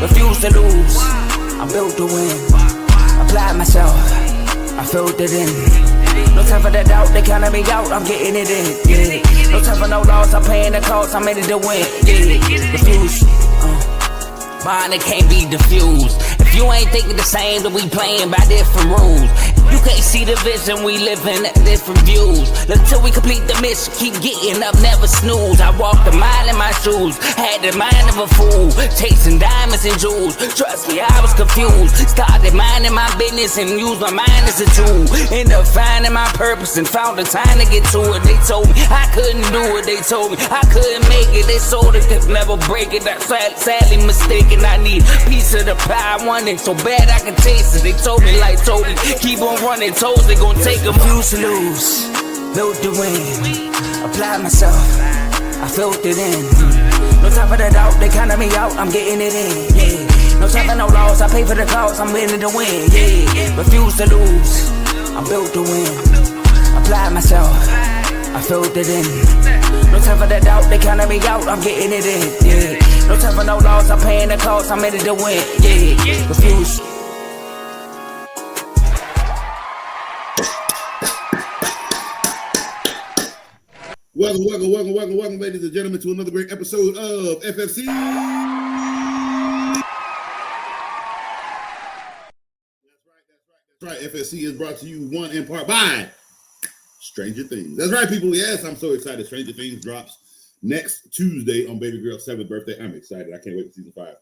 refuse to lose. I'm built to win. Applied myself, I filled it in. No time for the doubt, they counted me out, I'm getting it in. Yeah. No time for no loss, I'm paying the cost, I'm in it to win. Yeah. Refuse. Mine, it can't be diffused. If you ain't thinking the same, then we playing by different rules. You can't see the vision, we living different views. Until we complete the mission, keep getting up, never snooze. I walked a mile in my shoes, had the mind of a fool, chasing diamonds and jewels. Trust me, I was confused. Started minding my business and used my mind as a tool. Ended up finding my purpose and found the time to get to it. They told me I couldn't do it, they told me I couldn't make it. They sold it, could never break it. That's sadly mistaken. I need a piece of the pie, I want it so bad I can taste it. They told me like Toby, keep on running, toes they gon' take them. Refuse to lose, built to win. Applied myself, I filled it in. No time for the doubt, they counted me out, I'm getting it in. Yeah. No time for no loss, I pay for the cost, I'm winning to win. Yeah. Refuse to lose, I'm built to win. Applied myself, I filled it in. No time for the doubt, they counted me out, I'm getting it in. Yeah. No time for no loss, I'm paying the cost, I'm in it to win. Yeah. Refuse. Welcome, ladies and gentlemen, to another great episode of FFC. That's right. FFC is brought to you one in part by Stranger Things. That's right, people. Yes, I'm so excited. Stranger Things drops next Tuesday on Baby Girl's 7th birthday. I'm excited. I can't wait for season 5.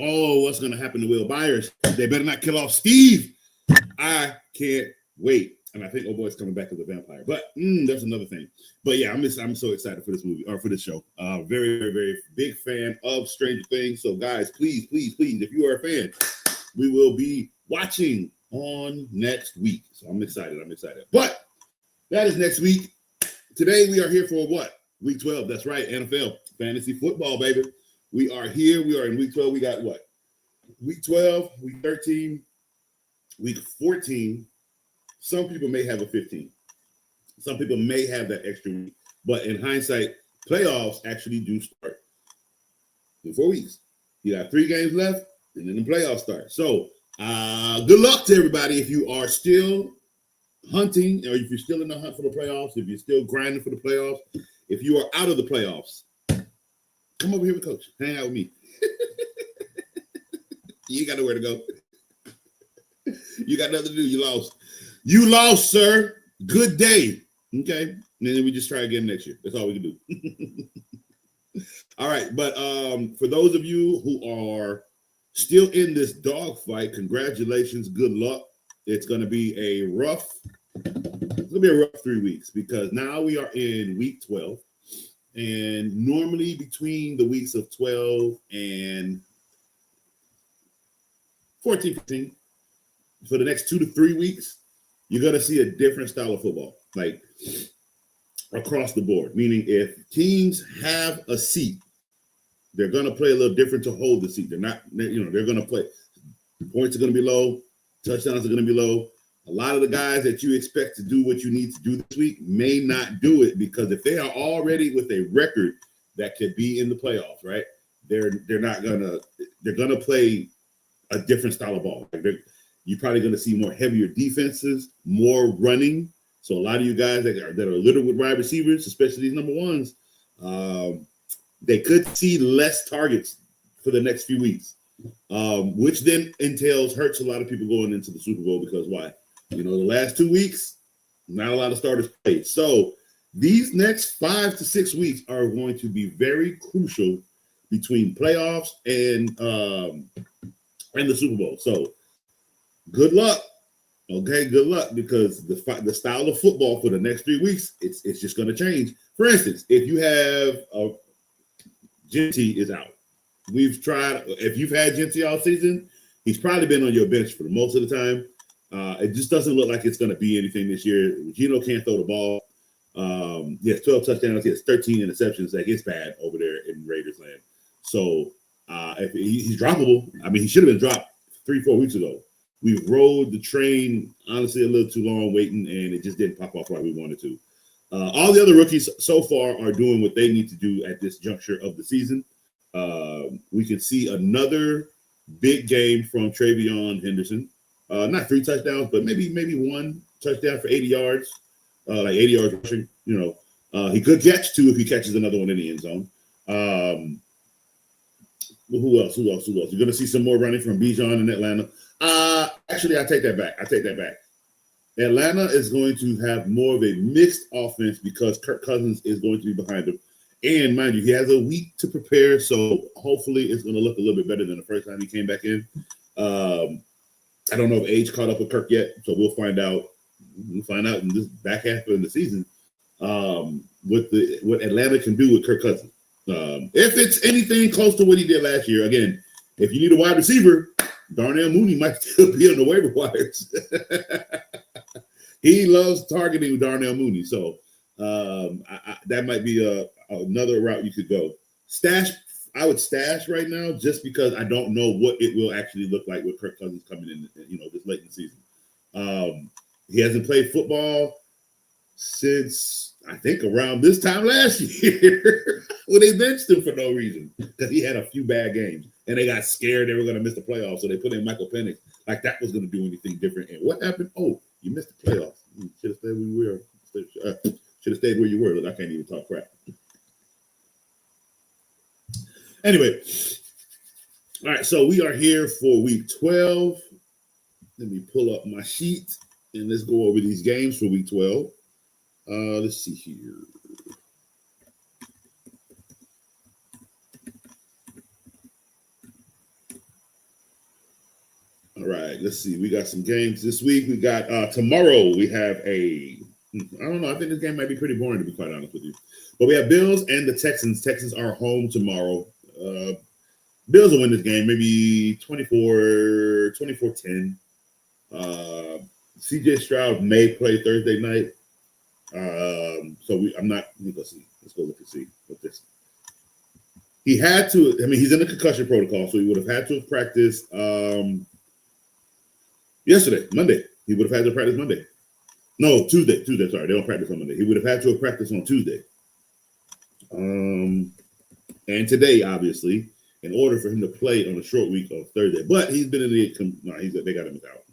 Oh, what's going to happen to Will Byers? They better not kill off Steve. I can't wait. And I think old boy's coming back as a vampire. But there's another thing. But yeah, I'm so excited for this movie or for this show. Very, very, very big fan of Stranger Things. So guys, please, if you are a fan, we will be watching on next week. So I'm excited. But that is next week. Today we are here for what? Week 12. That's right. NFL fantasy football, baby. We are here. We are in week 12. We got what? Week 12, week 13, week 14. Some people may have a 15. Some people may have that extra week. But in hindsight, playoffs actually do start in 4 weeks. You got 3 games left, and then the playoffs start. So good luck to everybody if you are still hunting, or if you're still in the hunt for the playoffs, if you're still grinding for the playoffs, if you are out of the playoffs, come over here with Coach. Hang out with me. You ain't got nowhere to go. You got nothing to do. You lost, sir. Good day. Okay. And then we just try again next year. That's all we can do. All right. But for those of you who are still in this dogfight, congratulations. Good luck. It's going to be a rough 3 weeks because now we are in week 12. And normally between the weeks of 12 and 14, 15, for the next 2 to 3 weeks, you're going to see a different style of football, like across the board. Meaning if teams have a seat, they're going to play a little different to hold the seat. They're going to play. Points are going to be low. Touchdowns are going to be low. A lot of the guys that you expect to do what you need to do this week may not do it because if they are already with a record that could be in the playoffs, right? They're going to play a different style of ball. You're probably going to see more heavier defenses, more running. So a lot of you guys that are littered with wide receivers, especially these number ones, they could see less targets for the next few weeks, which then hurts a lot of people going into the Super Bowl because why? The last 2 weeks, not a lot of starters played. So these next 5 to 6 weeks are going to be very crucial between playoffs and the Super Bowl. So good luck. Okay, good luck because the style of football for the next 3 weeks, it's just going to change. For instance, if you have Genty is out. If you've had Genty all season, he's probably been on your bench for most of the time. It just doesn't look like it's going to be anything this year. Gino can't throw the ball. He has 12 touchdowns. He has 13 interceptions. Like, it's bad over there in Raiders land. So if he's droppable. I mean, he should have been dropped 3-4 weeks ago. We rode the train, honestly, a little too long waiting, and it just didn't pop off like we wanted to. All the other rookies so far are doing what they need to do at this juncture of the season. We could see another big game from Travion Henderson. Not 3 touchdowns, but maybe 1 touchdown for 80 yards, like 80 yards rushing. He could catch 2 if he catches another one in the end zone. Who else? You're going to see some more running from Bijan in Atlanta. Actually, I take that back. Atlanta is going to have more of a mixed offense because Kirk Cousins is going to be behind him. And mind you, he has a week to prepare, so hopefully it's going to look a little bit better than the first time he came back in. I don't know if age caught up with Kirk yet, so we'll find out. We'll find out in this back half of the season what Atlanta can do with Kirk Cousins. If it's anything close to what he did last year, again, if you need a wide receiver, Darnell Mooney might still be on the waiver wires. He loves targeting Darnell Mooney, so that might be another route you could go. I would stash right now just because I don't know what it will actually look like with Kirk Cousins coming in, this late in the season. He hasn't played football since I think around this time last year when they benched him for no reason because he had a few bad games and they got scared they were going to miss the playoffs, so they put in Michael Penix like that was going to do anything different. And what happened? Oh, you missed the playoffs. You should have stayed where you were. Should have stayed where you were. Look, I can't even talk crap. Anyway, all right, so we are here for week 12. Let me pull up my sheet and let's go over these games for week 12. Let's see here. All right, let's see. We got some games this week. We got tomorrow. We have I don't know. I think this game might be pretty boring, to be quite honest with you. But we have Bills and the Texans. Texans are home tomorrow. Bills will win this game, maybe 24-10. CJ Stroud may play Thursday night. I'm not. Let's see. Let's go look and see what this. He had to. I mean, he's in the concussion protocol, so he would have had to have practiced yesterday, Monday. He would have had to practice Monday. No, Tuesday. Sorry, they don't practice on Monday. He would have had to have practiced on Tuesday. And today, obviously, in order for him to play on a short week of Thursday. But he's been in the. No, they got him out.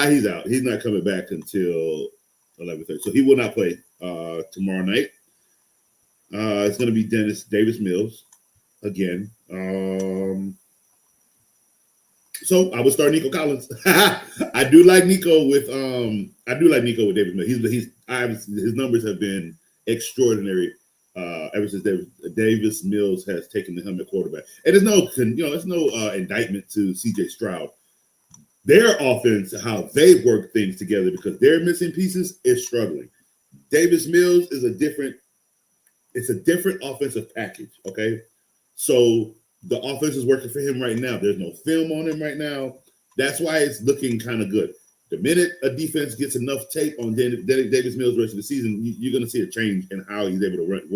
He's out. He's not coming back until 11:30. So he will not play tomorrow night. It's going to be Davis Mills again. So I would start Nico Collins. I do like Nico with Davis Mills. His numbers have been extraordinary ever since Davis Mills has taken the helm at quarterback. And there's no indictment to CJ Stroud. Their offense, how they work things together because they're missing pieces, is struggling. Davis Mills is a different offensive package, okay? So the offense is working for him right now. There's no film on him right now. That's why it's looking kind of good. The minute a defense gets enough tape on Davis Mills the rest of the season, you're going to see a change in how he's able to run.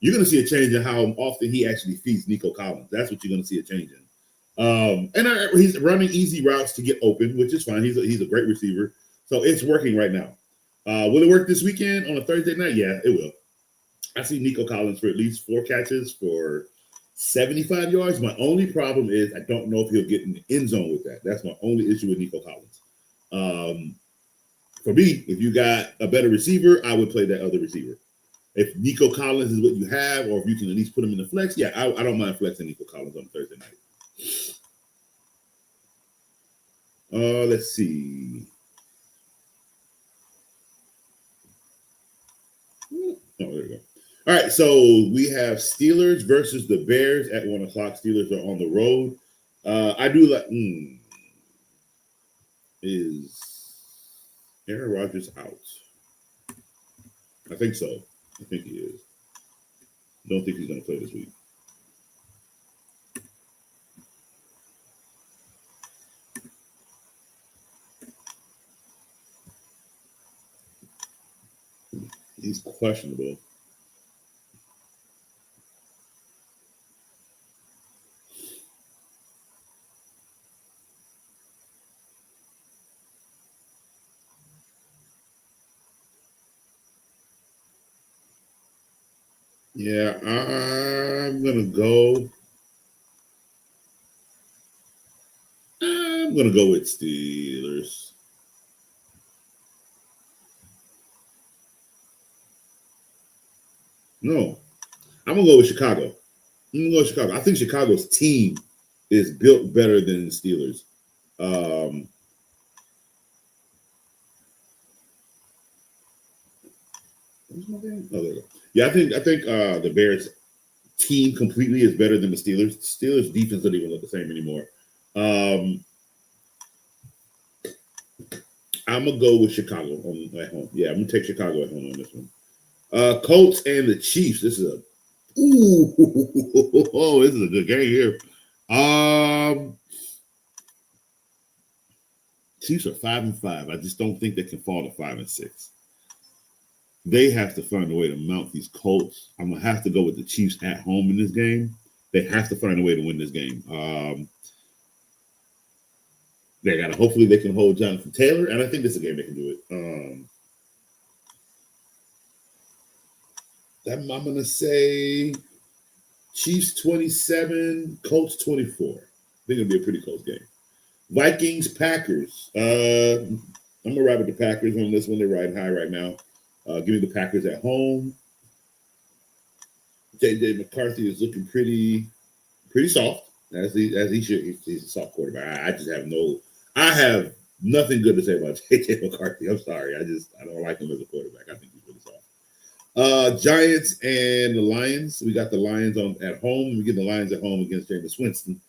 You're going to see a change in how often he actually feeds Nico Collins. That's what you're going to see a change in. He's running easy routes to get open, which is fine. He's a great receiver. So it's working right now. Will it work this weekend on a Thursday night? Yeah, it will. I see Nico Collins for at least 4 catches for 75 yards. My only problem is I don't know if he'll get in the end zone with that. That's my only issue with Nico Collins. For me, if you got a better receiver, I would play that other receiver. If Nico Collins is what you have, or if you can at least put him in the flex, yeah, I don't mind flexing Nico Collins on Thursday night. Let's see. Oh, there we go. All right, so we have Steelers versus the Bears at 1 o'clock. Steelers are on the road. I do like. Is Aaron Rodgers out? I think so. I think he is. Don't think he's going to play this week. He's questionable. Yeah, I'm gonna go. I'm gonna go with Steelers. No, I'm gonna go with Chicago. I'm gonna go with Chicago. I think Chicago's team is built better than the Steelers. Um, where's my game? Oh, there we go. Yeah, I think the Bears team completely is better than the Steelers. Steelers defense doesn't even look the same anymore. Um, I'm gonna go with Chicago at home. Yeah, I'm gonna take Chicago at home on this one. Colts and the Chiefs. This is a oh, this is a good game here. Chiefs are 5-5. I just don't think they can fall to 5-6. They have to find a way to mount these Colts. I'm gonna have to go with the Chiefs at home in this game. They have to find a way to win this game. They gotta hopefully they can hold Jonathan Taylor, and I think this is a game they can do it. I'm gonna say Chiefs 27, Colts 24. I think it'll be a pretty close game. Vikings, Packers. I'm gonna ride with the Packers on this one. They're riding high right now. Give me the Packers at home. JJ McCarthy is looking pretty soft as he should. He's a soft quarterback. I have nothing good to say about JJ McCarthy. I'm sorry. I don't like him as a quarterback. I think he's really soft. Giants and the Lions. We got the Lions at home. We get the Lions at home against Jameis Winston.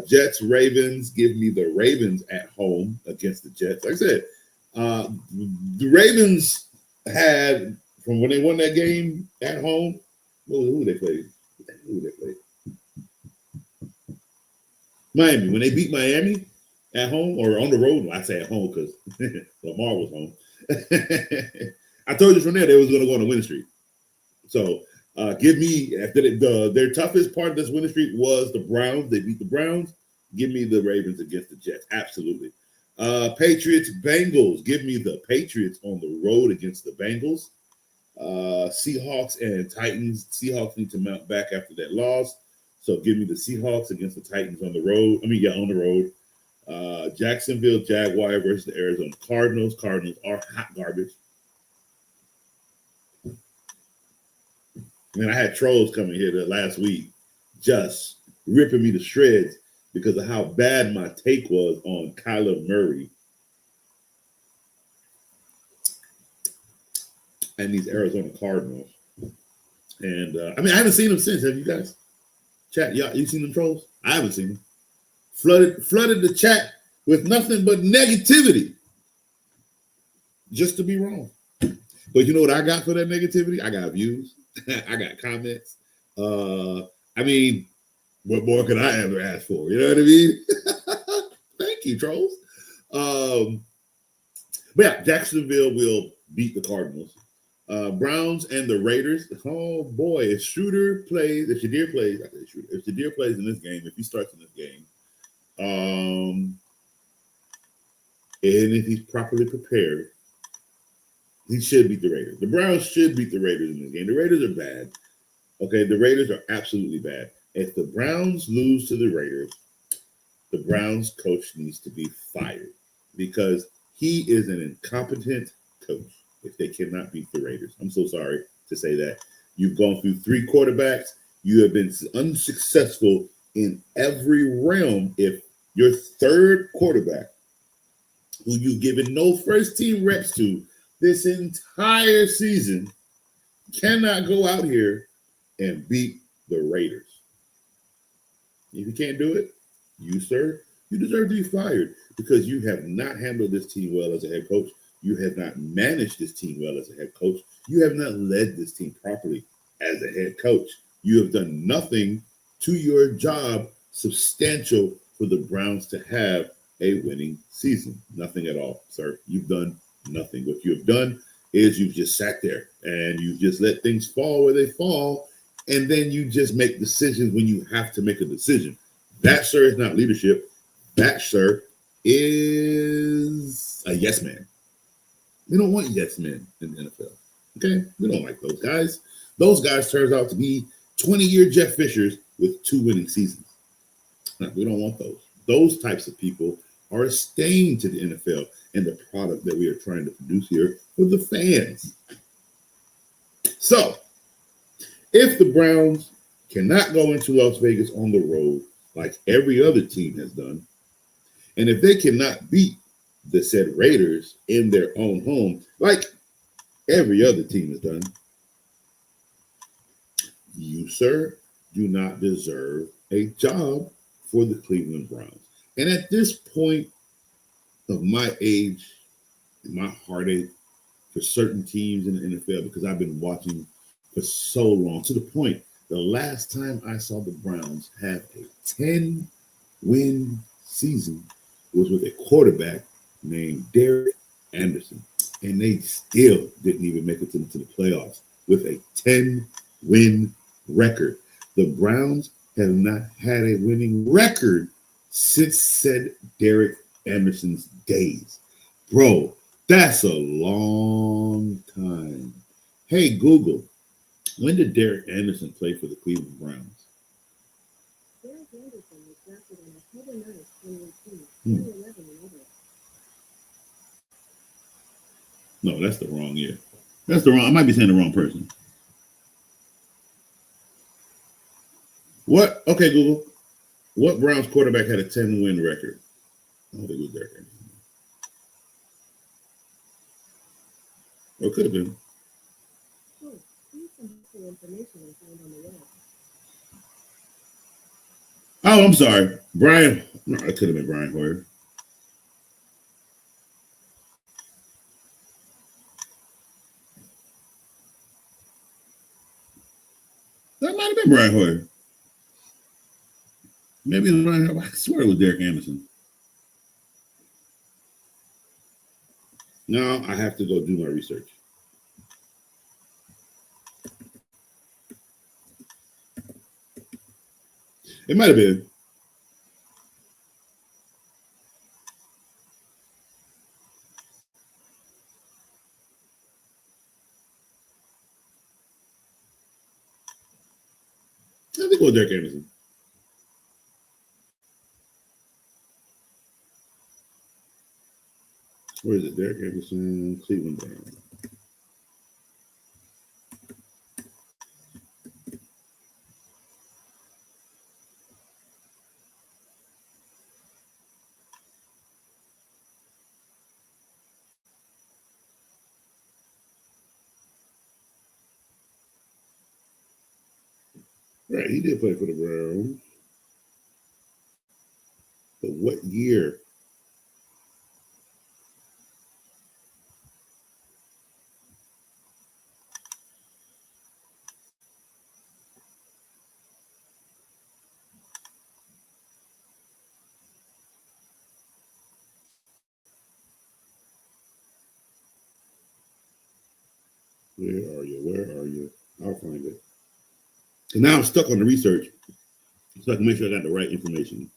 Jets, Ravens. Give me the Ravens at home against the Jets. Like I said, the Ravens had from when they won that game at home. Who they played? Miami. When they beat Miami at home or on the road, well, I say at home because Lamar was home. I told you from there they was going to go on a winning streak. So give me after their toughest part of this winning streak was the Browns. They beat the Browns. Give me the Ravens against the Jets. Absolutely. Patriots, Bengals. Give me the Patriots on the road against the Bengals. Seahawks and Titans. Seahawks need to mount back after that loss. So give me the Seahawks against the Titans on the road. On the road. Jacksonville Jaguar versus the Arizona Cardinals. Cardinals are hot garbage. Man, I had trolls coming here last week just ripping me to shreds because of how bad my take was on Kyler Murray and these Arizona Cardinals. And I haven't seen them since. Have you guys? Chat, you seen them trolls? I haven't seen them. Flooded the chat with nothing but negativity. Just to be wrong. But you know what I got for that negativity? I got views. I got comments. What more could I ever ask for? You know what I mean? Thank you, trolls. But yeah, Jacksonville will beat the Cardinals. Browns and the Raiders. Oh boy, if Shadir plays in this game, if he starts in this game, and if he's properly prepared, he should beat the Raiders. The Browns should beat the Raiders in this game. The Raiders are bad. Okay, the Raiders are absolutely bad. If the Browns lose to the Raiders, the Browns coach needs to be fired because he is an incompetent coach if they cannot beat the Raiders. I'm so sorry to say that. You've gone through 3 quarterbacks. You have been unsuccessful in every realm. If your third quarterback, who you've given no first-team reps to this entire season, cannot go out here and beat the Raiders. If you can't do it, you deserve to be fired because you have not handled this team well as a head coach. You have not managed this team well as a head coach. You have not led this team properly as a head coach. You have done nothing to your job substantial for the Browns to have a winning season. Nothing at all, sir. You've done nothing. What you have done is you've just sat there and you've just let things fall where they fall. And then you just make decisions when you have to make a decision. That, sir, is not leadership. That, sir, is a yes man. We don't want yes men in the NFL. Okay? We don't like those guys. Those guys turns out to be 20-year Jeff Fishers with 2 winning seasons. Now, we don't want those. Those types of people are a stain to the NFL and the product that we are trying to produce here for the fans. So, if the Browns cannot go into Las Vegas on the road like every other team has done, and if they cannot beat the said Raiders in their own home like every other team has done, you, sir, do not deserve a job for the Cleveland Browns. And at this point of my age, my heartache for certain teams in the NFL, because I've been watching for so long, to the point the last time I saw the Browns have a 10-win season was with a quarterback named Derek Anderson. And they still didn't even make it into the playoffs with a 10-win record. The Browns have not had a winning record since said Derek Anderson's days. Bro, that's a long time. Hey, Google, when did Derek Anderson play for the Cleveland Browns? Derek Anderson was drafted on October 9th, 2018, 2011 and over. No, that's the wrong year. That's the wrong. I might be saying the wrong person. What? Okay, Google. What Browns quarterback had a 10-win record? I don't think it was Derek Anderson. Or it could have been. Oh, here's some useful information I found on the web. Oh, I'm sorry. Brian. No, it could have been Brian Hoyer. That might have been Brian Hoyer. Maybe it was Brian Hoyer. I swear it was Derek Anderson. Now I have to go do my research. It might have been. I think it was Derek Anderson. Where is it? Derek Anderson, Cleveland Browns. Right, he did play for the Browns. But what year? Where are you? Where are you? I'll find it. And now I'm stuck on the research, so I can make sure I got the right information.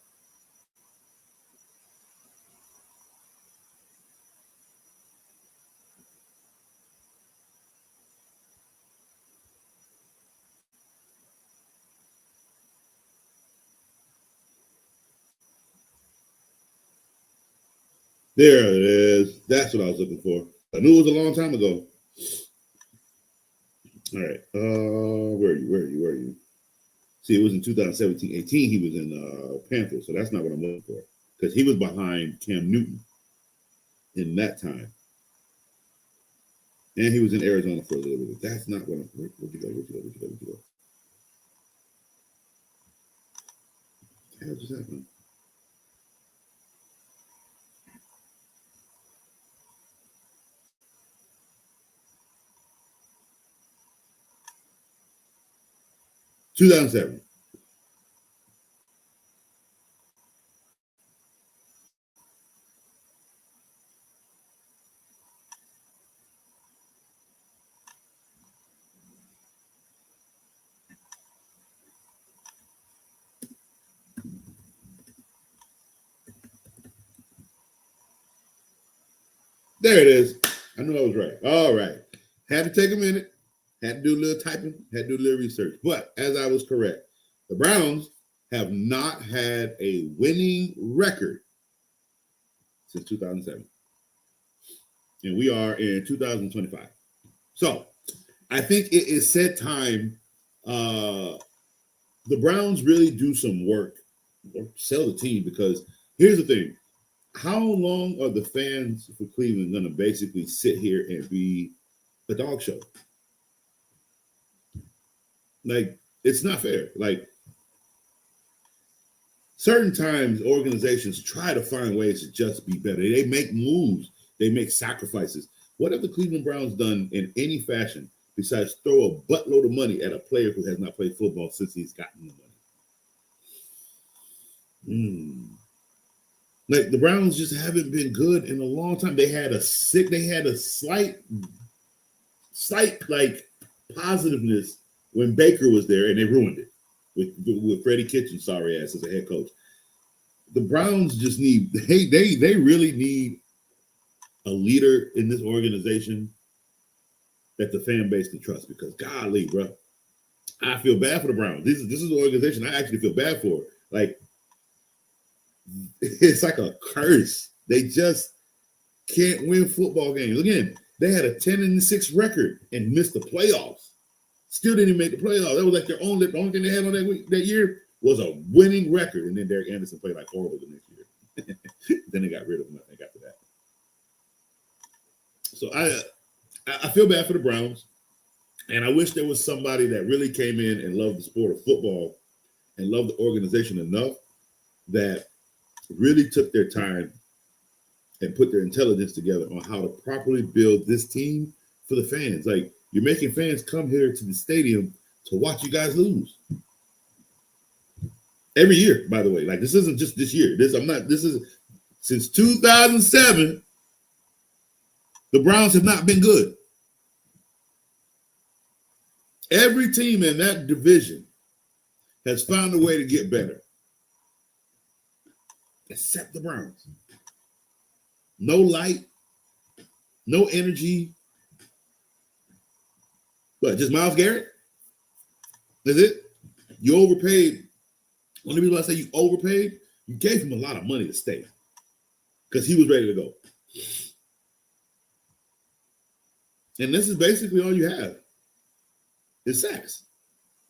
There it is. That's what I was looking for. I knew it was a long time ago. All right. Where are you? Where are you? Where are you? See, it was in 2017-18. He was in Panthers, so that's not what I'm looking for, because he was behind Cam Newton in that time, and he was in Arizona for a little bit. That's not what I'm. Where'd you go? Where'd you go? Where'd you go? Where'd you go? What the hell just happened? Two 2007. There it is. I knew I was right. All right. Had to take a minute. Had to do a little typing, had to do a little research. But as I was correct, the Browns have not had a winning record since 2007. And we are in 2025. So I think it is set time. The Browns really do some work or sell the team, because here's the thing. How long are the fans for Cleveland going to basically sit here and be a dog show? Like, it's not fair. Like, certain times organizations try to find ways to just be better. They make moves. They make sacrifices. What have the Cleveland Browns done in any fashion besides throw a buttload of money at a player who has not played football since he's gotten the money? Like, the Browns just haven't been good in a long time. They had a slight like positiveness when Baker was there, and they ruined it with Freddie Kitchens' sorry ass as a head coach. The Browns just need they really need a leader in this organization that the fan base can trust, because golly, bro, I feel bad for the Browns. This is an organization I actually feel bad for. Like, it's like a curse. They just can't win football games. Again, they had a 10-6 record and missed the playoffs. Still didn't make the playoffs. That was like the only thing they had on that year was a winning record. And then Derek Anderson played like horrible the next year. Then they got rid of him, I think, after that. So I feel bad for the Browns. And I wish there was somebody that really came in and loved the sport of football and loved the organization enough that really took their time and put their intelligence together on how to properly build this team for the fans. Like, you're making fans come here to the stadium to watch you guys lose. Every year, by the way. Like, this isn't just this year. This is since 2007, the Browns have not been good. Every team in that division has found a way to get better, except the Browns. No light, no energy. What, just Myles Garrett? That's it? You overpaid. Only reason I say you overpaid, you gave him a lot of money to stay because he was ready to go. And this is basically all you have. It's sacks.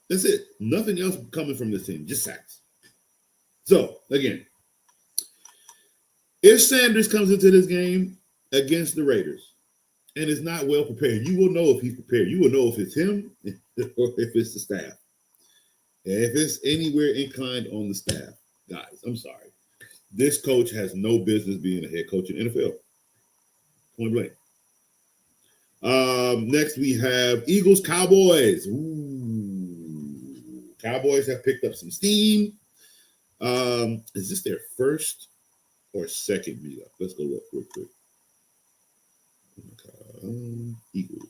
That's it. Nothing else coming from this team, just sacks. So, again, if Sanders comes into this game against the Raiders and is not well prepared, you will know if he's prepared. You will know if it's him or if it's the staff. And if it's anywhere inclined on the staff, guys, I'm sorry. This coach has no business being a head coach in the NFL. Point blank. Next, we have Eagles Cowboys. Ooh. Cowboys have picked up some steam. Is this their first or second meetup? Let's go look real quick. Eagles.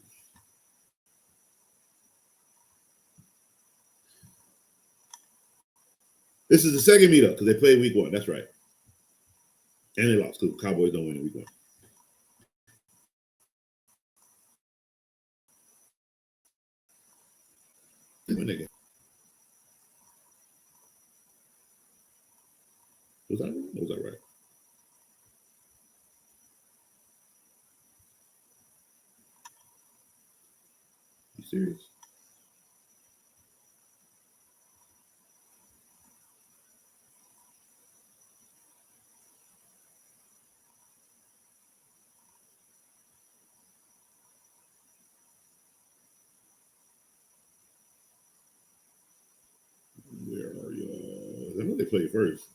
This is the second meetup because they played week one. That's right. And they lost because Cowboys don't win in week one. Was that right? Was that right? You serious? Where are y'all? I know they played first.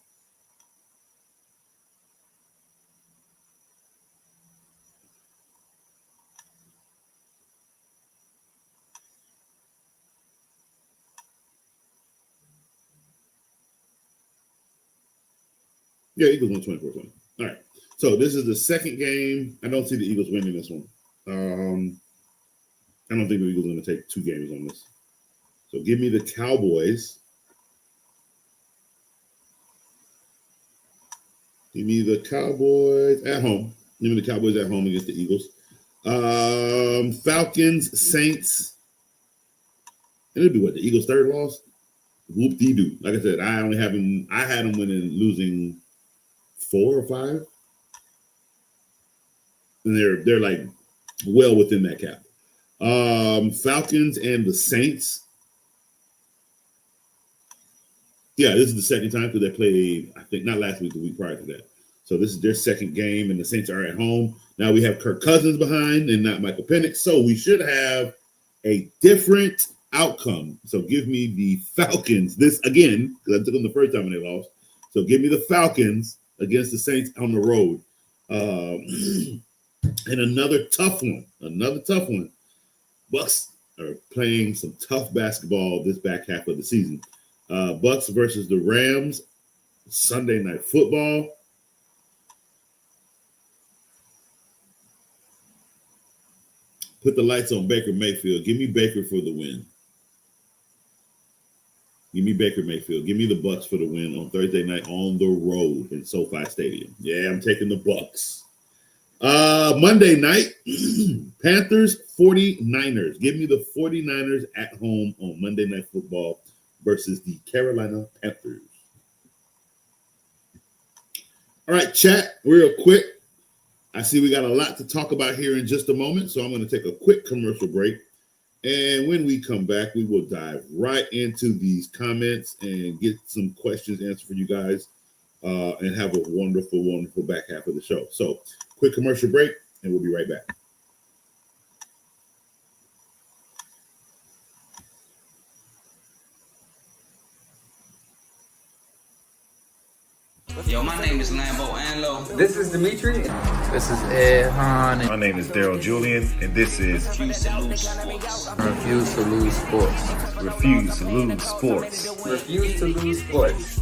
Yeah, Eagles won 24-20. All right. So this is the second game. I don't see the Eagles winning this one. I don't think the Eagles are going to take two games on this. So give me the Cowboys. Give me the Cowboys at home. Give me the Cowboys at home against the Eagles. Falcons, Saints. And it'll be what, the Eagles' third loss? Whoop-dee-doo. Like I said, I had them winning, losing 4 or 5. And they're like well within that cap. Falcons and the Saints. Yeah, this is the second time because they played, I think, not last week, the week prior to that. So this is their second game, and the Saints are at home. Now we have Kirk Cousins behind and not Michael Penix. So we should have a different outcome. So give me the Falcons. This, again, because I took them the first time when they lost. So give me the Falcons against the Saints on the road. And another tough one. Bucks are playing some tough basketball this back half of the season. Bucks versus the Rams, Sunday Night Football. Put the lights on Baker Mayfield. Give me Baker for the win. Give me Baker Mayfield. Give me the Bucks for the win on Thursday night on the road in SoFi Stadium. Yeah, I'm taking the Bucks. Monday night, Panthers, 49ers. Give me the 49ers at home on Monday Night Football versus the Carolina Panthers. All right, chat, real quick. I see we got a lot to talk about here in just a moment, so I'm going to take a quick commercial break. And when we come back, we will dive right into these comments and get some questions answered for you guys and have a wonderful, wonderful back half of the show. So, quick commercial break, and we'll be right back. Yo, my name is Lambo Anlo. This is Dimitri. This is Ed Hahn. My name is Daryl Julian, and this is Refuse to lose sports. Refuse to lose sports. Refuse to Lose Sports. Refuse to lose sports.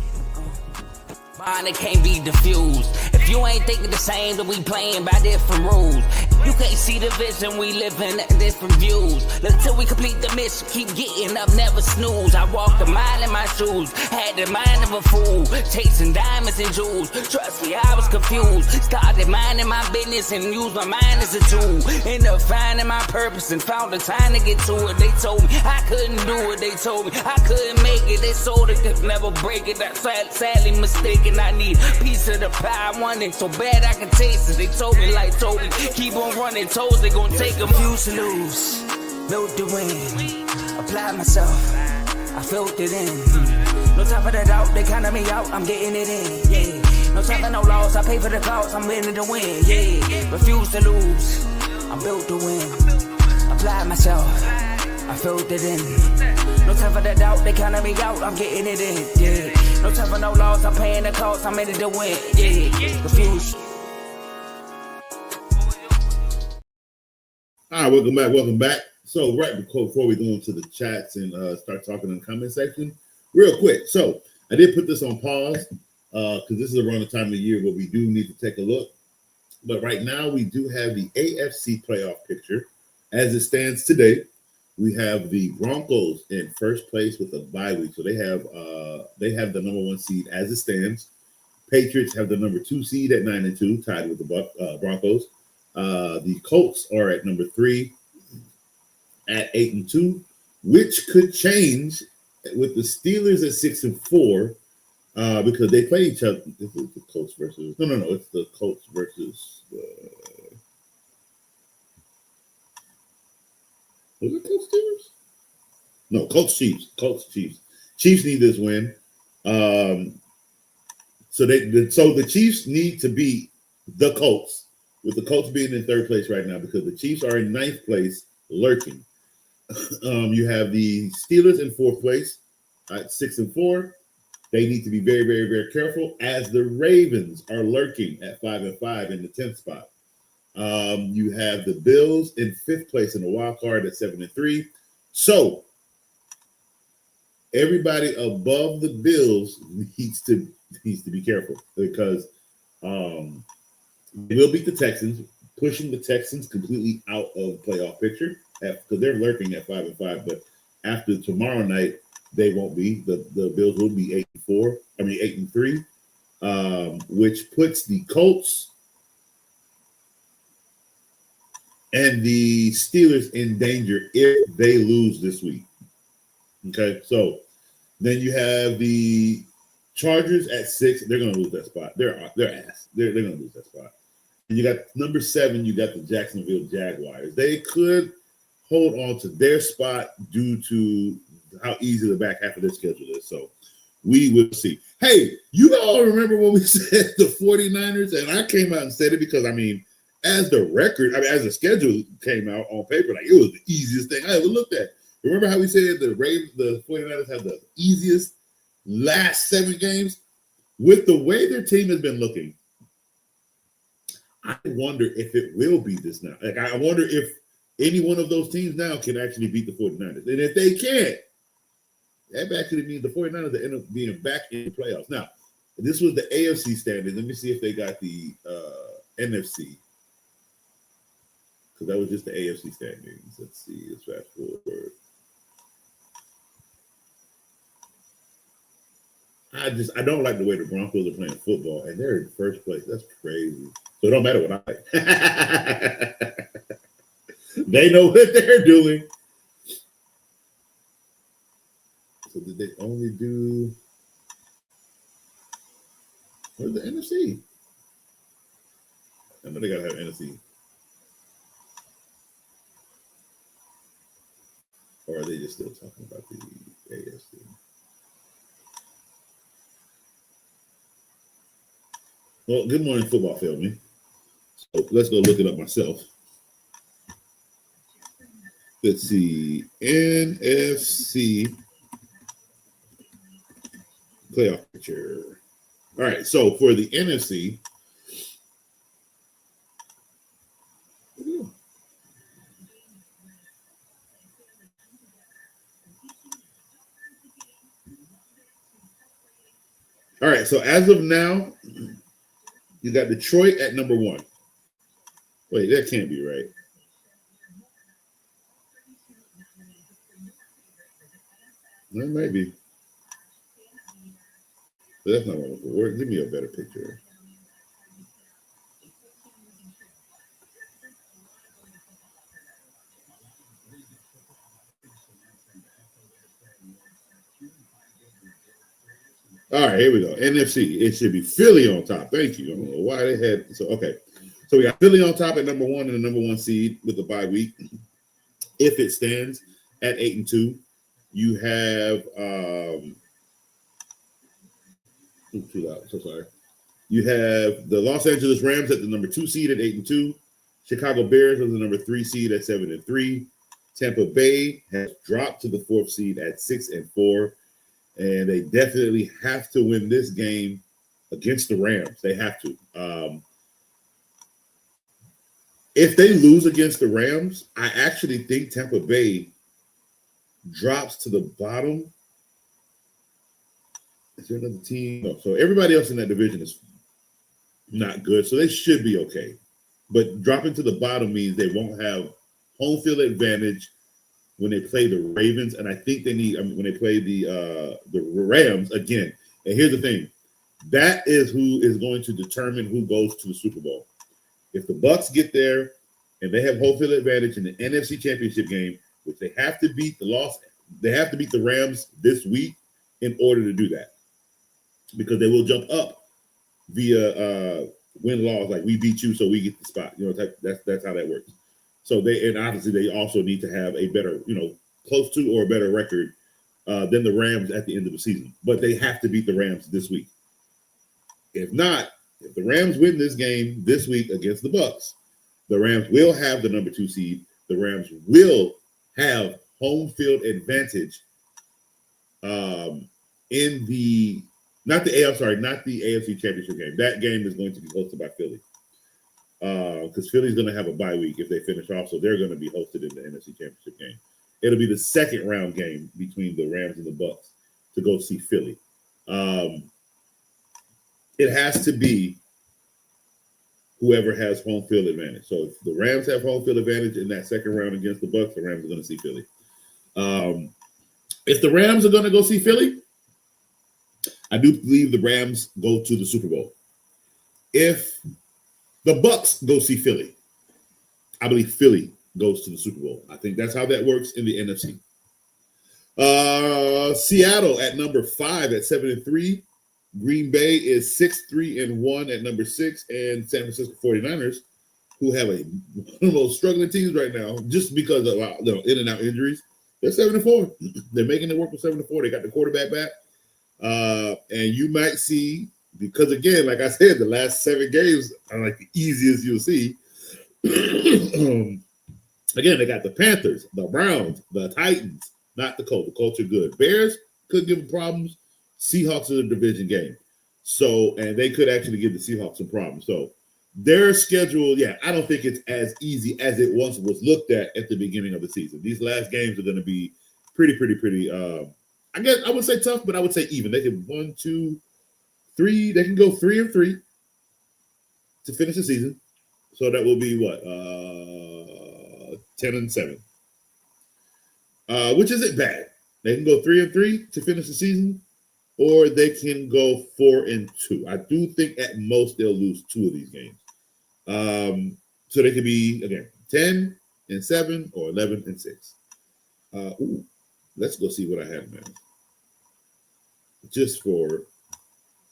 Mine, it can't be diffused. If you ain't thinking the same, then we playing by different rules. You can't see the vision, we living at different views. Until we complete the mission, keep getting up, never snooze. I walked a mile in my shoes, had the mind of a fool, chasing diamonds and jewels. Trust me, I was confused. Started minding my business and used my mind as a tool. Ended up finding my purpose and found the time to get to it. They told me I couldn't do it. They told me I couldn't make it. They sold it, could never break it. That's sadly mistaken. I need a piece of the pie. I want it so bad I can taste it. They told me, like told me, keep on running toes. They gon' take them. Refuse to lose, built to win. Apply myself, I felt it in. No time for the doubt, they counted me out. I'm getting it in. Yeah. No time for no loss. I pay for the cost. I'm winning to win. Yeah. Refuse to lose, I'm built to win. Apply myself, I felt it in. No time for the doubt, they counted me out. I'm getting it in. Yeah. No time for no loss. I'm paying the cost. I'm in it to win. Yeah. Refuse. All right, welcome back. So right before we go into the chats and start talking in the comment section, real quick. So I did put this on pause because this is around the time of the year where we do need to take a look. But right now we do have the AFC playoff picture as it stands today. We have the Broncos in first place with a bye week, so they have the number 1 seed as it stands. Patriots have the number 2 seed at 9-2, tied with the Broncos. The Colts are at number 3 at 8-2, which could change with the Steelers at 6-4 because they play each other. This is the Colts versus it's the Colts versus was it Colts Steelers? No, Colts Chiefs. Chiefs need this win. So the Chiefs need to beat the Colts. With the Colts being in third place right now because the Chiefs are in 9th place, lurking. You have the Steelers in 4th place at 6-4. They need to be very, very, very careful as the Ravens are lurking at 5-5 in the 10th spot. You have the Bills in 5th place in the wild card at 7-3. So everybody above the Bills needs to be careful because they will beat the Texans, pushing the Texans completely out of the playoff picture because they're lurking at 5-5. But after tomorrow night, they won't be. The Bills will be 8-3, which puts the Colts and the Steelers in danger if they lose this week. Okay, so then you have the Chargers at 6. They're going to lose that spot. They're ass. They're going to lose that spot. And you got number 7. You got the Jacksonville Jaguars. They could hold on to their spot due to how easy the back half of their schedule is. So we will see. Hey, you all remember when we said the 49ers? And I came out and said it because, I mean, as the record, I mean, as the schedule came out on paper, like it was the easiest thing I ever looked at. Remember how we said the 49ers have the easiest last 7 games? With the way their team has been looking, I wonder if it will be this now. Like, I wonder if any one of those teams now can actually beat the 49ers. And if they can't, that actually means the 49ers will end up being back in the playoffs. Now, this was the AFC standings. Let me see if they got the NFC. Because that was just the AFC standings. Let's see. Let's fast forward. I don't like the way the Broncos are playing football, and they're in first place. That's crazy. So it don't matter what I like. They know what they're doing. So did they only do? Where's the NFC? I know they gotta have NFC. Or are they just still talking about the AFC? Well, good morning, football family. So let's go look it up myself. Let's see. NFC playoff picture. All right. So for the NFC, all right. So as of now, you got Detroit at number 1. Wait, that can't be right. That might be. But that's not what I'm looking for. Give me a better picture. All right, here we go. NFC. It should be Philly on top. Thank you. I don't know why they had. So, okay. So we got Philly on top at number 1 and the number 1 seed with the bye week. If it stands at 8-2, you have too loud. So sorry. You have the Los Angeles Rams at the number 2 seed at 8-2. Chicago Bears are the number 3 seed at 7-3. Tampa Bay has dropped to the 4th seed at 6-4. And they definitely have to win this game against the Rams. They have to. If they lose against the Rams, I actually think Tampa Bay drops to the bottom. Is there another team? No. So everybody else in that division is not good. So they should be okay. But dropping to the bottom means they won't have home field advantage when they play the Ravens, and I think they need when they play the Rams again. And here's the thing: that is who is going to determine who goes to the Super Bowl. If the Bucs get there and they have home field advantage in the NFC Championship game, which they have to beat they have to beat the Rams this week in order to do that, because they will jump up via win-loss, like we beat you, so we get the spot. You know, that's how that works. So obviously they also need to have a better, close to or a better record than the Rams at the end of the season. But they have to beat the Rams this week. If not, if the Rams win this game this week against the Bucs, the Rams will have the number 2 seed. The Rams will have home field advantage in the not the AFC Championship game. That game is going to be hosted by Philly. Because Philly's going to have a bye week if they finish off, so they're going to be hosted in the NFC Championship game. It'll be the second round game between the Rams and the Bucs to go see Philly. It has to be whoever has home field advantage. So if the Rams have home field advantage in that second round against the Bucs, the Rams are going to see Philly. If the Rams are going to go see Philly, I do believe the Rams go to the Super Bowl. If the Bucs go see Philly, I believe Philly goes to the Super Bowl. I think that's how that works in the NFC. Seattle at number 5 at 7-3. Green Bay is 6-3-1 at number 6, and San Francisco 49ers, who have one of the most struggling teams right now, just because of in and out injuries. They're 7-4. They're making it work with 7-4. They got the quarterback back, and you might see, because again, like I said, the last 7 games are like the easiest you'll see. Again, they got the Panthers, the Browns, the Titans, not the Colts. The Colts are good. Bears could give them problems. Seahawks are a division game. So, and they could actually give the Seahawks some problems. So, their schedule, yeah, I don't think it's as easy as it once was looked at the beginning of the season. These last games are going to be pretty, I guess I would say tough, but I would say even. They can 1, 2, 3. They can go 3-3 to finish the season. So that will be what? 10-7. Which isn't bad. They can go 3-3 to finish the season, or they can go 4-2. I do think at most they'll lose 2 of these games. So they could be, again, 10-7 or 11-6. Let's go see what I had, man. Just for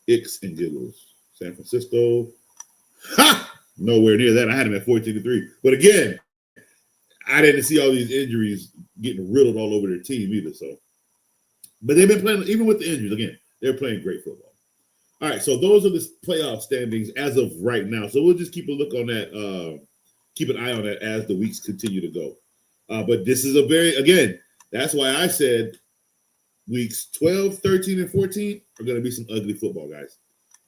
icks and giggles. San Francisco. Ha! Nowhere near that. I had them at 14-3. But again, I didn't see all these injuries getting riddled all over their team either. So, but they've been playing, even with the injuries, again, they're playing great football. All right, so those are the playoff standings as of right now. So we'll just keep a look on that, keep an eye on that as the weeks continue to go. But this is again, that's why I said weeks 12, 13, and 14 are going to be some ugly football, guys,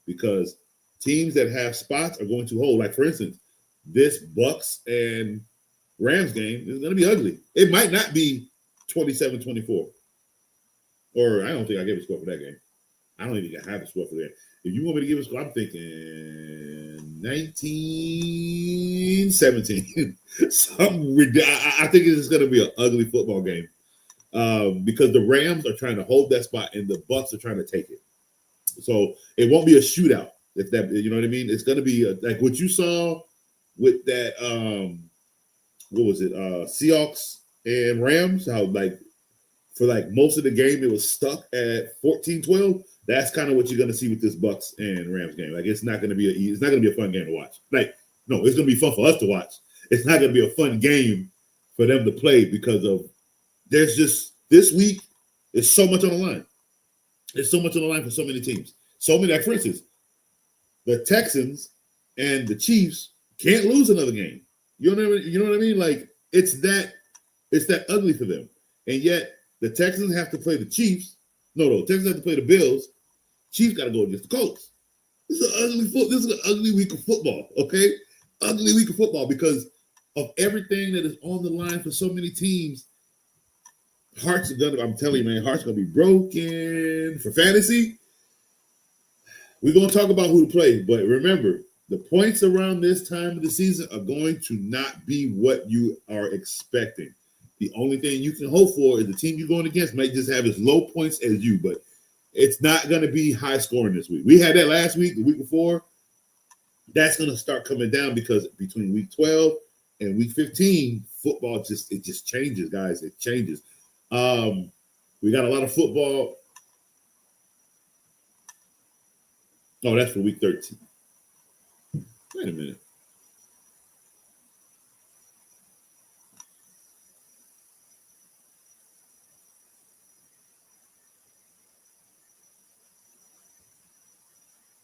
because teams that have spots are going to hold. Like, for instance, this Bucks and Rams game is going to be ugly. It might not be 27-24. Or I don't think I gave a score for that game. I don't even have a score for that. If you want me to give a score, I'm thinking 19-17. Something I think it's going to be an ugly football game because the Rams are trying to hold that spot and the Bucks are trying to take it. So it won't be a shootout. If that, you know what I mean? It's going to be like what you saw with that. What was it? Seahawks and Rams. How for most of the game it was stuck at 14-12. That's kind of what you're going to see with this Bucks and Rams game. Like, it's not going to be a fun game to watch. Like, no, it's going to be fun for us to watch. It's not going to be a fun game for them to play because of there's just this week there's so much on the line. There's so much on the line for so many teams. So many, like for instance, the Texans and the Chiefs can't lose another game. You know what I mean? Like, it's that ugly for them. And yet the Texans have to play the Chiefs. No, Texans have to play the Bills. Chiefs got to go against the Colts. This is an ugly week of football, okay? Ugly week of football because of everything that is on the line for so many teams. I'm telling you, man, hearts going to be broken for fantasy. We're going to talk about who to play, but remember, the points around this time of the season are going to not be what you are expecting. The only thing you can hope for is the team you're going against might just have as low points as you, but it's not going to be high scoring this week. We had that last week, the week before. That's going to start coming down because between week 12 and week 15, football just changes, guys. It changes. We got a lot of football. Oh, that's for week 13. Wait a minute.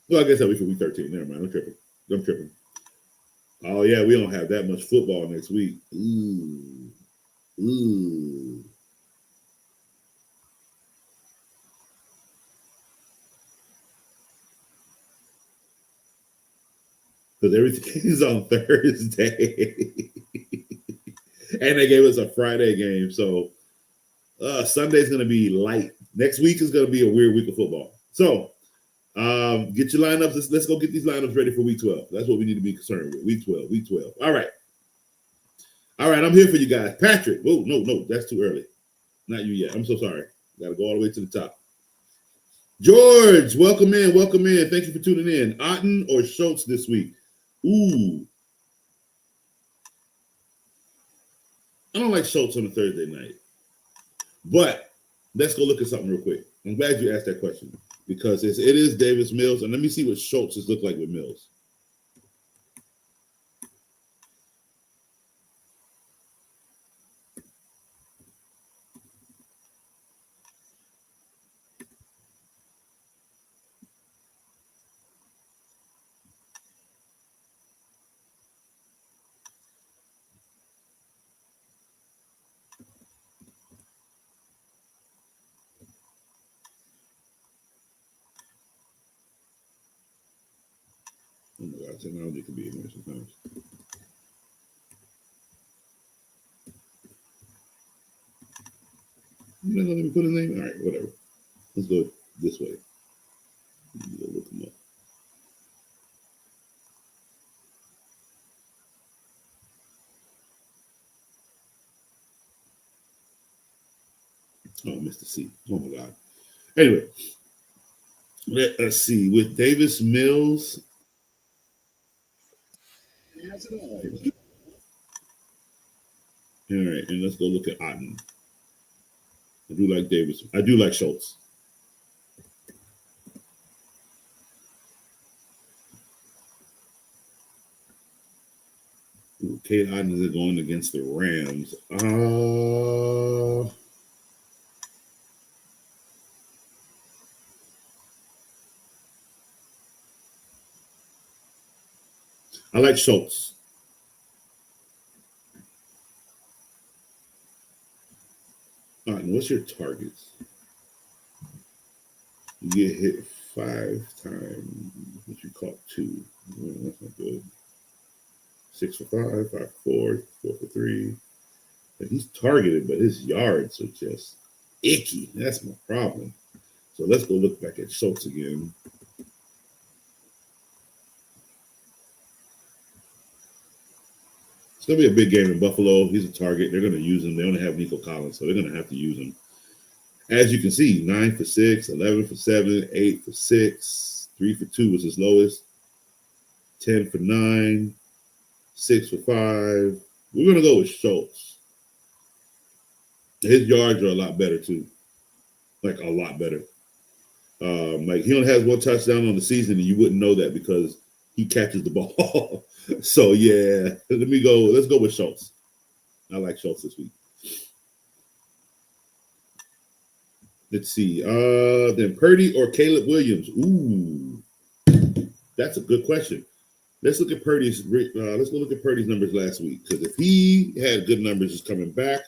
Well, I guess that'll be for week 13. Never mind. I'm tripping. Oh, yeah, we don't have that much football next week. Ooh. Because everything is on Thursday. And they gave us a Friday game. So Sunday's going to be light. Next week is going to be a weird week of football. So get your lineups. Let's go get these lineups ready for week 12. That's what we need to be concerned with. Week 12. All right. I'm here for you guys. Patrick. Whoa, no, that's too early. Not you yet. I'm so sorry. Got to go all the way to the top. George, welcome in. Thank you for tuning in. Otten or Schultz this week? Ooh. I don't like Schultz on a Thursday night. But let's go look at something real quick. I'm glad you asked that question because it is Davis Mills, and let me see what Schultz has looked like with Mills. Oh my God, technology can be ignorant sometimes. You not gonna let me put a name? All right, whatever. Let's go this way. Go look them up. Oh, Mr. C. Oh my God. Anyway, let's see. With Davis Mills. All right, and let's go look at Otten. I do like Davis. I do like Schultz. Ooh, Kate Otten is going against the Rams. I like Schultz. All right, what's your targets? You get hit 5 times, but you caught 2. Well, that's not good. 6 for 5, 5 for 4, 4 for 3. And he's targeted, but his yards are just icky. That's my problem. So let's go look back at Schultz again. It's going to be a big game in Buffalo. He's a target. They're going to use him. They only have Nico Collins, so they're going to have to use him. As you can see, 9 for 6, 11 for 7, 8 for 6, 3 for 2 was his lowest, 10 for 9, 6 for 5. We're going to go with Schultz. His yards are a lot better, too. Like, a lot better. Like, he only has 1 touchdown on the season, and you wouldn't know that because he catches the ball. So, yeah, let's go with Schultz. I like Schultz this week. Let's see. Then Purdy or Caleb Williams? Ooh, that's a good question. Let's look at Purdy's. Let's go look at Purdy's numbers last week, because if he had good numbers just coming back,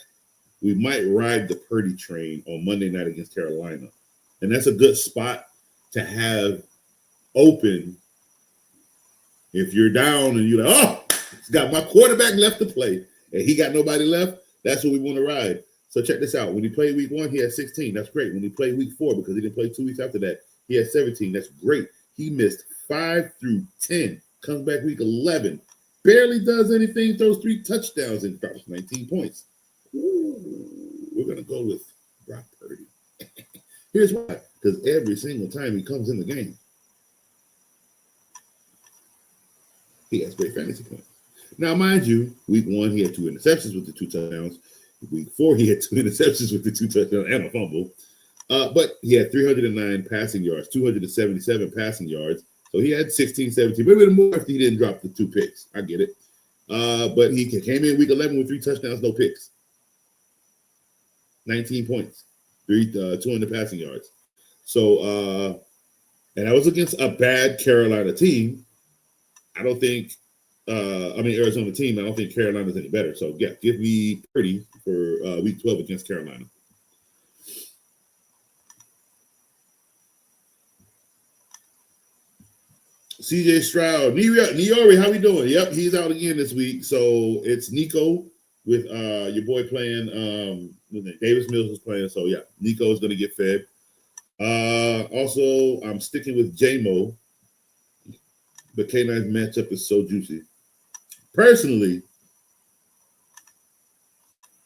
we might ride the Purdy train on Monday night against Carolina, and that's a good spot to have open. If you're down and you're like, oh, it's got my quarterback left to play, and he got nobody left, that's what we want to ride. So check this out. When he played week 1, he had 16. That's great. When he played week 4, because he didn't play 2 weeks after that, he had 17. That's great. He missed 5 through 10. Comes back week 11. Barely does anything. Throws 3 touchdowns and drops 19 points. Ooh, we're going to go with Brock Purdy. Here's why. Because every single time he comes in the game, he has great fantasy points. Now, mind you, week 1, he had 2 interceptions with the 2 touchdowns. Week 4, he had 2 interceptions with the 2 touchdowns and a fumble. But he had 309 passing yards, 277 passing yards. So he had 16, 17, maybe more if he didn't drop the 2 picks. I get it. But he came in week 11 with 3 touchdowns, no picks. 19 points, 200 passing yards. So, and I was against a bad Carolina team. I don't think, Arizona team, I don't think Carolina's any better. So, yeah, give me Purdy for week 12 against Carolina. CJ Stroud, Niori, how we doing? Yep, he's out again this week. So it's Nico with your boy playing. Davis Mills is playing. So yeah, Nico is going to get fed. Also, I'm sticking with J-Mo. The K9 matchup is so juicy. Personally,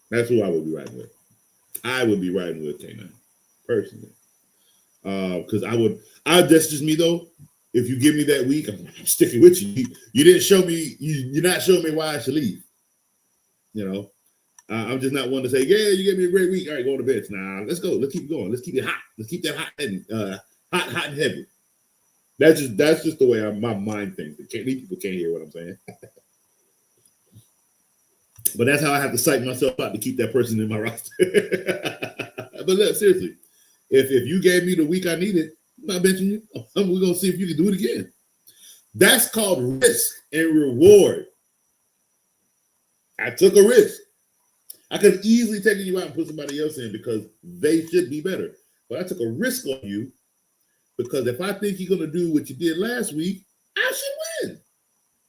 that's who I would be riding with. I would be riding with K9 personally, because that's just me though. If you give me that week, I'm sticking with you. You didn't show me. You're not showing me why I should leave. You know, I'm just not one to say, yeah, you gave me a great week. All right, go on to bed. Nah, let's go. Let's keep going. Let's keep it hot. Let's keep that hot and hot and heavy. That's just the way my mind thinks. These people can't hear what I'm saying. But that's how I have to psych myself out to keep that person in my roster. But look, seriously, if you gave me the week I needed, I'm not benching you. We're going to see if you can do it again. That's called risk and reward. I took a risk. I could have easily taken you out and put somebody else in because they should be better. But I took a risk on you because if I think you're going to do what you did last week, I should win.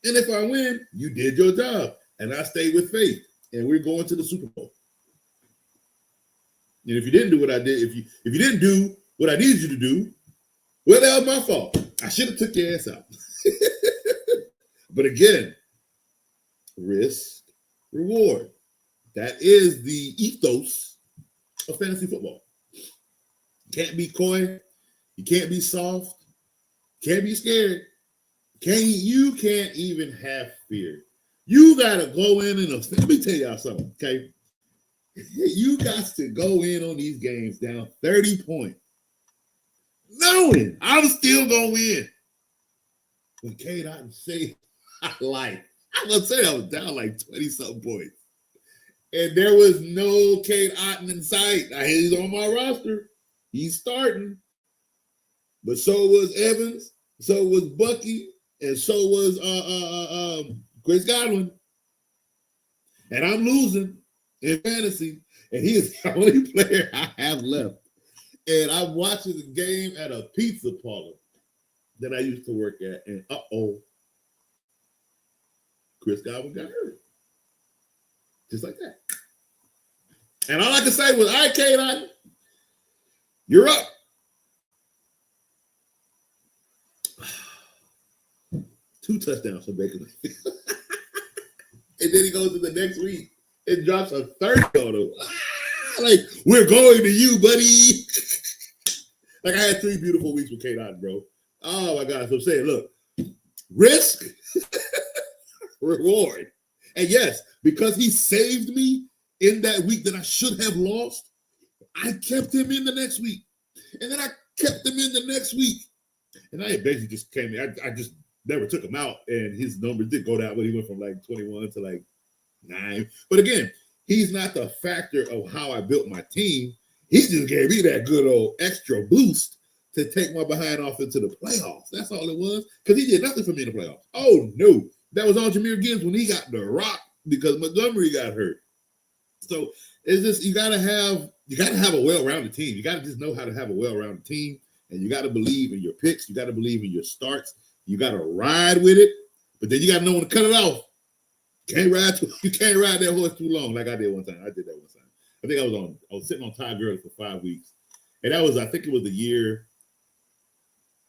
And if I win, you did your job. And I stayed with faith. And we're going to the Super Bowl. And if you didn't do what I did, if you didn't do what I needed you to do, well, that was my fault. I should have took your ass out. But again, risk, reward. That is the ethos of fantasy football. Can't be coy. You can't be soft. Can't be scared. You can't even have fear. You gotta go in and let me tell y'all something, okay? You got to go in on these games down 30 points, knowing I'm still gonna win. When Kate Otten saved my life, I'm gonna say I was down like 20-something points. And there was no Kate Otten in sight. He's on my roster. He's starting. But so was Evans, so was Bucky, and so was Chris Godwin. And I'm losing in fantasy. And he is the only player I have left. And I'm watching the game at a pizza parlor that I used to work at. And Chris Godwin got hurt. Just like that. And all I could say was, all right, Kate, you're up. Two touchdowns for Baker. And then he goes to the next week and drops a 30 on him. Like, we're going to you, buddy. Like, I had 3 beautiful weeks with Kate Otten, bro. Oh, my God. So I'm saying, look, risk, reward. And yes, because he saved me in that week that I should have lost, I kept him in the next week. And then I kept him in the next week. And I basically just came in. I just never took him out. And his numbers did go down when he went from like 21 to like 9. But again, he's not the factor of how I built my team. He just gave me that good old extra boost to take my behind off into the playoffs. That's all it was. Because he did nothing for me in the playoffs. Oh, no. That was on Jameer Gibbs when he got the rock because Montgomery got hurt. So it's just you gotta have a well-rounded team. You gotta just know how to have a well-rounded team, and you gotta believe in your picks. You gotta believe in your starts. You gotta ride with it, but then you gotta know when to cut it off. You can't ride that horse too long, like I did one time. I did that one time. I think I was sitting on Ty Gurley for 5 weeks, and that was I think it was the year.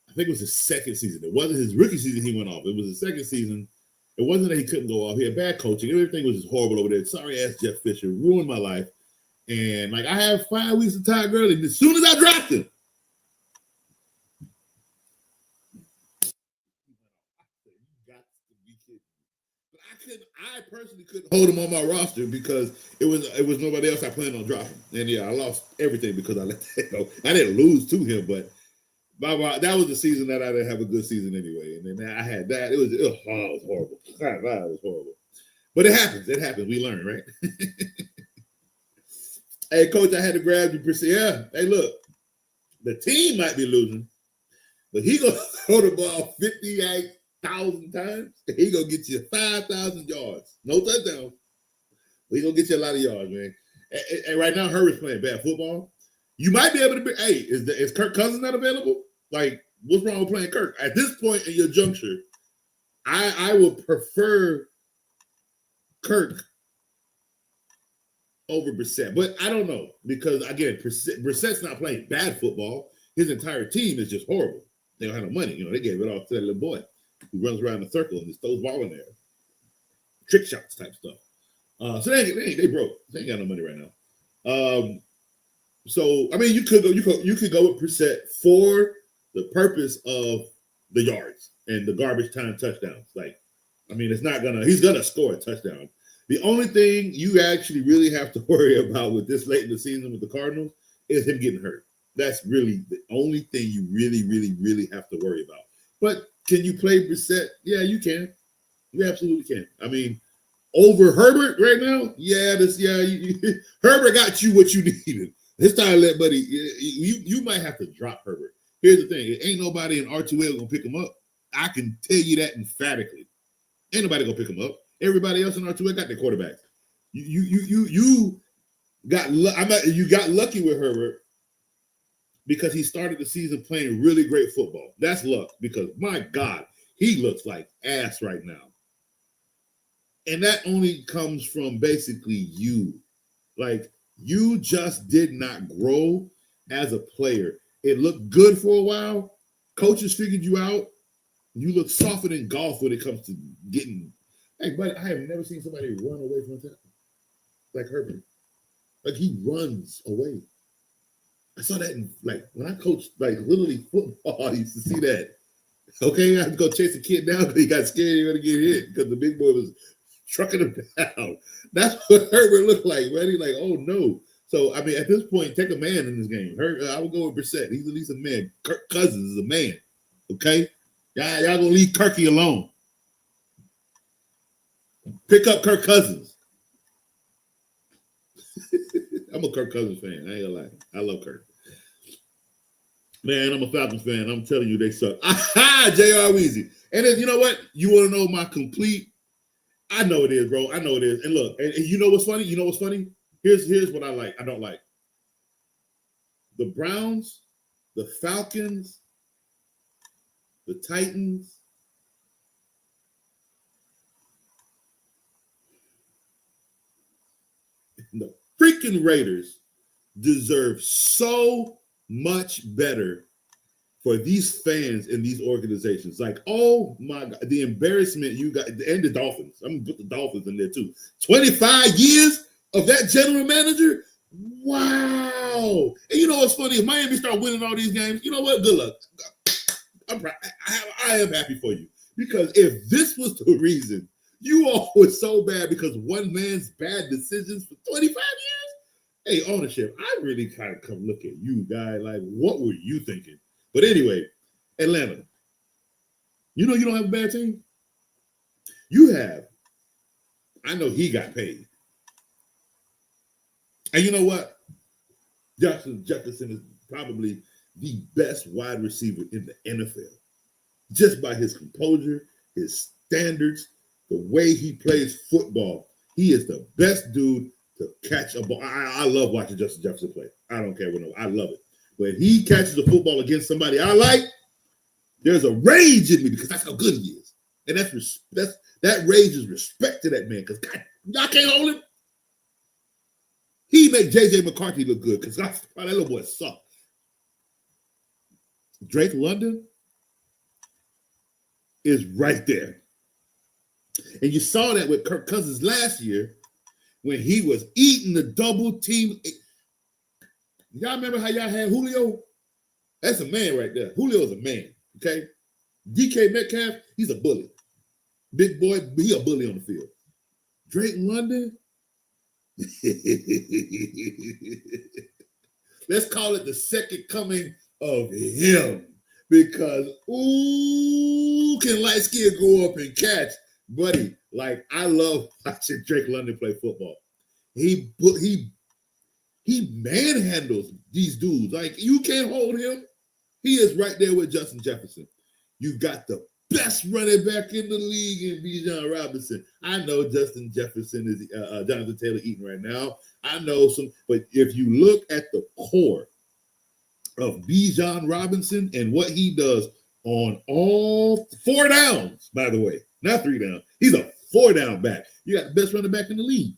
I think it was his second season. It wasn't his rookie season. He went off. It was his second season. It wasn't that he couldn't go off. He had bad coaching. Everything was just horrible over there. Sorry ass Jeff Fisher ruined my life. And like I had 5 weeks of Ty Gurley. And as soon as I dropped him, I personally couldn't hold him on my roster because it was nobody else I planned on dropping. And yeah, I lost everything because I let that go. I didn't lose to him, but that was the season that I didn't have a good season anyway. And then I had that. It was horrible. It was horrible. But it happens. It happens. We learn, right? Hey, Coach, I had to grab you. Yeah. Hey, look. The team might be losing, but he going to throw the ball 58,000 times. He going to get you 5,000 yards. No touchdowns. But he going to get you a lot of yards, man. And right now, Hurry's playing bad football. You might be able to be, hey, is Kirk Cousins not available? Like, what's wrong with playing Kirk? At this point in your juncture, I would prefer Kirk over Brissett. But I don't know because, again, Brissett's not playing bad football. His entire team is just horrible. They don't have no money. They gave it all to that little boy who runs around in a circle and just throws ball in there. Trick shots type stuff. So they broke. They ain't got no money right now. So, I mean, you could go with Brissett for the purpose of the yards and the garbage time touchdowns. Like, I mean, he's gonna score a touchdown. The only thing you actually really have to worry about with this late in the season with the Cardinals is him getting hurt. That's really the only thing you really, really, really have to worry about. But can you play Brissett? Yeah, you can. You absolutely can. I mean, over Herbert right now, Herbert got you what you needed. This time, buddy, you might have to drop Herbert. Here's the thing: ain't nobody in R2L gonna pick him up. I can tell you that emphatically. Ain't nobody gonna pick him up. Everybody else in R2L got their quarterbacks. You got lucky with Herbert because he started the season playing really great football. That's luck because my God, he looks like ass right now. And that only comes from basically you. Like, you just did not grow as a player. It looked good for a while. Coaches figured you out. You look softer than golf when it comes to getting. Hey, buddy, I have never seen somebody run away from that like Herbert. Like, he runs away. I saw that in, like, when I coached, like, Little League football, I used to see that. Okay, I had to go chase the kid down because he got scared he was going to get hit because the big boy was trucking him down. That's what Herbert looked like, man. He's like, oh, no. So, I mean, at this point, take a man in this game. I would go with Brissett. He's at least a man. Kirk Cousins is a man, okay? Y'all going to leave Kirky alone. Pick up Kirk Cousins. I'm a Kirk Cousins fan. I ain't gonna lie. I love Kirk. Man, I'm a Falcons fan. I'm telling you, they suck. Aha, J.R. Weezy. And then, you know what? You want to know my complete? I know it is, bro. I know it is. And look, and you know what's funny? You know what's funny? Here's what I like. I don't like. The Browns, the Falcons, the Titans, the freaking Raiders deserve so much better for these fans in these organizations. Like, oh my God, the embarrassment you got, and the Dolphins. I'm gonna put the Dolphins in there too. 25 years of that general manager. Wow. And you know what's funny? If Miami start winning all these games, you know what? Good luck. I am happy for you. Because if this was the reason you all were so bad because one man's bad decisions for 25 years, hey, ownership, I really kind of come look at you, guy. Like, what were you thinking? But anyway, Atlanta, you know you don't have a bad team? You have. I know he got paid. And you know what? Justin Jefferson is probably the best wide receiver in the NFL. Just by his composure, his standards, the way he plays football. He is the best dude to catch a ball. I love watching Justin Jefferson play. I don't care what. I love it. When he catches a football against somebody I like, there's a rage in me because that's how good he is. And that rage is respect to that man because y'all can't hold him. He made J.J. McCarthy look good because that little boy sucked. Drake London is right there. And you saw that with Kirk Cousins last year when he was eating the double team. Y'all remember how y'all had Julio? That's a man right there. Julio's a man, okay? DK Metcalf, he's a bully. Big boy, he a bully on the field. Drake London, let's call it the second coming of him because, ooh, can light skin go up and catch? Buddy, like, I love watching Drake London play football. He manhandles these dudes. Like, you can't hold him. He is right there with Justin Jefferson. You've got the best running back in the league in Bijan Robinson. I know Justin Jefferson is Jonathan Taylor Eaton right now. I know some, but if you look at the core of Bijan Robinson and what he does on all 4 downs, by the way, not 3 down. He's a 4 down back. You got the best running back in the league.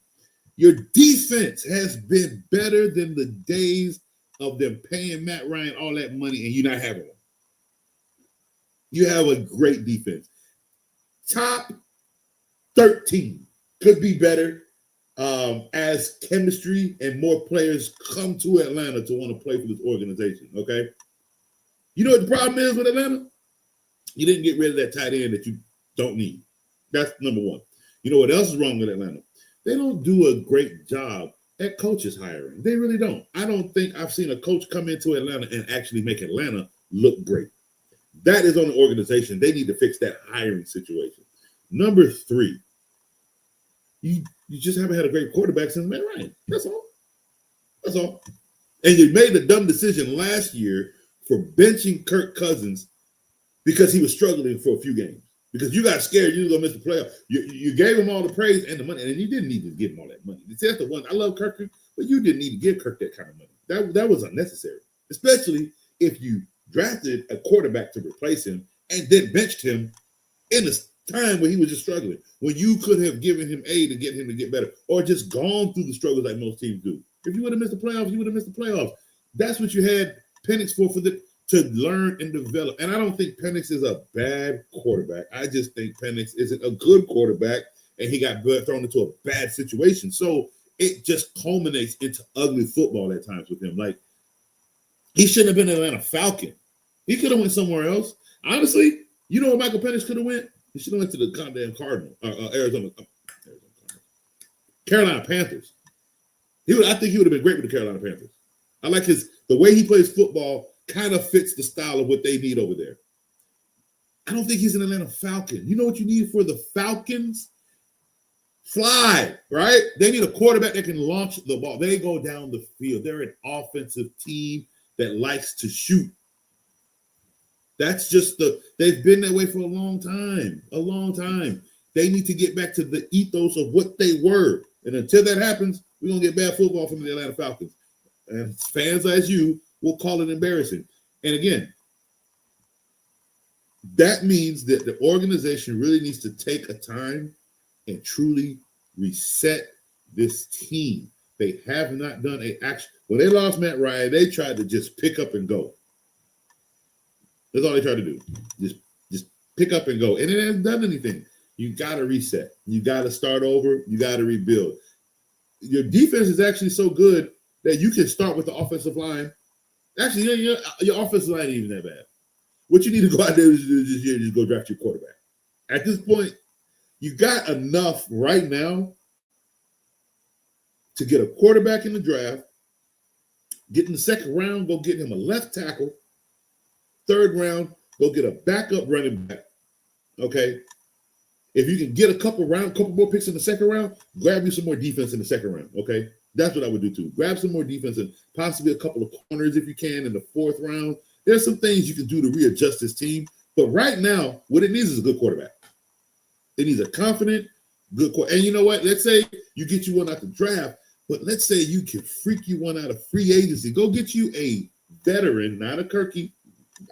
Your defense has been better than the days of them paying Matt Ryan all that money and you not having one. You have a great defense. Top 13 could be better as chemistry and more players come to Atlanta to want to play for this organization, okay? You know what the problem is with Atlanta? You didn't get rid of that tight end that you don't need. That's number one. You know what else is wrong with Atlanta? they don't do a great job at coaches hiring. They really don't. I don't think I've seen a coach come into Atlanta and actually make Atlanta look great. That is on the organization. They need to fix that hiring situation. Number 3, you just haven't had a great quarterback since Matt Ryan. That's all. That's all. And you made a dumb decision last year for benching Kirk Cousins because he was struggling for a few games. Because you got scared you were going to miss the playoff. You gave him all the praise and the money, and you didn't need to give him all that money. That's the one. I love Kirk, but you didn't need to give Kirk that kind of money. That was unnecessary, especially if you drafted a quarterback to replace him and then benched him in the time when he was just struggling, when you could have given him aid to get him to get better, or just gone through the struggles like most teams do. If you would have missed the playoffs, you would have missed the playoffs. That's what you had Penix for to learn and develop. And I don't think Penix is a bad quarterback. I just think Penix isn't a good quarterback, and he got thrown into a bad situation. So it just culminates into ugly football at times with him. Like, he shouldn't have been an Atlanta Falcon. He could have went somewhere else. Honestly, you know where Michael Penix could have went? He should have went to the goddamn Carolina Panthers. I think he would have been great with the Carolina Panthers. I like the way he plays football kind of fits the style of what they need over there. I don't think he's an Atlanta Falcon. You know what you need for the Falcons? Fly, right? They need a quarterback that can launch the ball. They go down the field. They're an offensive team that likes to shoot. That's just they've been that way for a long time. They need to get back to the ethos of what they were. And until that happens, we're going to get bad football from the Atlanta Falcons. And fans as you will call it embarrassing. And again, that means that the organization really needs to take a time and truly reset this team. They have not done when they lost Matt Ryan, they tried to just pick up and go. That's all they tried to do. Just pick up and go. And it hasn't done anything. You got to reset. You got to start over. You got to rebuild. Your defense is actually so good that you can start with the offensive line. Actually, your offensive line ain't even that bad. What you need to go out there is go draft your quarterback. At this point, you got enough right now to get a quarterback in the draft, get in the second round, go get him a left tackle. Third round, go get a backup running back. Okay? If you can get a couple more picks in the second round, grab you some more defense in the second round. Okay? That's what I would do too. Grab some more defense and possibly a couple of corners if you can in the fourth round. There's some things you can do to readjust this team. But right now, what it needs is a good quarterback. It needs a confident, good quarterback. And you know what? Let's say you get you one out the draft, but let's say you can freak you one out of free agency. Go get you a veteran, not a Kirky.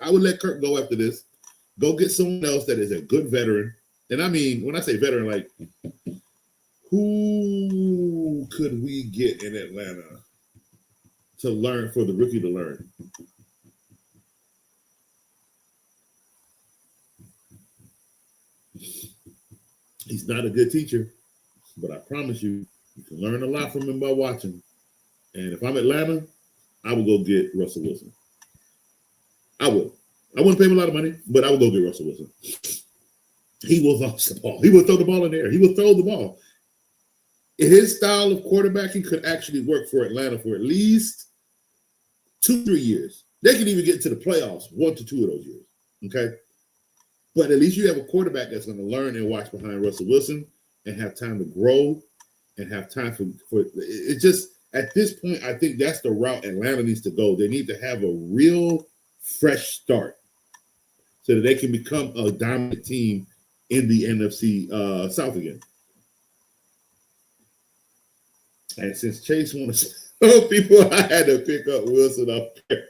I would let Kirk go after this. Go get someone else that is a good veteran. And I mean, when I say veteran, like, who could we get in Atlanta to learn, for the rookie to learn? He's not a good teacher, but I promise you, you can learn a lot from him by watching. And if I'm Atlanta, I would go get Russell Wilson. I would. I wouldn't pay him a lot of money, but I would go get Russell Wilson. He will launch the ball. He will throw the ball in the air. He will throw the ball. His style of quarterbacking could actually work for Atlanta for at least 2-3 years. They can even get into the playoffs 1 to 2 of those years. Okay? But at least you have a quarterback that's going to learn and watch behind Russell Wilson and have time to grow and have time for it. Just at this point, I think that's the route Atlanta needs to go. They need to have a real fresh start so that they can become a dominant team in the NFC South again. And since Chase wants to tell people, I had to pick up Wilson up there.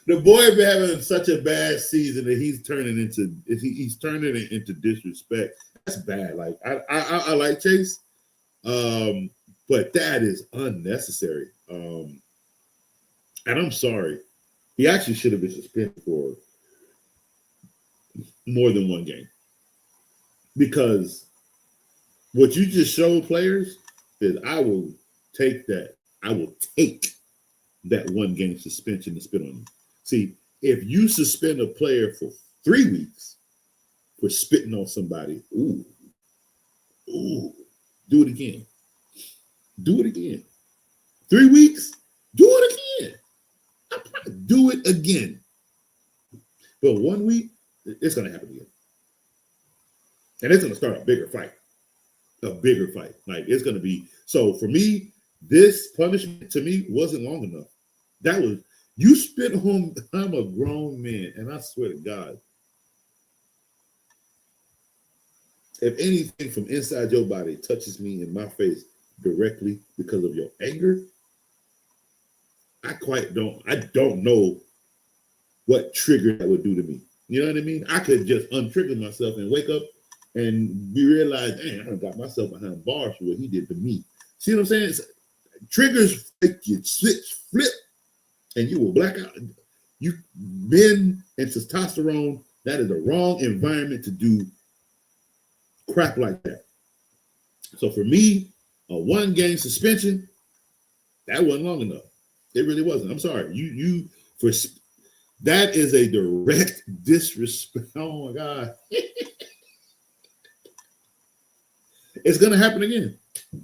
The boy been having such a bad season that he's turning it into disrespect. That's bad. Like I like Chase, but that is unnecessary. And I'm sorry. He actually should have been suspended for more than one game. Because what you just showed players is I will take that one game suspension to spit on you. See, if you suspend a player for 3 weeks for spitting on somebody. Ooh. Do it again. Do it again. 3 weeks, do it again. Do it again. But 1 week, it's going to happen again. And it's going to start a bigger fight. Like, it's going to be. So for me, this punishment to me wasn't long enough. That was, you spit on, I'm a grown man. And I swear to God, if anything from inside your body touches me in my face directly because of your anger, I don't know what trigger that would do to me. You know what I mean? I could just untrigger myself and wake up and realize, man, I got myself behind bars for what he did to me. See what I'm saying? Triggers make you switch, flip, and you will black out. You men and testosterone, that is the wrong environment to do crap like that. So for me, a 1-game suspension, that wasn't long enough. It really wasn't. I'm sorry. That is a direct disrespect. Oh my God. It's gonna happen again.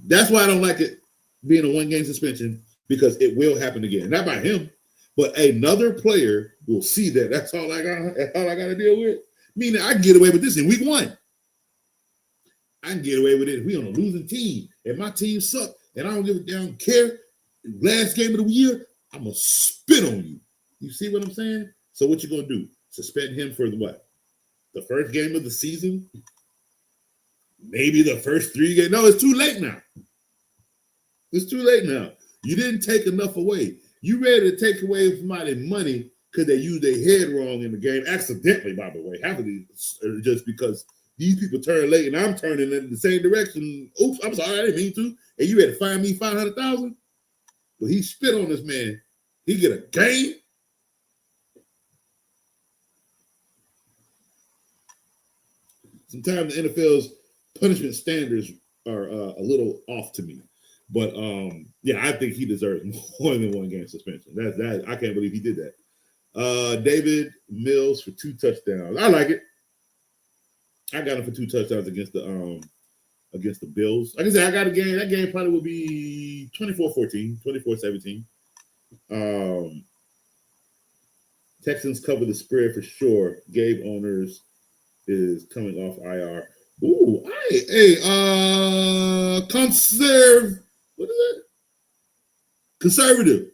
That's why I don't like it being a 1-game suspension, because it will happen again. Not by him, but another player will see that. That's all I got to deal with. Meaning I can get away with this in week 1. I can get away with it if we on a losing team and my team suck and I don't give a damn care. Last game of the year, I'm gonna spit on you. You see what I'm saying? So what you gonna do? Suspend him for what? The first game of the season? Maybe the first 3 games? No, it's too late now. It's too late now. You didn't take enough away. You ready to take away somebody's money because they used their head wrong in the game, accidentally, by the way. Half of these are just because these people turn late and I'm turning in the same direction. Oops, I'm sorry, I didn't mean to. And you had to fine me $500,000? But he spit on this man. He get a game? Sometimes the NFL's punishment standards are a little off to me. But yeah, I think he deserves more than 1-game suspension. That I can't believe he did that. David Mills for 2 touchdowns. I like it. I got him for 2 touchdowns against the Bills. Like I said, I got a game. That game probably would be 24-14, 24-17. Texans cover the spread for sure. Gabe Owners is coming off IR. Ooh, what is that? Conservative.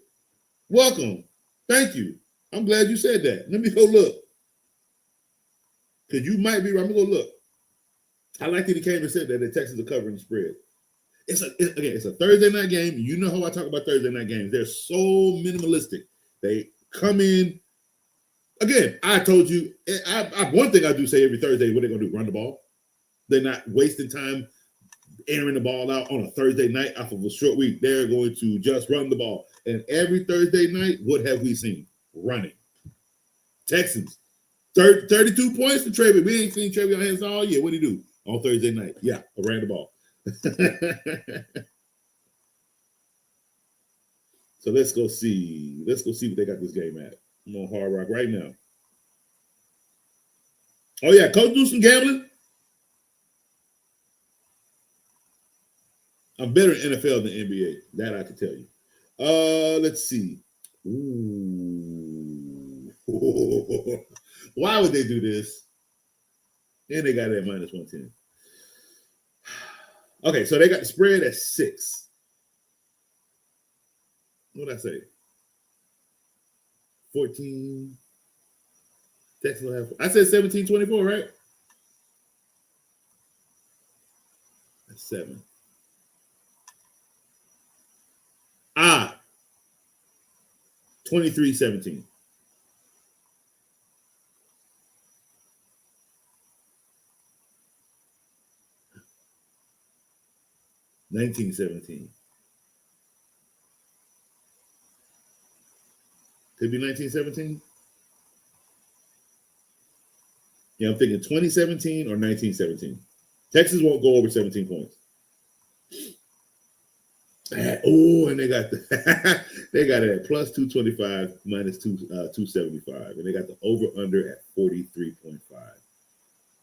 Welcome. Thank you. I'm glad you said that. Let me go look. Because you might be right. I'm going to go look. I like that he came and said that the Texans are covering the spread. It's a Thursday night game. You know how I talk about Thursday night games. They're so minimalistic. They come in. Again, I told you, one thing I do say every Thursday, what they're going to do, run the ball. They're not wasting time airing the ball out on a Thursday night off of a short week. They're going to just run the ball. And every Thursday night, what have we seen? Running. Texans. 32 points for Trey. We ain't seen Trey hands all year. What did he do on Thursday night? Yeah, I ran the ball. So let's go see. Let's go see what they got this game at. I'm on Hard Rock right now. Oh, yeah. Coach do some gambling. I'm better in NFL than NBA. That I can tell you. Let's see. Ooh. Why would they do this? And they got it at -110. Okay, so they got the spread at 6. What did I say? 14. Texas will have. I said 17-24, right? That's 7. 23-17. $19-17. Could be 19-17. Yeah, I'm thinking 2017 or 19-17. Texas won't go over 17 points. Oh, and they got they got it at +225, -275, and they got the over/under at 43.5.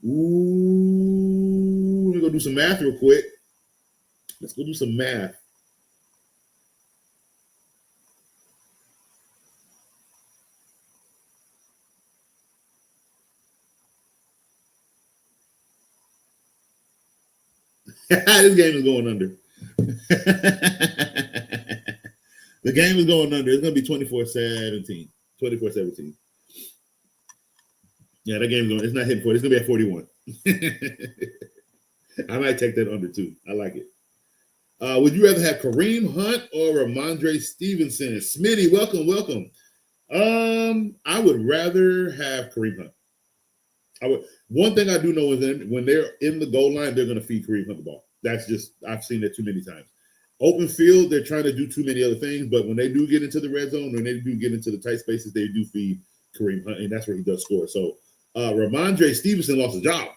Ooh, let me go do some math real quick. Let's go do some math. This game is going under. The game is going under. It's going to be 24-17. 24-17. Yeah, that game is going. It's not hitting 40. It's going to be at 41. I might take that under too. I like it. Would you rather have Kareem Hunt or Ramondre Stevenson? Smitty, welcome. I would rather have Kareem Hunt. One thing I do know is that when they're in the goal line, they're going to feed Kareem Hunt the ball. That's just, I've seen that too many times. Open field, they're trying to do too many other things, but when they do get into the red zone, when they do get into the tight spaces, they do feed Kareem Hunt, and that's where he does score. So Ramondre Stevenson lost his job.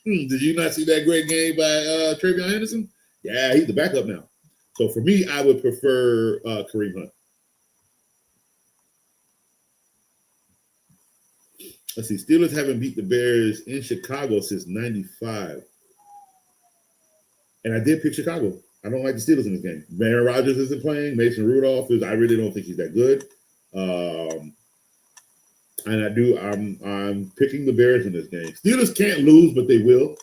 Did you not see that great game by Travion Henderson? Yeah, he's the backup now. So for me, I would prefer Kareem Hunt. Let's see. Steelers haven't beat the Bears in Chicago since '95. And I did pick Chicago. I don't like the Steelers in this game. Aaron Rodgers isn't playing. Mason Rudolph is. I really don't think he's that good. And I'm picking the Bears in this game. Steelers can't lose, but they will.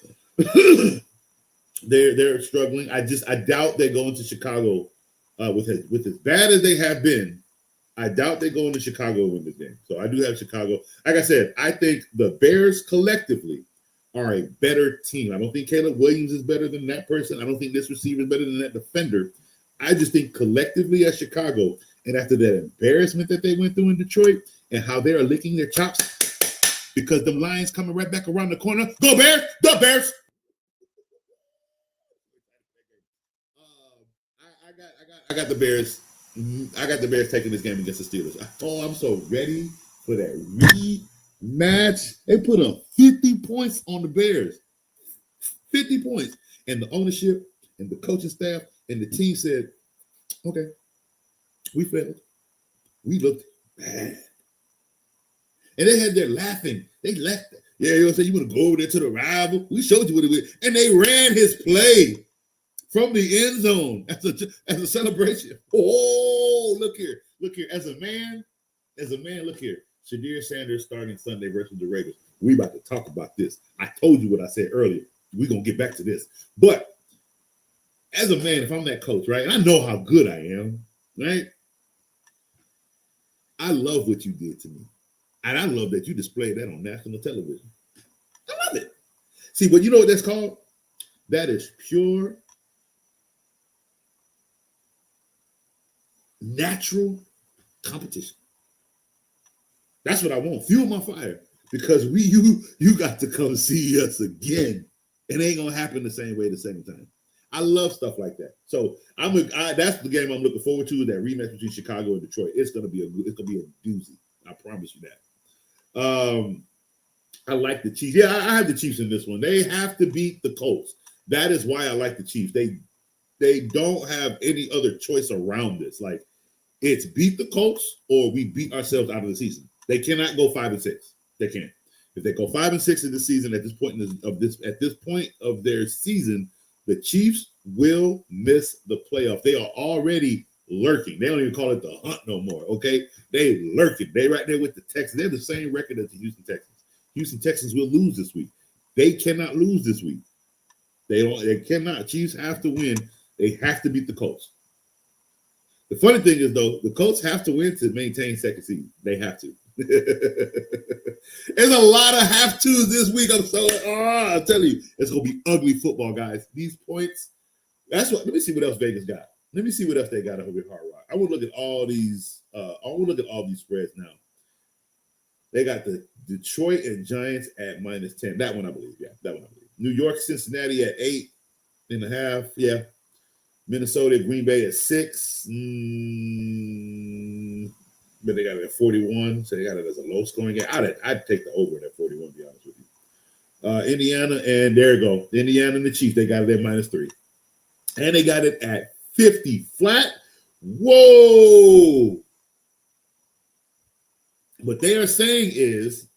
They're struggling. I doubt they go into Chicago with as bad as they have been. I doubt they go into Chicago and win this game. So I do have Chicago. Like I said, I think the Bears collectively are a better team. I don't think Caleb Williams is better than that person. I don't think this receiver is better than that defender. I just think collectively as Chicago, and after that embarrassment that they went through in Detroit and how they are licking their chops because the Lions coming right back around the corner. Go Bears! The Bears! I got the Bears. I got the Bears taking this game against the Steelers. I'm so ready for that rematch. They put up 50 points on the Bears. 50 points. And the ownership and the coaching staff and the team said, okay, we failed. We looked bad. And they had their laughing. They laughed. Yeah, you know what I'm saying? You want to go over there to the rival? We showed you what it was. And they ran his play from the end zone as a celebration. Oh, look here. As a man, look here. Shadir Sanders starting Sunday versus the Raiders. We about to talk about this. I told you what I said earlier. We're going to get back to this. But as a man, if I'm that coach, right, and I know how good I am, right, I love what you did to me. And I love that you displayed that on national television. I love it. See, but you know what that's called? That is pure natural competition. That's what I want. Fuel my fire. Because you got to come see us again. It ain't gonna happen the same way the second time. I love stuff like that. So that's the game I'm looking forward to, that rematch between Chicago and Detroit. It's gonna be a doozy. I promise you that. I like the Chiefs. Yeah, I have the Chiefs in this one. They have to beat the Colts. That is why I like the Chiefs. They don't have any other choice around this. Like, it's beat the Colts or we beat ourselves out of the season. They cannot go 5-6. They can't. If they go 5-6 in the season at this point of their season, the Chiefs will miss the playoff. They are already lurking. They don't even call it the hunt no more. Okay, they lurking. They right there with the Texans. They're the same record as the Houston Texans. Houston Texans will lose this week. They cannot lose this week. They cannot. Chiefs have to win. They have to beat the Colts. The funny thing is, though, the Colts have to win to maintain second seed. They have to. There's a lot of have tos this week. I'm telling you, it's gonna be ugly football, guys. These points. That's what. Let me see what else Vegas got. Let me see what else they got over at Hard Rock. I would look at all these. I would look at all these spreads now. They got the Detroit and Giants at -10. That one I believe. Yeah, that one I believe. New York, Cincinnati at 8.5. Yeah. Minnesota, Green Bay at 6. But they got it at 41, so they got it as a low-scoring game. I'd take the over at 41, to be honest with you. Indiana, and there you go. Indiana and the Chiefs, they got it at -3. And they got it at 50 flat. Whoa! What they are saying is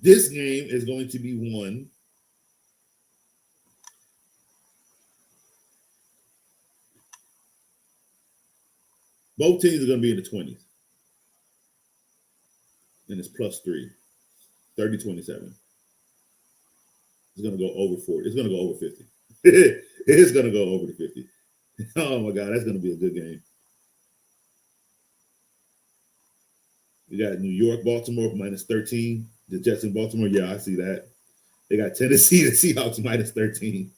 this game is going to be won Both teams are going to be in the 20s. And it's +3. 30-27. It's going to go over 40. It's going to go over 50. It's going to go over the 50. Oh, my God. That's going to be a good game. You got New York, Baltimore, -13. The Jets in Baltimore. Yeah, I see that. They got Tennessee and Seahawks -13.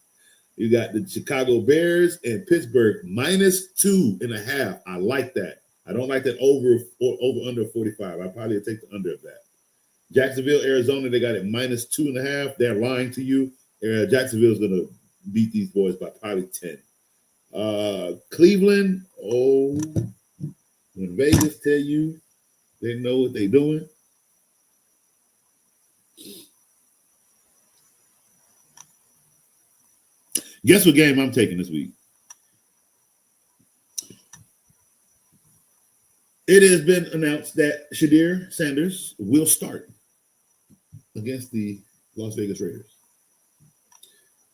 You got the Chicago Bears and Pittsburgh -2.5. I like that. I don't like that over under 45. I probably take the under of that. Jacksonville, Arizona, they got it -2.5. They're lying to you. Jacksonville's going to beat these boys by probably 10. Cleveland, when Vegas tell you they know what they're doing. Guess what game I'm taking this week? It has been announced that Shadir Sanders will start against the Las Vegas Raiders.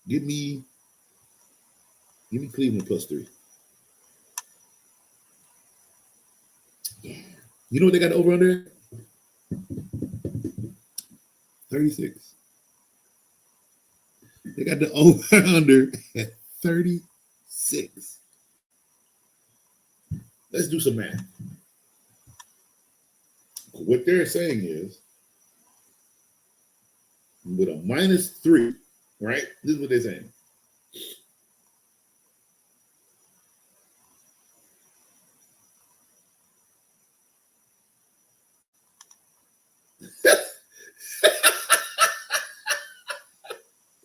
Give me Cleveland +3. Yeah. You know what they got over under? 36. They got the over under at 36. Let's do some math. What they're saying is, with a -3, right? This is what they're saying.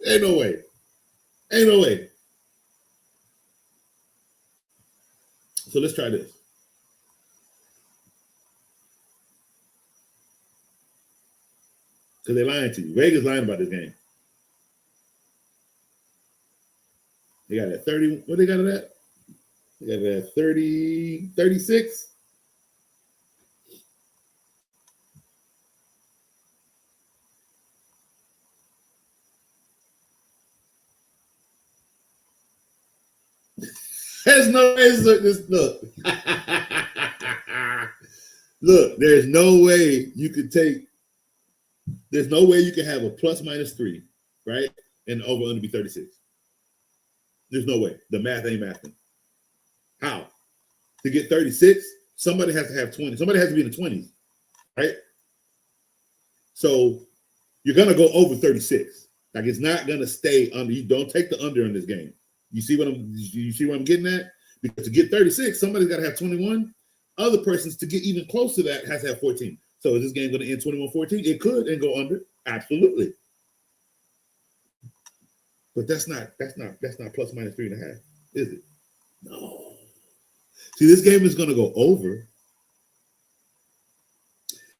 Ain't no way. Ain't no way. So let's try this. Because they're lying to you. Vegas lying about this game. They got it at 30. What they got it at? They got it at 30, 36. There's no way. Look. Look, there's no way you could take. There's no way you can have a ±3, right? And the over under be 36. There's no way. The math ain't mathing. How? To get 36, somebody has to have 20. Somebody has to be in the 20s, right? So you're gonna go over 36. Like it's not gonna stay under. You don't take the under in this game. You see what I'm getting at? Because to get 36, somebody's got to have 21. Other persons to get even close to that has to have 14. So is this game going to end 21-14? It could and go under. Absolutely. But that's not ±3.5, is it? No. See, this game is going to go over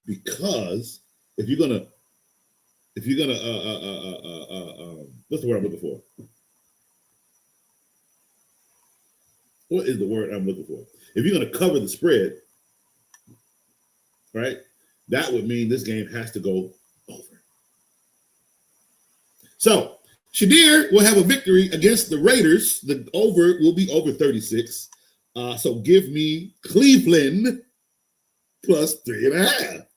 because if you're gonna what's the word I'm looking for? What is the word I'm looking for? If you're going to cover the spread, right, that would mean this game has to go over. So, Shadir will have a victory against the Raiders. The over will be over 36. So give me Cleveland +3.5.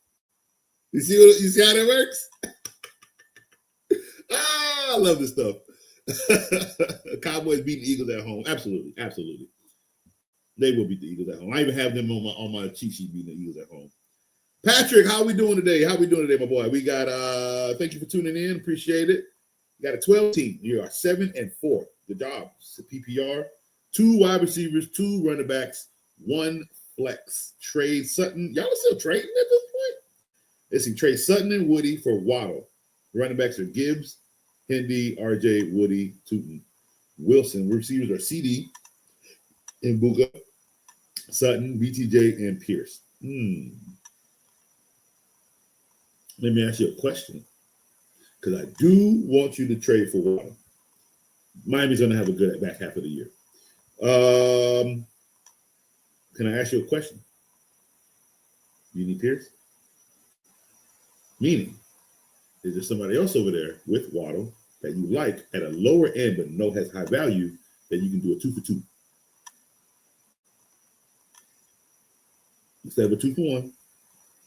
You see how that works? I love this stuff. Cowboys beating the Eagles at home. Absolutely. They will beat the Eagles at home. I even have them on my cheat sheet beating the Eagles at home. Patrick, how are we doing today? My boy? We got thank you for tuning in. Appreciate it. We got a 12 team. You are 7-4. Good job. It's a PPR. 2 wide receivers, 2 running backs, 1 flex. Trey Sutton. Y'all are still trading at this point? Let's see. Trey Sutton and Woody for Waddle. Running backs are Gibbs, Hendy, RJ, Woody, Tootin, Wilson. Receivers are CD, Mbuga, Sutton, BTJ, and Pierce. Let me ask you a question, because I do want you to trade for Waddle. Miami's going to have a good back half of the year. Can I ask you a question? You need Pierce? Meaning, is there somebody else over there with Waddle that you like at a lower end but know has high value that you can do a 2 for 2? instead of a 2-for-1.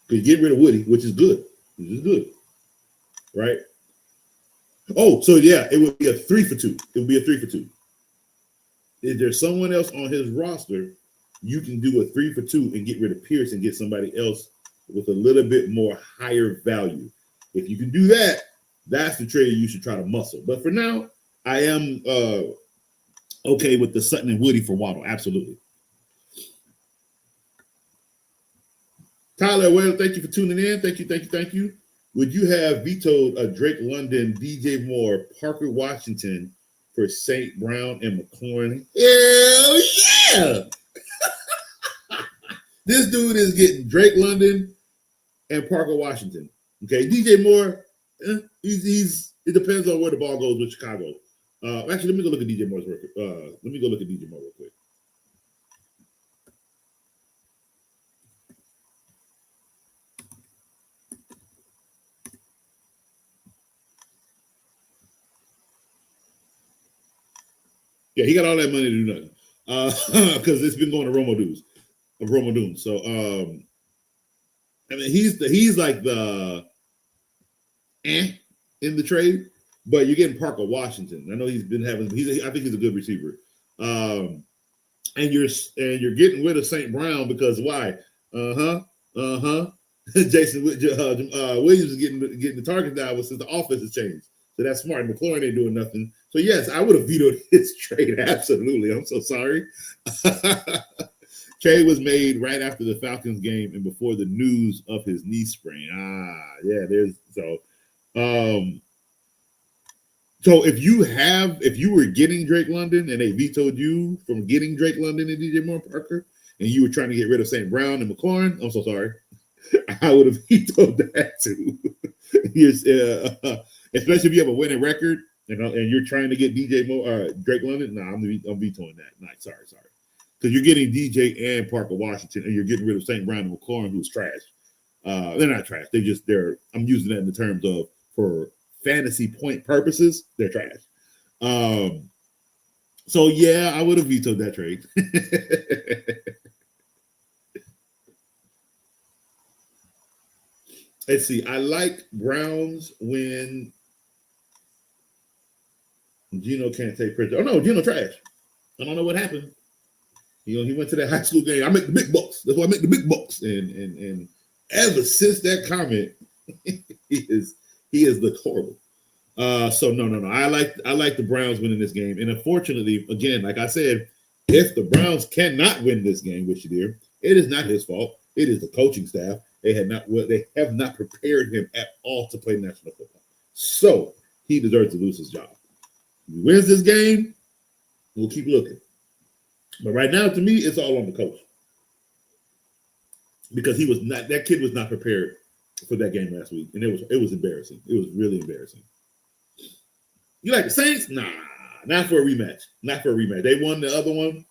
Because get rid of Woody, which is good. Right? Oh, so yeah, it would be a 3-for-2. It would be a 3-for-2. If there's someone else on his roster, you can do a 3-for-2 and get rid of Pierce and get somebody else with a little bit more higher value. If you can do that, that's the trade you should try to muscle. But for now, I am okay with the Sutton and Woody for Waddle. Absolutely. Tyler, well, thank you for tuning in. Thank you. Would you have vetoed a Drake London, DJ Moore, Parker Washington for St. Brown and McLaurin? Hell yeah! This dude is getting Drake London and Parker Washington. Okay, DJ Moore, he's it depends on where the ball goes with Chicago. Actually, let me go look at DJ Moore's record. Let me go look at DJ Moore real quick. Yeah, he got all that money to do nothing because it's been going to Romo Doom. So, I mean, he's like the in the trade, but you're getting Parker Washington. I know he's been having. I think he's a good receiver. And you're getting rid of St. Brown because why? Jason Williams is getting the target now since the offense has changed. So that's smart. McLaurin ain't doing nothing. So yes, I would have vetoed his trade. Absolutely. I'm so sorry. Trade was made right after the Falcons game and before the news of his knee sprain. So if you were getting Drake London and they vetoed you from getting Drake London and DJ Moore Parker, and you were trying to get rid of St. Brown and McLaurin, I'm so sorry. I would have vetoed that too. Especially if you have a winning record and you're trying to get Drake London. No, I'm vetoing that. No, sorry. Because you're getting DJ and Parker Washington, and you're getting rid of St. Brown and McLaurin, who's trash. They're not trash. I'm using that in the terms of for fantasy point purposes, they're trash. So yeah, I would have vetoed that trade. Let's see. I like Browns when Gino can't take pressure. Oh no, Gino trash. I don't know what happened. He went to that high school game. I make the big bucks. That's why I make the big bucks. And ever since that comment, he has looked horrible. So no. I like the Browns winning this game. And unfortunately, again, like I said, if the Browns cannot win this game, which they did, it is not his fault. It is the coaching staff. They have not prepared him at all to play national football. So he deserves to lose his job. If he wins this game, we'll keep looking. But right now, to me, it's all on the coach. Because that kid was not prepared for that game last week. And it was embarrassing. It was really embarrassing. You like the Saints? Nah, not for a rematch. Not for a rematch. They won the other one.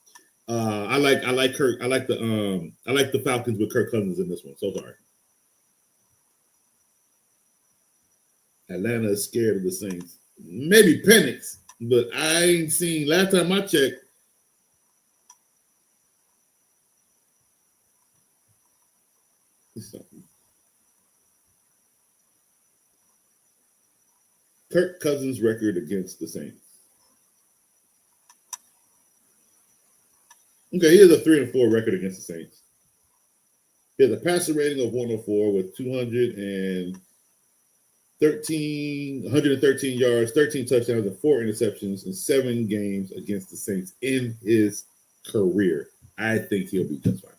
I like the Falcons with Kirk Cousins in this one. So sorry. Atlanta is scared of the Saints. Maybe Penix, but I ain't seen. Last time I checked, Kirk Cousins' record against the Saints. Okay, he has a 3-4 record against the Saints. He has a passer rating of 104 with 113 yards, 13 touchdowns, and 4 interceptions in 7 games against the Saints in his career. I think he'll be just fine.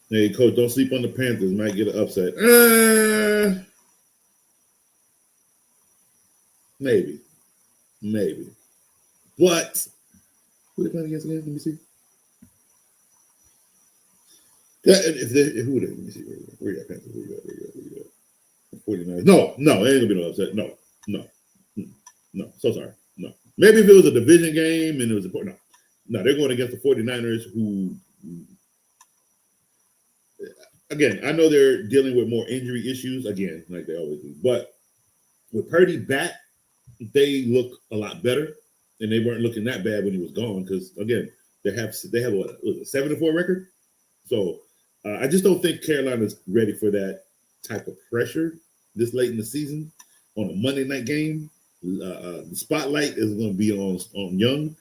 Hey, coach, don't sleep on the Panthers. Might get an upset. Maybe. But who they playing against again? Let me see. Yeah, who they? Let me see. Where you at, Panthers? Where you at? 49. No, it ain't gonna be no upset. No. So sorry. No. Maybe if it was a division game and it was important. No, they're going against the 49ers who. Again, I know they're dealing with more injury issues, again, like they always do. But with Purdy back, they look a lot better. and they weren't looking that bad when he was gone because again they have what was it, 7-4 record. So I just don't think Carolina's ready for that type of pressure this late in the season on a Monday night game. The spotlight is going to be on Young,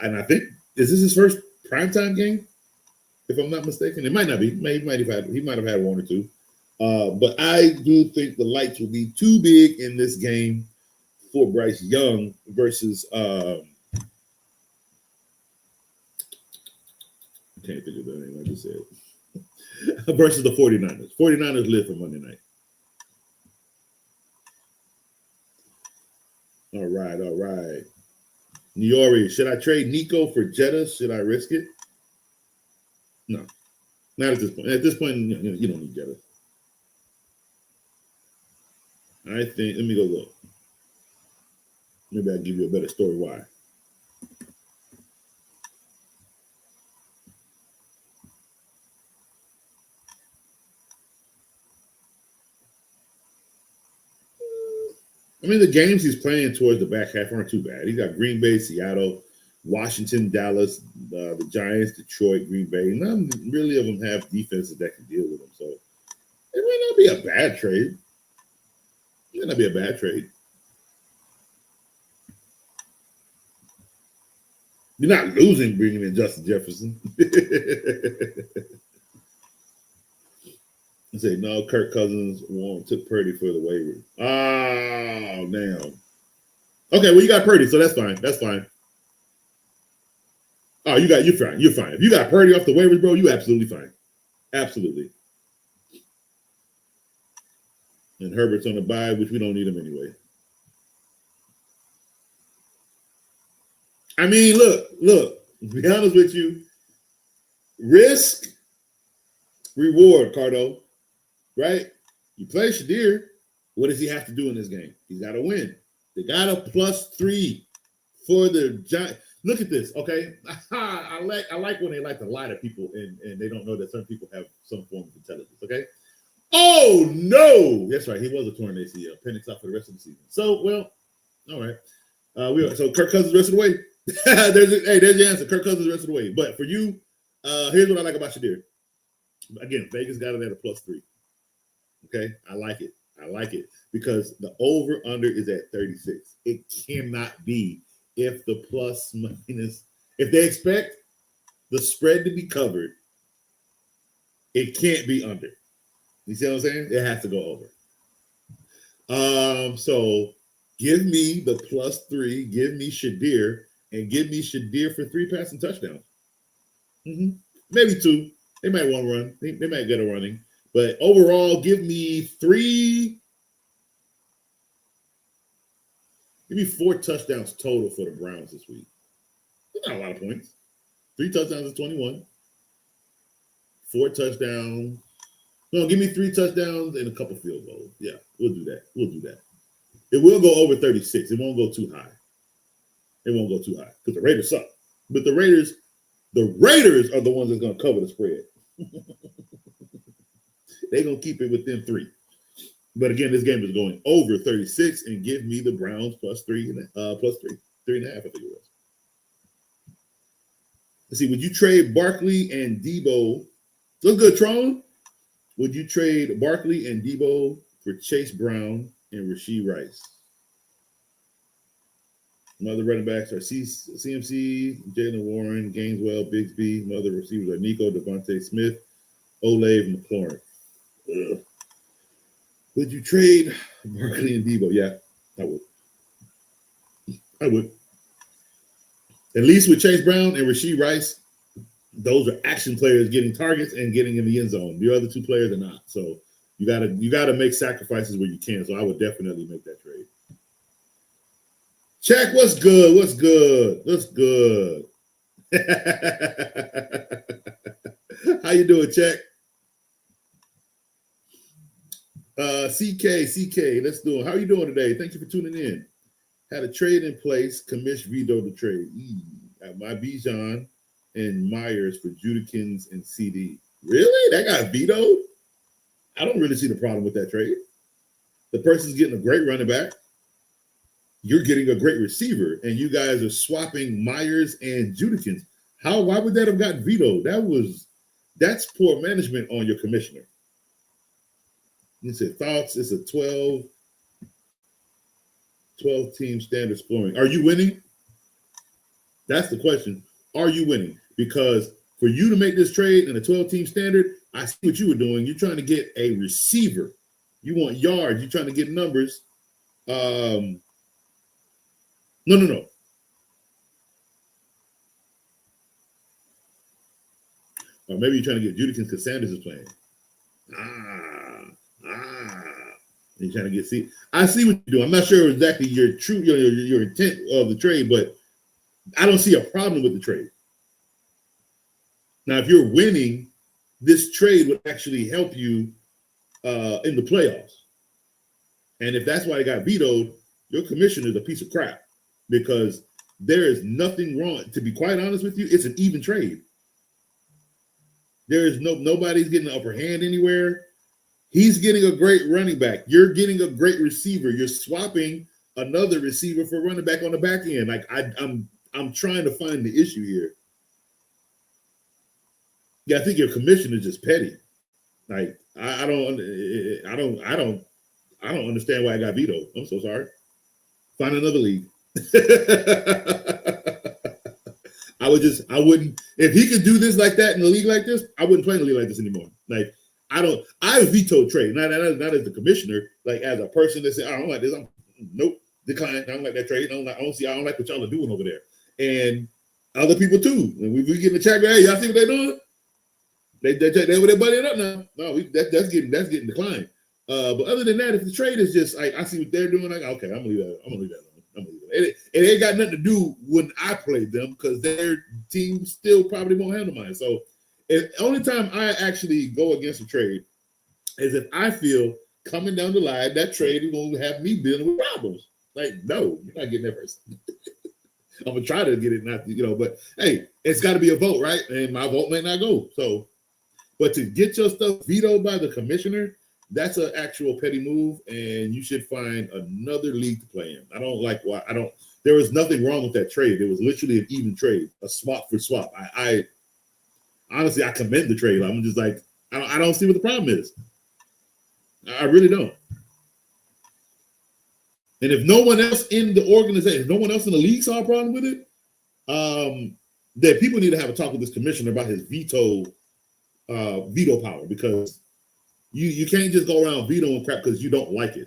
and I think is this his first primetime game, if I'm not mistaken. It might not be. He might have had one or two. But I do think the lights will be too big in this game for Bryce Young versus I can't think of the name I just said. Versus the 49ers. 49ers live for Monday night. All right. Niori, should I trade Nico for Jetta? Should I risk it? No. Not at this point. At this point, you don't need Jetta. I think, let me go look. Maybe I'll give you a better story why. I mean, the games he's playing towards the back half aren't too bad. He's got Green Bay, Seattle, Washington, Dallas, the Giants, Detroit, Green Bay. None really of them have defenses that can deal with him. So it might not be a bad trade. It might not be a bad trade. You're not losing bringing in Justin Jefferson. I say, no, Kirk Cousins took Purdy for the waiver. Oh, damn. Okay, well, you got Purdy, so that's fine. That's fine. Oh, you're fine. You're fine. If you got Purdy off the waivers, bro, you absolutely fine. Absolutely. And Herbert's on the bye, which we don't need him anyway. I mean, look, to be honest with you, risk, reward, Cardo, right? You play Shadir, what does he have to do in this game? He's got to win. They got a +3 for the Giants. Look at this, okay? I like when they like to lie to people and they don't know that some people have some form of intelligence, okay? Oh, no! That's right. He was a torn ACL. Penix out for the rest of the season. So, well, all right. So Kirk Cousins the rest of the way. There's your answer. Kirk Cousins the rest of the way. But for you, here's what I like about Shadir. Again, Vegas got it at a +3. Okay? I like it because the over-under is at 36. It cannot be if the plus minus, if they expect the spread to be covered, it can't be under. You see what I'm saying? It has to go over. So give me the +3, give me Shadir, and give me Shadir for 3 passing touchdowns. Maybe 2. They might want to run. They might get a running. But overall, give me 3. Give me 4 touchdowns total for the Browns this week. That's not a lot of points. 3 touchdowns is 21. 4 touchdowns. No, give me 3 touchdowns and a couple field goals. Yeah, we'll do that. It will go over 36. It won't go too high. Because the Raiders suck. But the Raiders are the ones that's going to cover the spread. They're going to keep it within 3. But again, this game is going over 36 and give me the Browns +3, +3, 3.5, I think it was. Let's see, would you trade Barkley and Debo? Look good, Tron. Would you trade Barkley and Debo for Chase Brown and Rashee Rice? My other running backs are CMC, Jalen Warren, Gaineswell, Bigsby. My other receivers are Nico, Devontae Smith, Olave, and McLaurin. Ugh. Would you trade Barkley and Debo? Yeah, I would. At least with Chase Brown and Rashee Rice, those are action players getting targets and getting in the end zone. The other 2 players are not. So you gotta make sacrifices where you can. So I would definitely make that trade. Check, what's good? How you doing, Check? CK, let's do it. How are you doing today? Thank you for tuning in. Had a trade in place. Commish vetoed the trade. My Bijan and Myers for Judikins and CD. Really? That got vetoed? I don't really see the problem with that trade. The person's getting a great running back. you're getting a great receiver, and you guys are swapping Myers and Judikins. Why would that have gotten vetoed? That's poor management on your commissioner. You said thoughts. It's a 12 team standard scoring. Are you winning? That's the question. Are you winning? Because for you to make this trade in a 12 team standard, I see what you were doing. You're trying to get a receiver. You want yards. You're trying to get numbers. No. Or maybe you're trying to get Judikins because Sanders is playing. You're trying to get see. I see what you're doing. I'm not sure exactly your intent of the trade, but I don't see a problem with the trade. Now, if you're winning, this trade would actually help you in the playoffs. And if that's why it got vetoed, your commissioner is a piece of crap because there is nothing wrong. To be quite honest with you, it's an even trade. There is nobody's getting the upper hand anywhere. He's getting a great running back. You're getting a great receiver. You're swapping another receiver for running back on the back end. Like I'm trying to find the issue here. Yeah, I think your commissioner is just petty. Like I don't understand why I got vetoed. I'm so sorry. Find another league. I wouldn't, if he could do this like that in a league like this, I wouldn't play in a league like this anymore. Like, I veto trade, not as the commissioner, like as a person that said, I don't like this. Nope, decline. I don't like that trade. I don't like what y'all are doing over there. And other people too. And we get in the chat, hey, y'all see what they're doing? They were buddying up now. No, that's getting declined. But other than that, if the trade is just like I see what they're doing, like okay, I'm gonna leave that alone. It ain't got nothing to do when I played them because their team still probably won't handle mine. So the only time I actually go against a trade is if I feel coming down the line that trade is going to have me dealing with problems. Like, no, you're not getting that first. I'm gonna try to get it, not but hey, it's got to be a vote, right? And my vote may not go. So, but to get your stuff vetoed by the commissioner, that's an actual petty move, and you should find another league to play in. There was nothing wrong with that trade. It was literally an even trade, a swap for swap. I honestly, I commend the trade. I'm just like, I don't see what the problem is. I really don't. And if no one else in the organization, if no one else in the league saw a problem with it, then people need to have a talk with this commissioner about his veto power, because you can't just go around vetoing crap because you don't like it.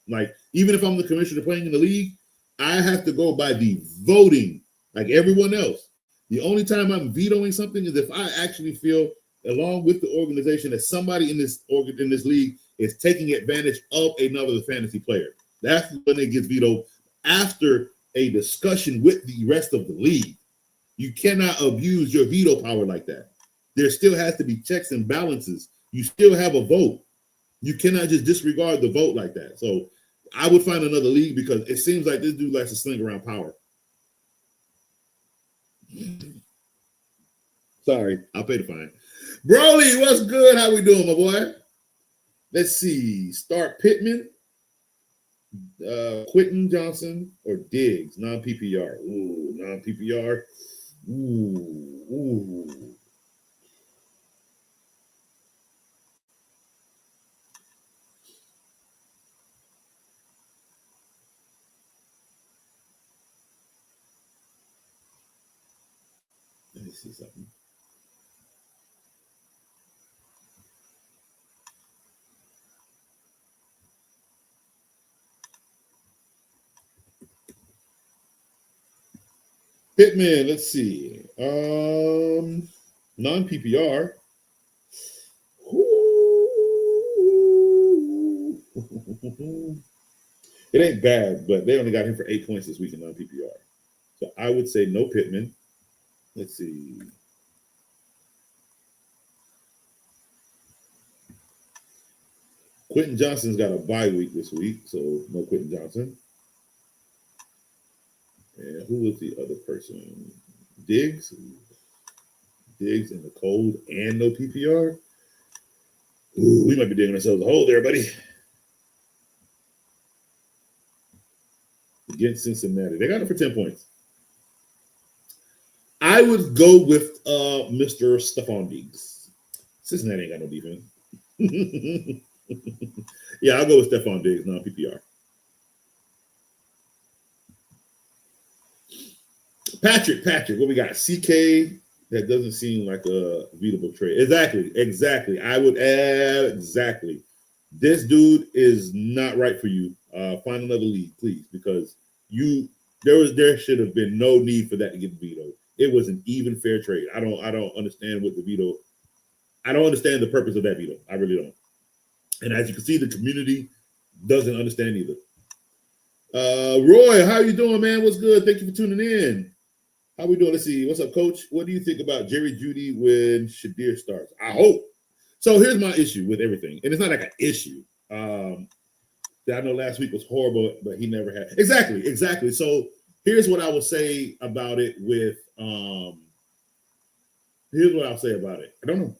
Like, even if I'm the commissioner playing in the league, I have to go by the voting like everyone else. The only time I'm vetoing something is if I actually feel, along with the organization, that somebody in this league is taking advantage of another fantasy player. That's when it gets vetoed after a discussion with the rest of the league. You cannot abuse your veto power like that. There still has to be checks and balances. You still have a vote. You cannot just disregard the vote like that. So I would find another league, because it seems like this dude likes to sling around power. Sorry, I'll pay the fine. Broly, what's good? How we doing, my boy? Let's see. Start Pittman, Quentin Johnson, or Diggs, non-PPR. Ooh, non-PPR. Ooh. Let me see something. Pittman, let's see. Non-PPR. It ain't bad, but they only got him for 8 points this week in non-PPR. So I would say no Pittman. Let's see. Quentin Johnson's got a bye week this week, so no Quentin Johnson. And who was the other person? Diggs. Diggs in the cold and no PPR. Ooh, we might be digging ourselves a hole there, buddy. against Cincinnati. They got it for 10 points. I would go with Mr. Stephon Diggs. Cincinnati ain't got no defense. Yeah, I'll go with Stephon Diggs, non-PPR. Patrick, what we got? CK, that doesn't seem like a beatable trade. Exactly. I would add exactly. This dude is not right for you. Find another league, please, because there should have been no need for that to get vetoed. It was an even fair trade. I don't understand what the veto. I don't understand the purpose of that veto. I really don't. And as you can see, the community doesn't understand either. Roy, how you doing, man? What's good? Thank you for tuning in. How we doing? Let's see. What's up, Coach? What do you think about Jerry Jeudy when Shadir starts? I hope. So here's my issue with everything, and it's not like an issue. That I know last week was horrible, but he never had. Exactly. So here's what I will say about it. Here's what I'll say about it. I don't know,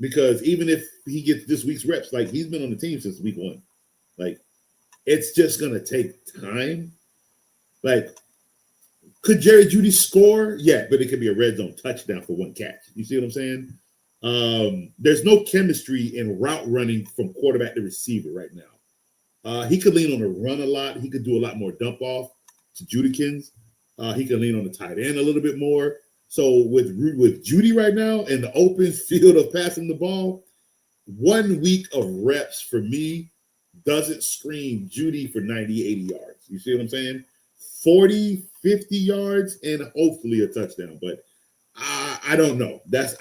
because even if he gets this week's reps, like he's been on the team since week 1, like it's just gonna take time. Like, could Jerry Jeudy score? Yeah, but it could be a red zone touchdown for 1 catch. You see what I'm saying? There's no chemistry in route running from quarterback to receiver right now. He could lean on the run a lot. He could do a lot more dump off to Judykins. He could lean on the tight end a little bit more. So with Jeudy right now in the open field of passing the ball, 1 week of reps for me doesn't scream Jeudy for 90, 80 yards. You see what I'm saying? 40, 50 yards and hopefully a touchdown. But I don't know. That's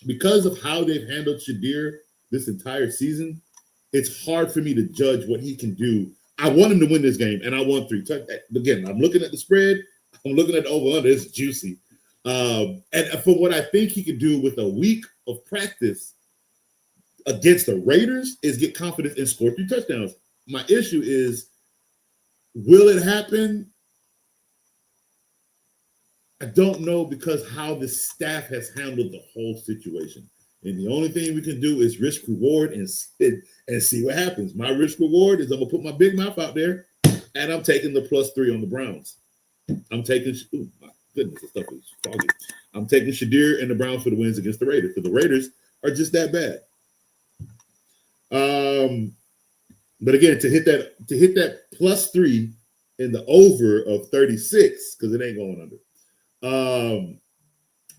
because of how they've handled Shadir this entire season, it's hard for me to judge what he can do. I want him to win this game, and I want 3 touchdowns. Again, I'm looking at the spread. I'm looking at the over-under. It's juicy. And for what I think he could do with a week of practice against the Raiders is get confidence and score 3 touchdowns. My issue is, will it happen? I don't know, because how the staff has handled the whole situation. And the only thing we can do is risk reward and see what happens. My risk reward is I'm going to put my big mouth out there, and I'm taking the +3 on the Browns. I'm taking, my goodness, this stuff is foggy. I'm taking Shadir and the Browns for the wins against the Raiders, because the Raiders are just that bad. But again, to hit that +3 in the over of 36, because it ain't going under.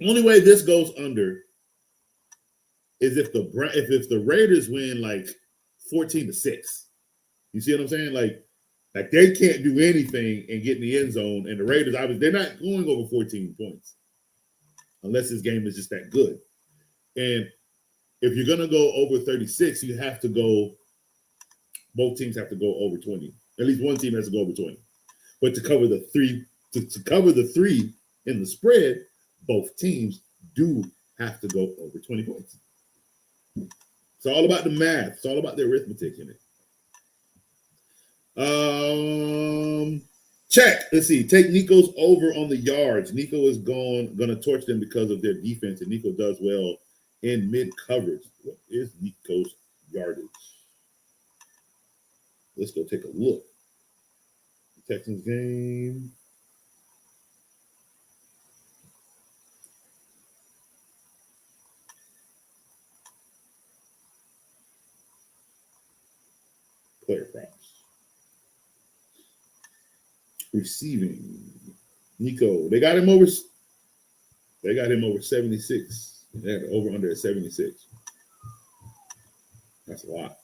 Only way this goes under is if the Raiders win like 14-6. You see what I'm saying? Like they can't do anything and get in the end zone, and the Raiders, they're not going over 14 points unless this game is just that good. And if you're gonna go over 36, you have to go. Both teams have to go over 20. At least one team has to go over 20. But to cover the 3 in the spread, both teams do have to go over 20 points. It's all about the math. It's all about the arithmetic in it. Check. Let's see. Take Nico's over on the yards. Nico is going to torch them because of their defense, and Nico does well in mid coverage. What is Nico's yardage? Let's go take a look. Texans game. Player props. Receiving. Nico. They got him over 76. They had over under at 76. That's a lot.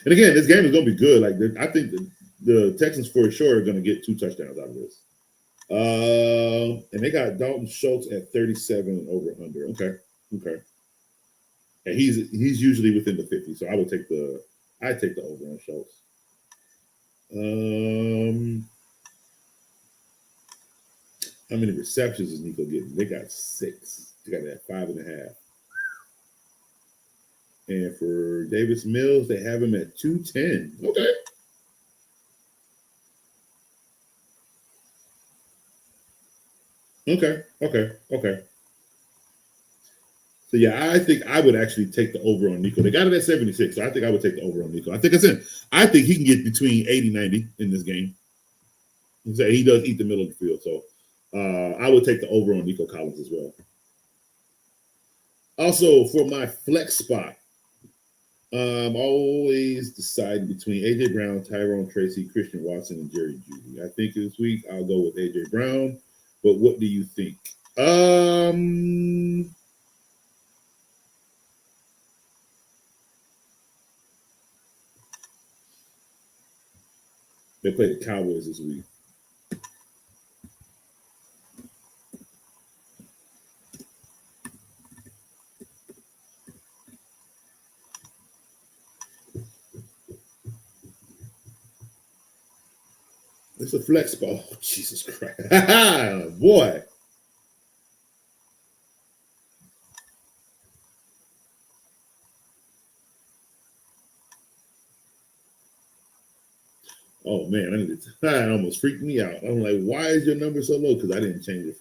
And again, this game is going to be good. Like I think the Texans for sure are going to get 2 touchdowns out of this. And they got Dalton Schultz at 37 over under. Okay. And he's usually within the 50, so I'd take the over on Schultz. How many receptions is Nico getting? They got 6. They got that 5.5. And for Davis Mills, they have him at 210. Okay. So yeah, I think I would actually take the over on Nico. They got it at 76, so I think I would take the over on Nico. I think he can get between 80, 90 in this game. He does eat the middle of the field, so I would take the over on Nico Collins as well. Also, for my flex spot, I'm always deciding between A.J. Brown, Tyrone Tracy, Christian Watson, and Jerry Jeudy. I think this week I'll go with A.J. Brown, but what do you think? They play the Cowboys this week. It's a flex ball. Oh, Jesus Christ. Boy. Oh man, that almost freaked me out. I'm like, why is your number so low? Because I didn't change it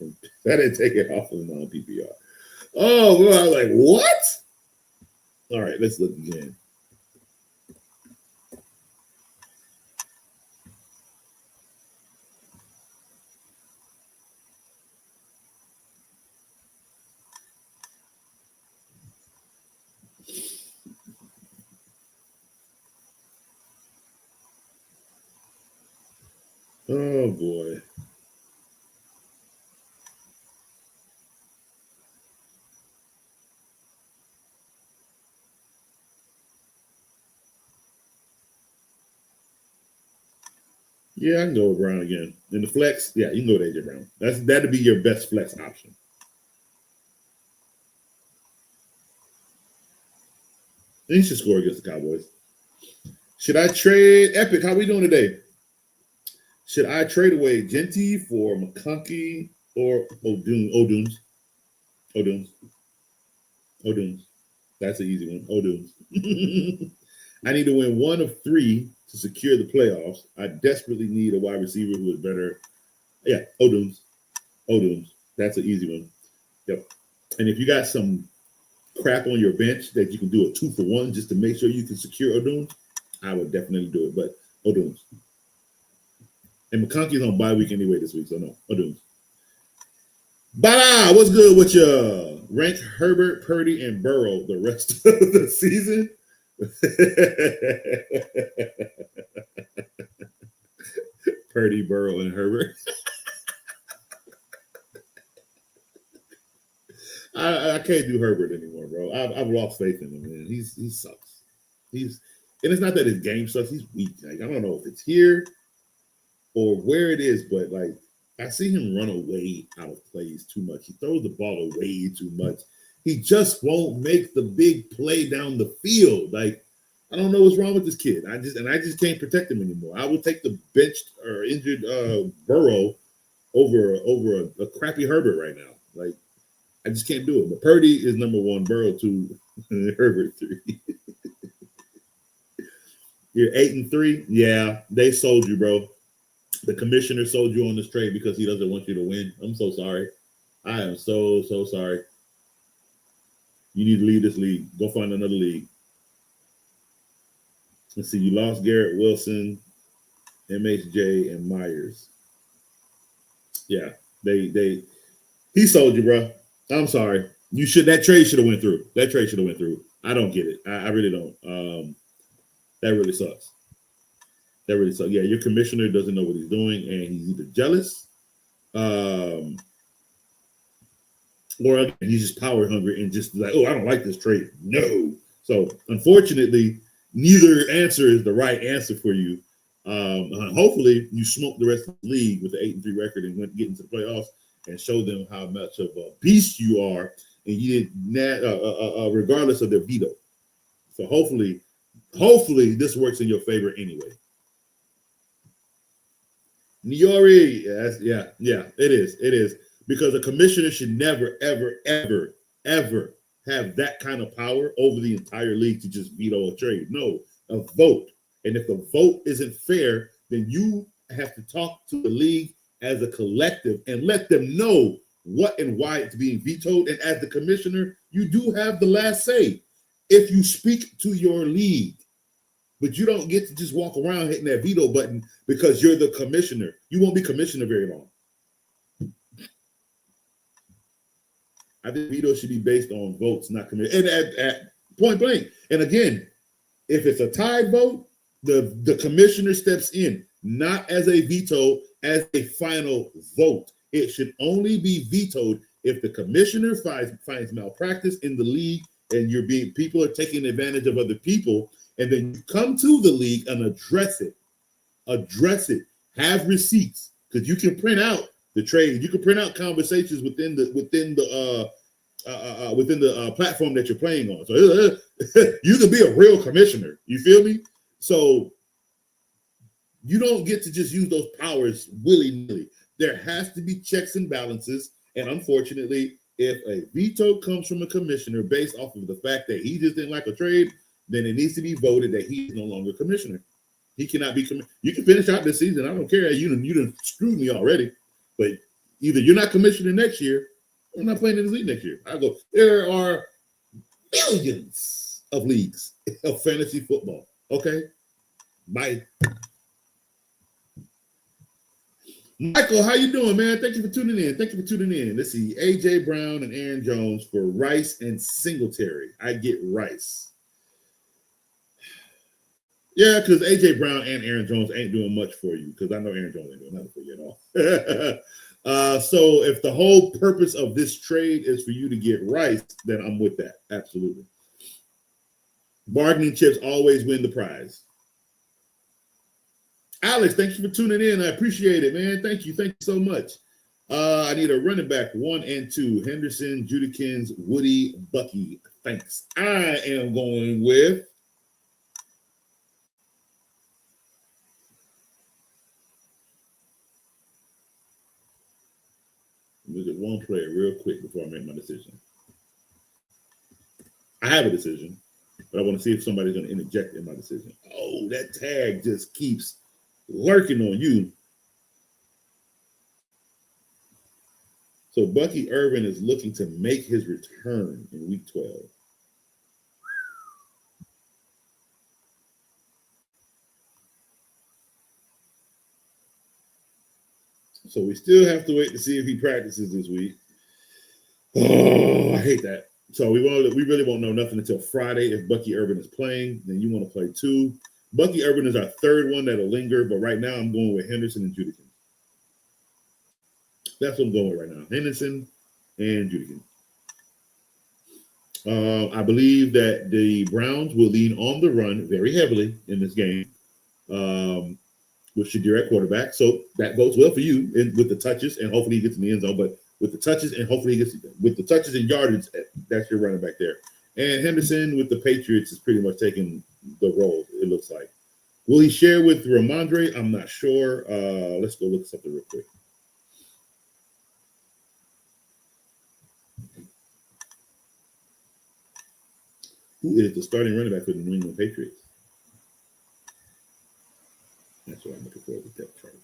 I didn't take it off of non-PPR. Oh, well, I was like, what? All right, let's look again. Oh boy. Yeah, I can go with Brown again. In the flex, yeah, you can go with AJ Brown. That'd be your best flex option. He should score against the Cowboys. Should I trade Epic? How we doing today? Should I trade away Genty for McConkey or O'Dooms? That's an easy one. O'Dooms. I need to win one of 3 to secure the playoffs. I desperately need a wide receiver who is better. Yeah, O'Dooms. That's an easy one. Yep. And if you got some crap on your bench that you can do a 2-for-1 just to make sure you can secure O'Dooms, I would definitely do it. But O'Dooms. And McConkey's on bye week anyway this week, so no, O'Dooms. Bada, what's good with you? Rank Herbert, Purdy, and Burrow the rest of the season. Purdy, Burrow, and Herbert. I can't do Herbert anymore, bro. I've lost faith in him, man. He sucks. And it's not that his game sucks. He's weak. Like, I don't know if it's here or where it is, but like I see him run away out of plays too much. He throws the ball away too much. He just won't make the big play down the field. Like, I don't know what's wrong with this kid. I just can't protect him anymore. I would take the benched or injured Burrow over a crappy Herbert right now. Like, I just can't do it. But Purdy is number 1, Burrow 2, Herbert 3. You're 8-3. Yeah, they sold you, bro. The commissioner sold you on this trade because he doesn't want you to win. I'm so sorry. I am so sorry. You need to leave this league. Go find another league. Let's see. You lost Garrett Wilson, MHJ, and Myers. Yeah, he sold you, bro. I'm sorry. That trade should have went through. I don't get it. I really don't. That really sucks. Yeah, your commissioner doesn't know what he's doing, and he's either jealous, or he's just power hungry and just like, oh, I don't like this trade. No. So unfortunately, neither answer is the right answer for you. Hopefully, you smoke the rest of the league with the 8-3 record and get into the playoffs and show them how much of a beast you are, and you did regardless of their veto. So hopefully this works in your favor anyway. Niori, yeah, it is. Because a commissioner should never, ever, ever, ever have that kind of power over the entire league to just veto a trade. No, a vote. And if the vote isn't fair, then you have to talk to the league as a collective and let them know what and why it's being vetoed. And as the commissioner, you do have the last say if you speak to your league. But you don't get to just walk around hitting that veto button because you're the commissioner. You won't be commissioner very long. I think veto should be based on votes, not commission. And at point blank. And again, if it's a tied vote, the commissioner steps in, not as a veto, as a final vote. It should only be vetoed if the commissioner finds malpractice in the league and people are taking advantage of other people. And then you come to the league and address it. Have receipts, because you can print out the trade. You can print out conversations within the platform that you're playing on. So you can be a real commissioner. You feel me? So you don't get to just use those powers willy-nilly. There has to be checks and balances. And unfortunately, if a veto comes from a commissioner based off of the fact that he just didn't like a trade, then it needs to be voted that he's no longer commissioner. He cannot be You can finish out this season. I don't care. You done screwed me already. But either you're not commissioner next year, or I'm not playing in this league next year. There are millions of leagues of fantasy football. Okay? Bye. Michael, how you doing, man? Thank you for tuning in. Let's see. AJ Brown and Aaron Jones for Rice and Singletary. I get Rice. Yeah, because AJ Brown and Aaron Jones ain't doing much for you, because I know Aaron Jones ain't doing nothing for you at all. So if the whole purpose of this trade is for you to get Rice, then I'm with that. Absolutely. Bargaining chips always win the prize. Alex, thank you for tuning in. I appreciate it, man. Thank you so much. I need a running back 1 and 2. Henderson, Judikins, Woody, Bucky. Thanks. I am going with look at one player real quick before I make my decision. I have a decision, but I want to see if somebody's going to interject in my decision. Oh, that tag just keeps lurking on you. So Bucky Irvin is looking to make his return in week 12. So we still have to wait to see if he practices this week. Oh, I hate that. So we really won't know nothing until Friday if Bucky Irvin is playing. Then you want to play 2. Bucky Irvin is our third one that'll linger, but right now I'm going with Henderson and Judikins. That's what I'm going with right now. Henderson and Judikins. I believe that the Browns will lean on the run very heavily in this game. With Shadir at quarterback, so that bodes well for you with the touches, and hopefully he gets in the end zone. But with the touches, and hopefully he gets with the touches and yardage, that's your running back there. And Henderson with the Patriots is pretty much taking the role. It looks like. Will he share with Ramondre? I'm not sure. Let's go look something real quick. Who is the starting running back for the New England Patriots? That's what I'm looking for, the depth chart.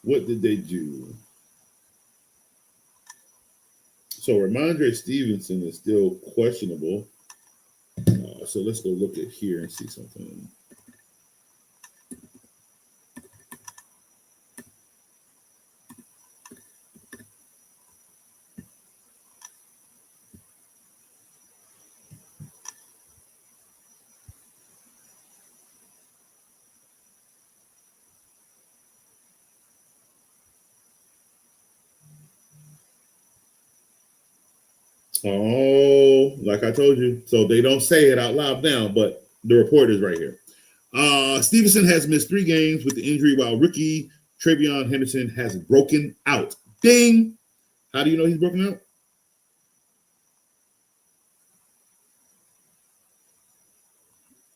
What did they do? So Ramondre Stevenson is still questionable. So let's go look at here and see something. Oh, like I told you. So they don't say it out loud now, but the report is right here. Stevenson has missed 3 games with the injury, while rookie Travion Henderson has broken out. Ding! How do you know he's broken out?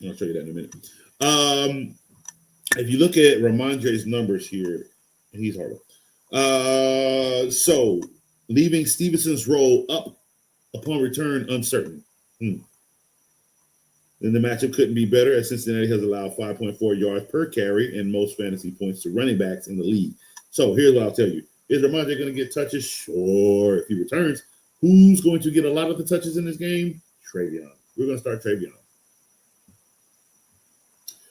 I'll show you that in a minute. If you look at Ramondre's numbers here, he's horrible. So leaving Stevenson's role up upon return uncertain. Then the matchup couldn't be better, as Cincinnati has allowed 5.4 yards per carry and most fantasy points to running backs in the league. So here's what I'll tell you. Is Ramondre going to get touches? Sure. If he returns, Who's going to get a lot of the touches in this game? Travion. We're going to start Travion.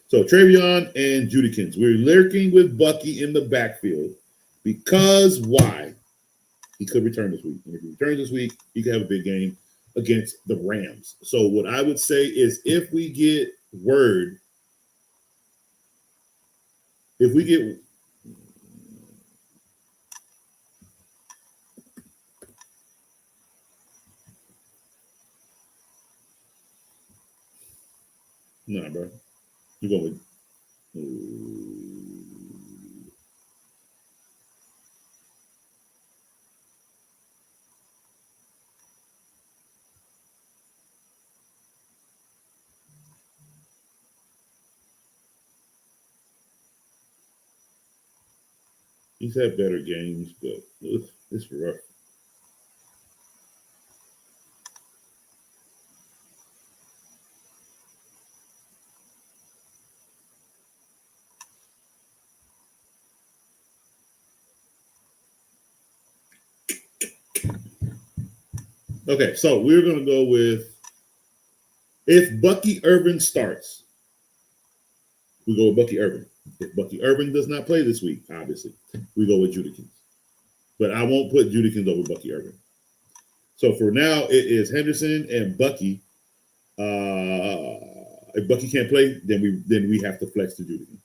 So Travion and Judikins. We're lurking with Bucky in the backfield because why? He could return this week. And if he returns this week, he could have a big game against the Rams. So what I would say is if we get word, nah, bro. You're going with he's had better games, but it's rough. Okay, so we're going to go with if Bucky Irvin starts, we go with Bucky Irvin. If Bucky Irvin does not play this week, obviously, we go with Judikins. But I won't put Judikins over Bucky Irvin. So for now, it is Henderson and Bucky. If Bucky can't play, then we have to flex to Judikins.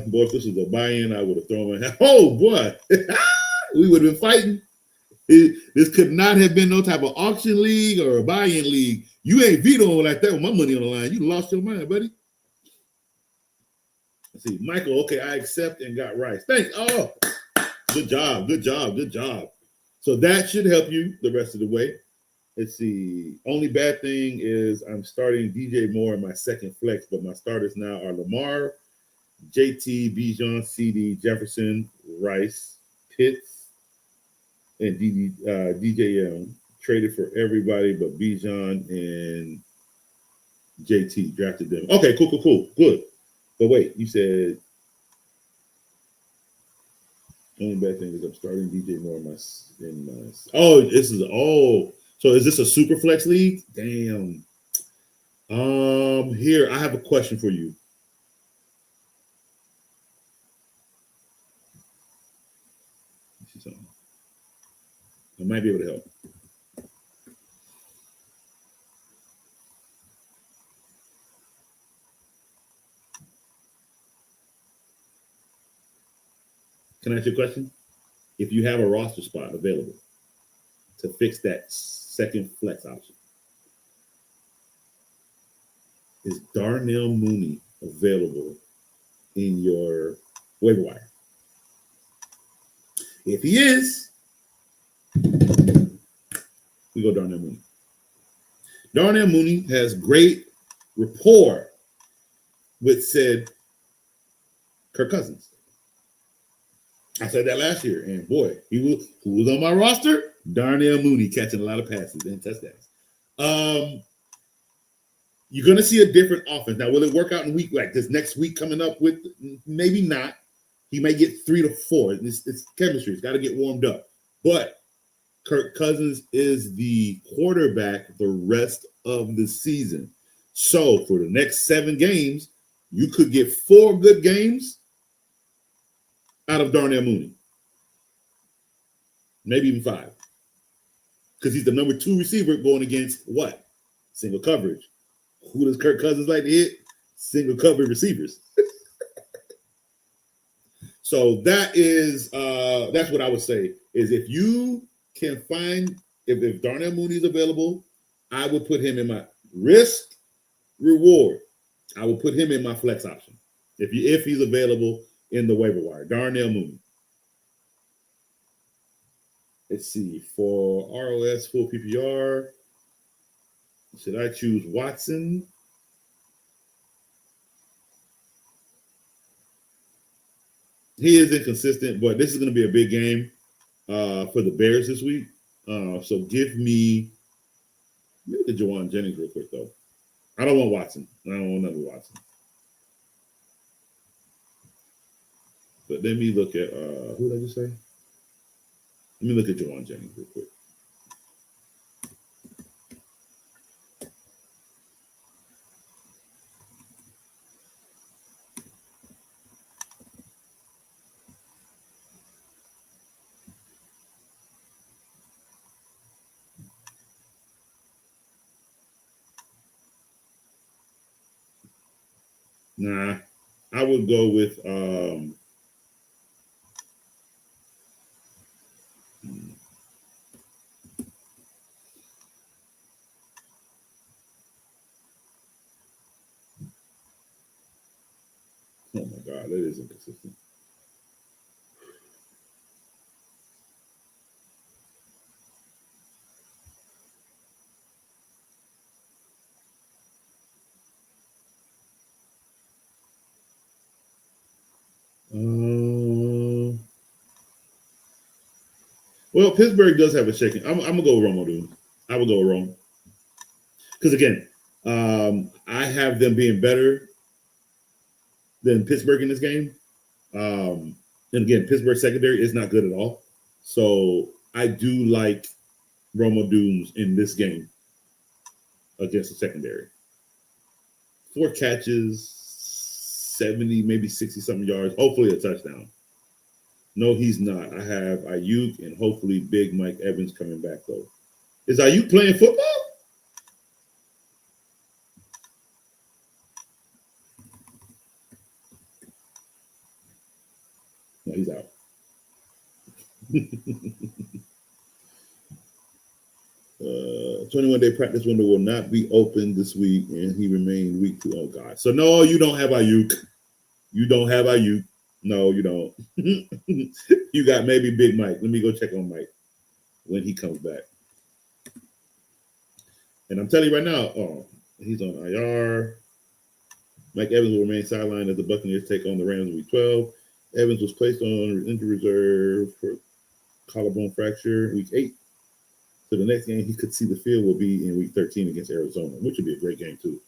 Boy, if this was a buy-in, I would have thrown my hand. Oh boy, we would have been fighting. This could not have been no type of auction league or a buy-in league. You ain't vetoing like that with my money on the line. You lost your mind, buddy. Let's see, Michael. Okay, I accept and got Rice. Thanks. Oh, good job. So that should help you the rest of the way. Let's see. Only bad thing is I'm starting DJ Moore in my second flex, but my starters now are Lamar, JT, Bijan, CD, Jefferson, Rice, Pitts, and DJM. Traded for everybody but Bijan and JT. Drafted them. Okay, cool. Good. But wait, you said only bad thing is I'm starting DJ Moore in my so is this a super flex league? Damn. Here I have a question for you. Let's see something. I might be able to help. Can I ask you a question? If you have a roster spot available to fix that second flex option, is Darnell Mooney available in your waiver wire? If he is, we go Darnell Mooney. Darnell Mooney has great rapport with said Kirk Cousins. I said that last year, and boy, who was on my roster? Darnell Mooney catching a lot of passes and touchdowns. You're going to see a different offense. Now, will it work out in week like this next week coming up with? Maybe not. He may get 3 to 4. It's chemistry. It's got to get warmed up. But Kirk Cousins is the quarterback the rest of the season. So for the next 7 games, you could get 4 good games out of Darnell Mooney. Maybe even 5. Because he's the number 2 receiver going against what? Single coverage. Who does Kirk Cousins like to hit? Single coverage receivers. So that's what I would say is if you can find, if Darnell Mooney is available, I would put him in my risk reward. I would put him in my flex option if he's available in the waiver wire. Darnell Mooney. Let's see, for ROS full PPR, should I choose Watson? He is inconsistent, but this is going to be a big game for the Bears this week. So give me the Jawan Jennings real quick, though. I don't want Watson. I don't want another Watson. But let me look at who did I just say? Let me look at Jawan Jennings real quick. Nah, I would go with oh my God, that is inconsistent. Well, Pittsburgh does have a shaking. I'm gonna go with Romo, dude. I would go with Rome because again, I have them being better than Pittsburgh in this game. And again, Pittsburgh secondary is not good at all. So I do like Romo Dooms in this game against the secondary. 4 catches, 70, maybe 60 something yards, hopefully a touchdown. No, he's not. I have Ayuk and hopefully Big Mike Evans coming back though. Is Ayuk playing football? No, he's out. 21-day practice window will not be open this week, and he remained week 2. Oh God! So no, you don't have Ayuk. You don't have Ayuk. No, you don't. You got maybe Big Mike. Let me go check on Mike when he comes back. And I'm telling you right now, oh, he's on IR. Mike Evans will remain sidelined as the Buccaneers take on the Rams in week 12. Evans was placed on injury reserve for collarbone fracture week 8. So the next game he could see the field will be in week 13 against Arizona, which would be a great game too.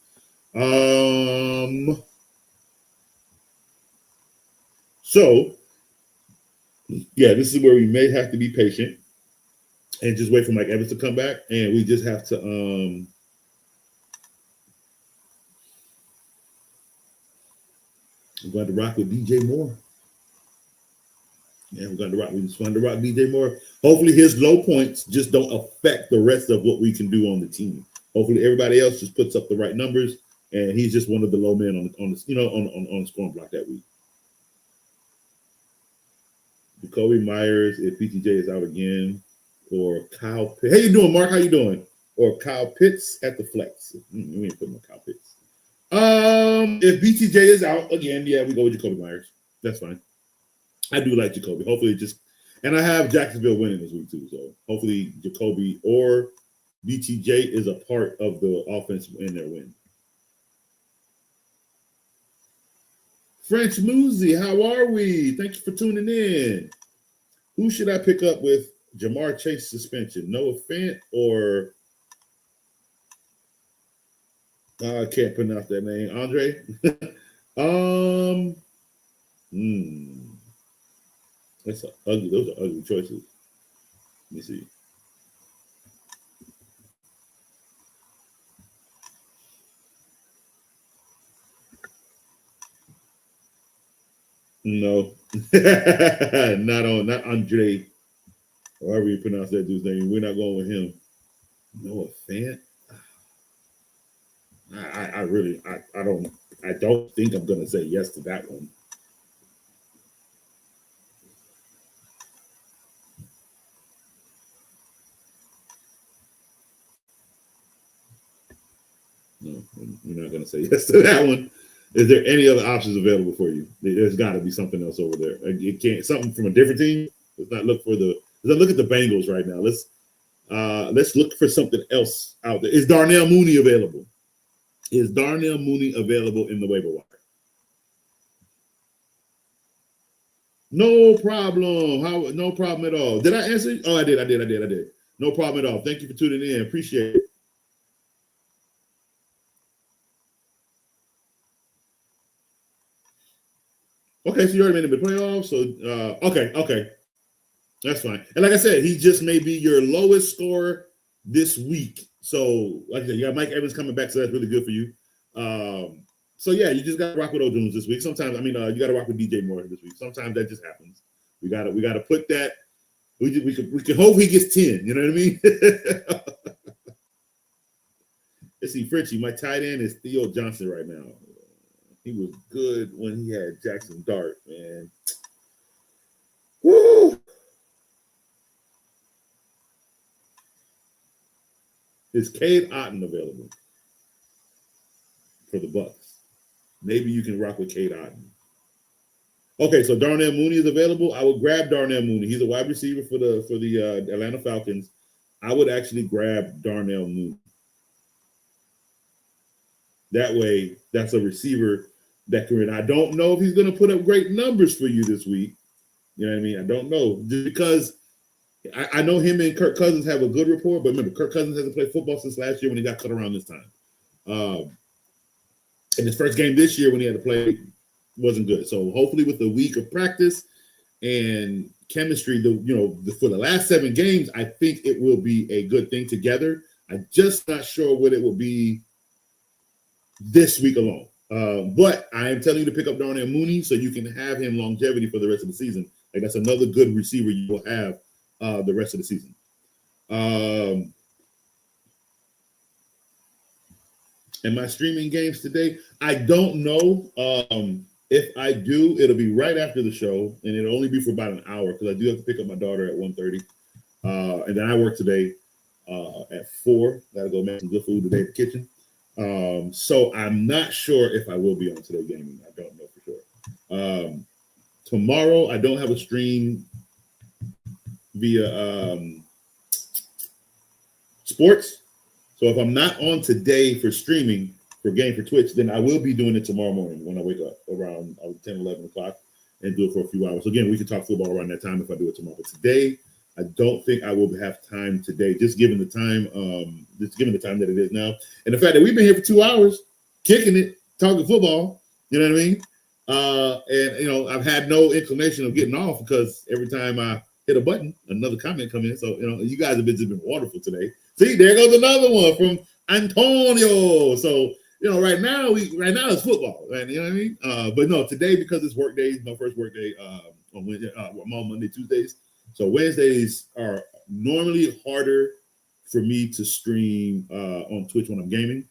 So yeah, this is where we may have to be patient and just wait for Mike Evans to come back, and we just have to I'm going to rock with DJ Moore. Yeah, we're going to rock. We just wanted to rock DJ Moore. Hopefully, his low points just don't affect the rest of what we can do on the team. Hopefully, everybody else just puts up the right numbers, and he's just one of the low men on the scoring block that week. Jacoby Myers, if BTJ is out again, or Kyle Pitts. How you doing, Mark? How you doing? Or Kyle Pitts at the flex. We ain't putting on Kyle Pitts. If BTJ is out again, yeah, we go with Jacoby Myers. That's fine. I do like Jacoby. Hopefully, and I have Jacksonville winning this week too. So hopefully, Jacoby or BTJ is a part of the offense in their win. French Muzi, how are we? Thank you for tuning in. Who should I pick up with Jamar Chase suspension? Noah Fant or I can't pronounce that name. Andre? Those are ugly choices. Let me see. No. Not Andre. However you pronounce that dude's name. We're not going with him. Noah Fant. I don't think I'm gonna say yes to that one. No, we're not gonna say yes to that one. Is there any other options available for you? There's got to be something else over there. It can't something from a different team. Let's not look for let's look at the Bengals right now. Let's look for something else out there. Is Darnell Mooney available? Is Darnell Mooney available in the waiver wire? No problem. No problem at all. Did I answer? Oh, I did. No problem at all. Thank you for tuning in. Appreciate it. Okay, so you already made it in the playoffs. So okay. That's fine. And like I said, he just may be your lowest scorer this week. So, like I said, you got Mike Evans coming back, so that's really good for you. So yeah, you just got to rock with O'Jones this week. Sometimes, you got to rock with DJ Moore this week. Sometimes that just happens. We got to put that. We can hope he gets 10. You know what I mean? Let's see, Frenchie. My tight end is Theo Johnson right now. He was good when he had Jackson Dart, man. Woo! Is Cade Otton available for the Bucks? Maybe you can rock with Cade Otton. Okay, so Darnell Mooney is available. I would grab Darnell Mooney. He's a wide receiver for the Atlanta Falcons. I would actually grab Darnell Mooney. That way, that's a receiver that can. I don't know if he's going to put up great numbers for you this week. You know what I mean? I don't know. Just because I know him and Kirk Cousins have a good rapport, but remember, Kirk Cousins hasn't played football since last year when he got cut around this time. And his first game this year when he had to play wasn't good. So hopefully with a week of practice and chemistry, for the last 7 games, I think it will be a good thing together. I'm just not sure what it will be this week alone. But I am telling you to pick up Darnell Mooney so you can have him longevity for the rest of the season. Like that's another good receiver you will have the rest of the season. And my streaming games today, I don't know. If I do, it'll be right after the show, and it'll only be for about an hour because I do have to pick up my daughter at 1:30. And then I work today at 4. Gotta go make some good food today at the kitchen. So I'm not sure if I will be on Today Gaming. I don't know for sure. Tomorrow, I don't have a stream via sports. So if I'm not on today for streaming for game for Twitch, then I will be doing it tomorrow morning when I wake up around 10, 11 o'clock and do it for a few hours. So again, we can talk football around that time if I do it tomorrow. But today, I don't think I will have time today, just given the time that it is now. And the fact that we've been here for 2 hours, kicking it, talking football, you know what I mean? And I've had no inclination of getting off because every time I hit a button, another comment comes in. So, you guys have been wonderful today. See, there goes another one from Antonio. So, right now it's football, right? You know what I mean? But no, today, because it's work day, my first work day on Wednesday, I'm on Monday, Tuesdays. So Wednesdays are normally harder for me to stream on Twitch when I'm gaming,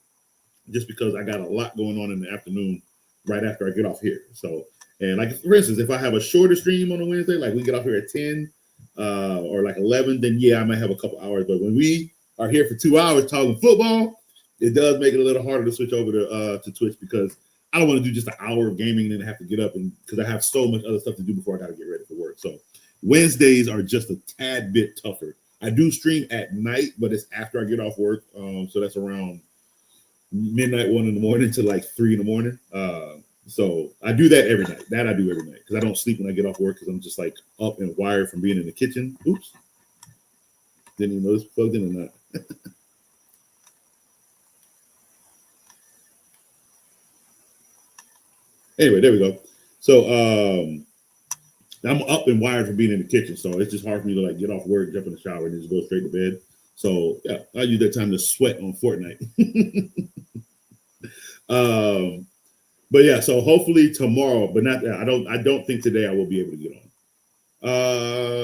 just because I got a lot going on in the afternoon right after I get off here. So, and like for instance, if I have a shorter stream on a Wednesday, like we get off here at 10 or like 11, then yeah, I might have a couple hours. But when we are here for 2 hours talking football, it does make it a little harder to switch over to Twitch because I don't want to do just an hour of gaming and then have to get up because I have so much other stuff to do before I got to get ready for work. So Wednesdays are just a tad bit tougher. I do stream at night, but it's after I get off work. So that's around midnight, 1 in the morning to like 3 in the morning. So I do that every night. That I do every night because I don't sleep when I get off work because I'm just like up and wired from being in the kitchen. Oops. Didn't even know this plugged in or not. Anyway, there we go. So I'm up and wired from being in the kitchen, so it's just hard for me to like get off work, jump in the shower, and just go straight to bed. So yeah, I use that time to sweat on Fortnite. But yeah, so hopefully tomorrow, but not. I don't think today I will be able to get on.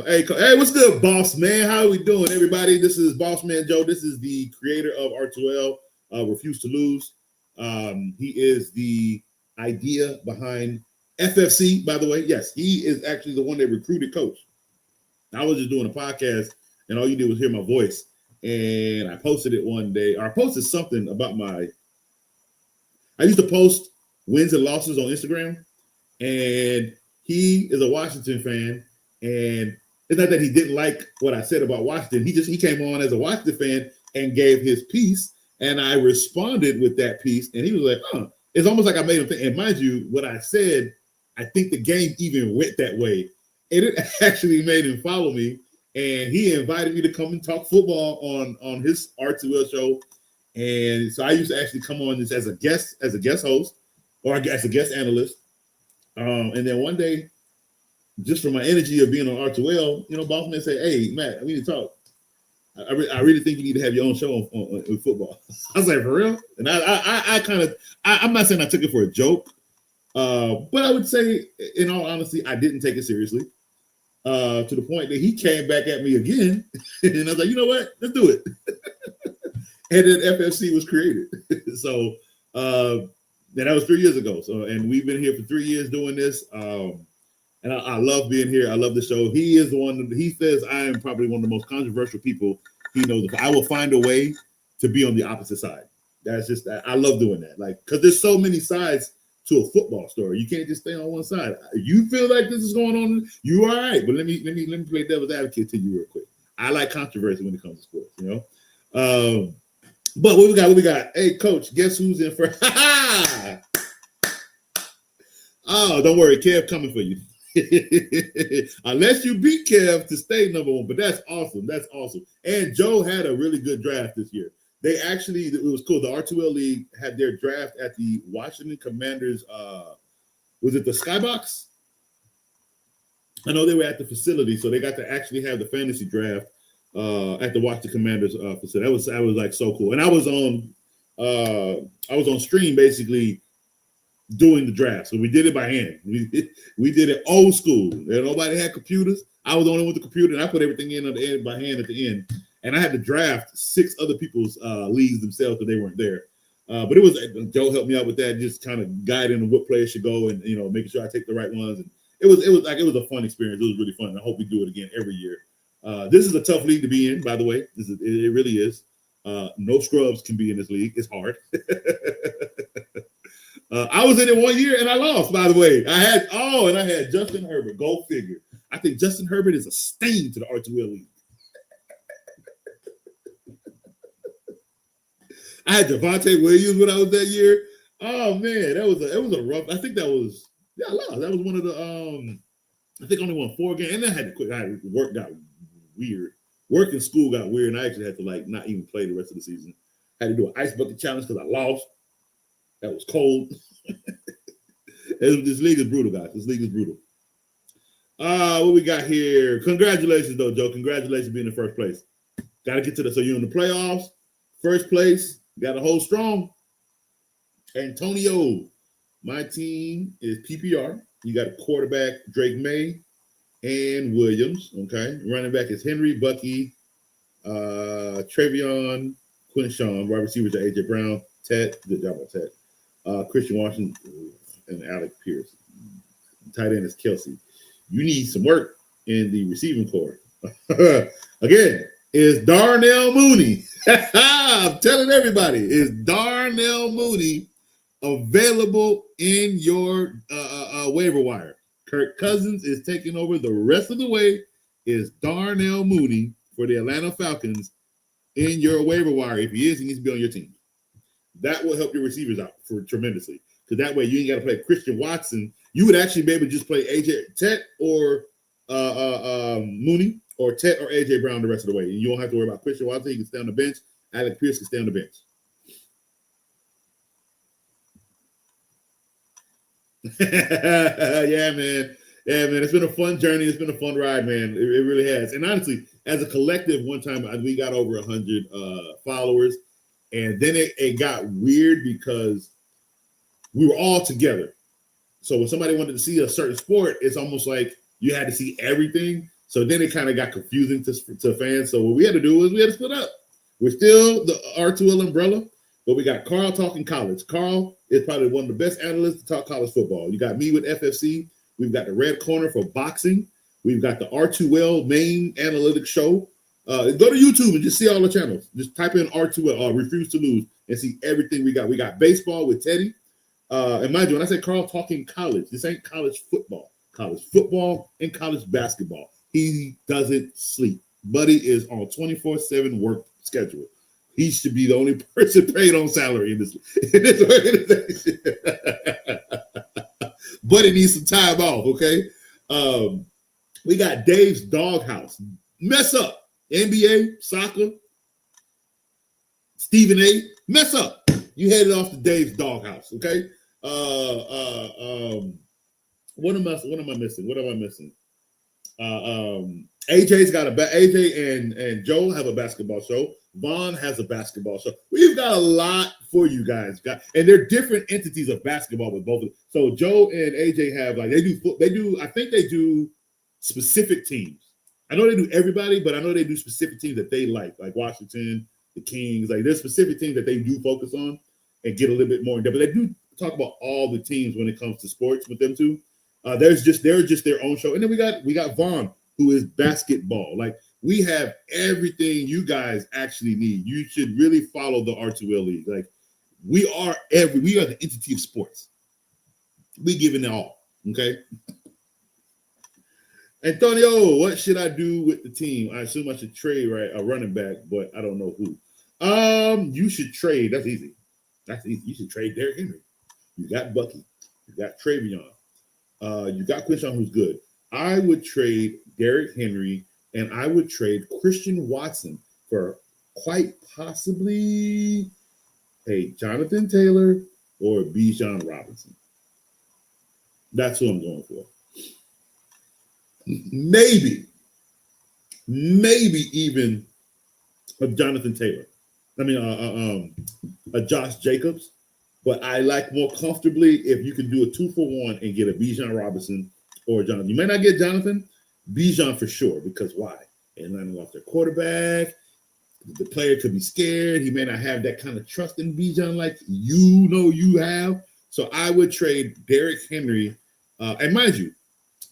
Hey, what's good, boss man? How are we doing, everybody? This is Boss Man Joe. This is the creator of R2L, Refuse to Lose. He is the idea behind FFC, by the way. Yes, he is actually the one that recruited Coach. I was just doing a podcast, and all you did was hear my voice. And I posted it one day, or I posted something about I used to post wins and losses on Instagram, and he is a Washington fan. And it's not that he didn't like what I said about Washington. He came on as a Washington fan and gave his piece, and I responded with that piece, and he was like, It's almost like I made him think. And mind you, what I said, I think the game even went that way. And it actually made him follow me, and he invited me to come and talk football on his R2L show. And so I used to actually come on this as a guest host, or as a guest analyst. And then one day, just from my energy of being on R2L, boss man say, "Hey, Matt, we need to talk. I really think you need to have your own show on football." I was like, "For real?" And I'm not saying I took it for a joke, but I would say, in all honesty, I didn't take it seriously. To the point that he came back at me again, and I was like, "You know what? Let's do it." And then FFC was created. So, and that was 3 years ago. So, and we've been here for 3 years doing this. And I love being here. I love the show. He is the one. He says I am probably one of the most controversial people he knows. I will find a way to be on the opposite side. That's just I love doing that. Like, because there's so many sides to a football story. You can't just stay on one side. You feel like this is going on, you all right? But let me play devil's advocate to you real quick. I like controversy when it comes to sports. But what we got? What we got? Hey, coach, guess who's in first? Oh, don't worry, Kev coming for you. Unless you beat Kev to stay number one, but that's awesome. That's awesome. And Joe had a really good draft this year. They actually, it was cool. The R2L League had their draft at the Washington Commanders. Was it the Skybox? I know they were at the facility, so they got to actually have the fantasy draft at the Washington Commanders facility. That was like so cool. And I was on stream basically doing the draft. So we did it by hand. We did it old school. Nobody had computers. I was the only one with the computer, and I put everything in on the end by hand at the end. And I had to draft 6 other people's leagues themselves, but they weren't there. But it was Joe helped me out with that, just kind of guiding what players should go, and making sure I take the right ones. And it was a fun experience. It was really fun. I hope we do it again every year. This is a tough league to be in, by the way. It really is. No scrubs can be in this league. It's hard. I was in it 1 year and I lost, by the way. I had Justin Herbert. Go figure. I think Justin Herbert is a stain to the R2L League. I had Javonte Williams when I was that year. Oh man, it was a rough. I think I lost. That was one of the I think I only won 4 games, and then I had to quit. Work got weird. Work in school got weird, and I actually had to not even play the rest of the season. I had to do an ice bucket challenge because I lost. That was cold. This league is brutal, guys. This league is brutal. What we got here? Congratulations, though, Joe. Congratulations being in first place. Got to get to so you're in the playoffs. First place. Got to hold strong. Antonio. My team is PPR. You got a quarterback, Drake May and Williams. Okay. Running back is Henry, Bucky, Travion, Quinshawn. Wide receivers are AJ Brown, Ted. Good job on Ted. Christian Washington and Alec Pierce. Tight end is Kelsey. You need some work in the receiving corps. Again, is Darnell Mooney. I'm telling everybody, is Darnell Mooney available in your waiver wire? Kirk Cousins is taking over the rest of the way. Is Darnell Mooney for the Atlanta Falcons in your waiver wire? If he is, he needs to be on your team. That will help your receivers out tremendously. Because that way you ain't got to play Christian Watson. You would actually be able to just play Tet or Mooney or Tet or AJ Brown the rest of the way. And you don't have to worry about Christian Watson. He can stay on the bench. Alec Pierce can stay on the bench. Yeah, man. It's been a fun journey. It's been a fun ride, man. It really has. And honestly, as a collective, one time we got over 100 followers. And then it got weird because we were all together. So when somebody wanted to see a certain sport, it's almost like you had to see everything. So then it kind of got confusing to fans. So what we had to do was we had to split up. We're still the R2L umbrella, but we got Carl talking college. Carl is probably one of the best analysts to talk college football. You got me with FFC. We've got the Red Corner for boxing. We've got the R2L main analytics show. Go to YouTube and just see all the channels. Just type in R2L, Refuse to Lose, and see everything we got. We got baseball with Teddy. And mind you, when I say Carl talking college, this ain't college football. College football and college basketball. He doesn't sleep. Buddy is on 24/7 work schedule. He should be the only person paid on salary in this organization. Buddy needs some time off, okay? We got Dave's Doghouse. Mess up. NBA, soccer, Stephen A. Mess up. You headed off to Dave's Doghouse, okay? What am I missing? AJ's got AJ and Joe have a basketball show. Vaughn has a basketball show. We've got a lot for you guys, and they're different entities of basketball with both of them. So Joe and AJ have I think they do specific teams. I know they do everybody, but I know they do specific teams that they like Washington, the Kings. Like there's specific teams that they do focus on and get a little bit more in depth. But they do talk about all the teams when it comes to sports with them too. They're just their own show. And then we got Vaughn, who is basketball. Like we have everything you guys actually need. You should really follow the R2L League. Like we are the entity of sports. We giving it all. Okay. Antonio, what should I do with the team? I assume I should trade a running back, but I don't know who. You should trade. That's easy. You should trade Derrick Henry. You got Bucky. You got Travion. You got Quinshon, who's good. I would trade Derrick Henry, and I would trade Christian Watson for quite possibly a Jonathan Taylor or Bijan Robinson. That's who I'm going for. Maybe even a Jonathan Taylor. I mean, a Josh Jacobs. But I like more comfortably if you can do a 2-for-1 and get a Bijan Robinson or Jonathan. You may not get Jonathan, Bijan for sure. Because why? Atlanta lost their quarterback. The player could be scared. He may not have that kind of trust in Bijan like you have. So I would trade Derrick Henry. And mind you,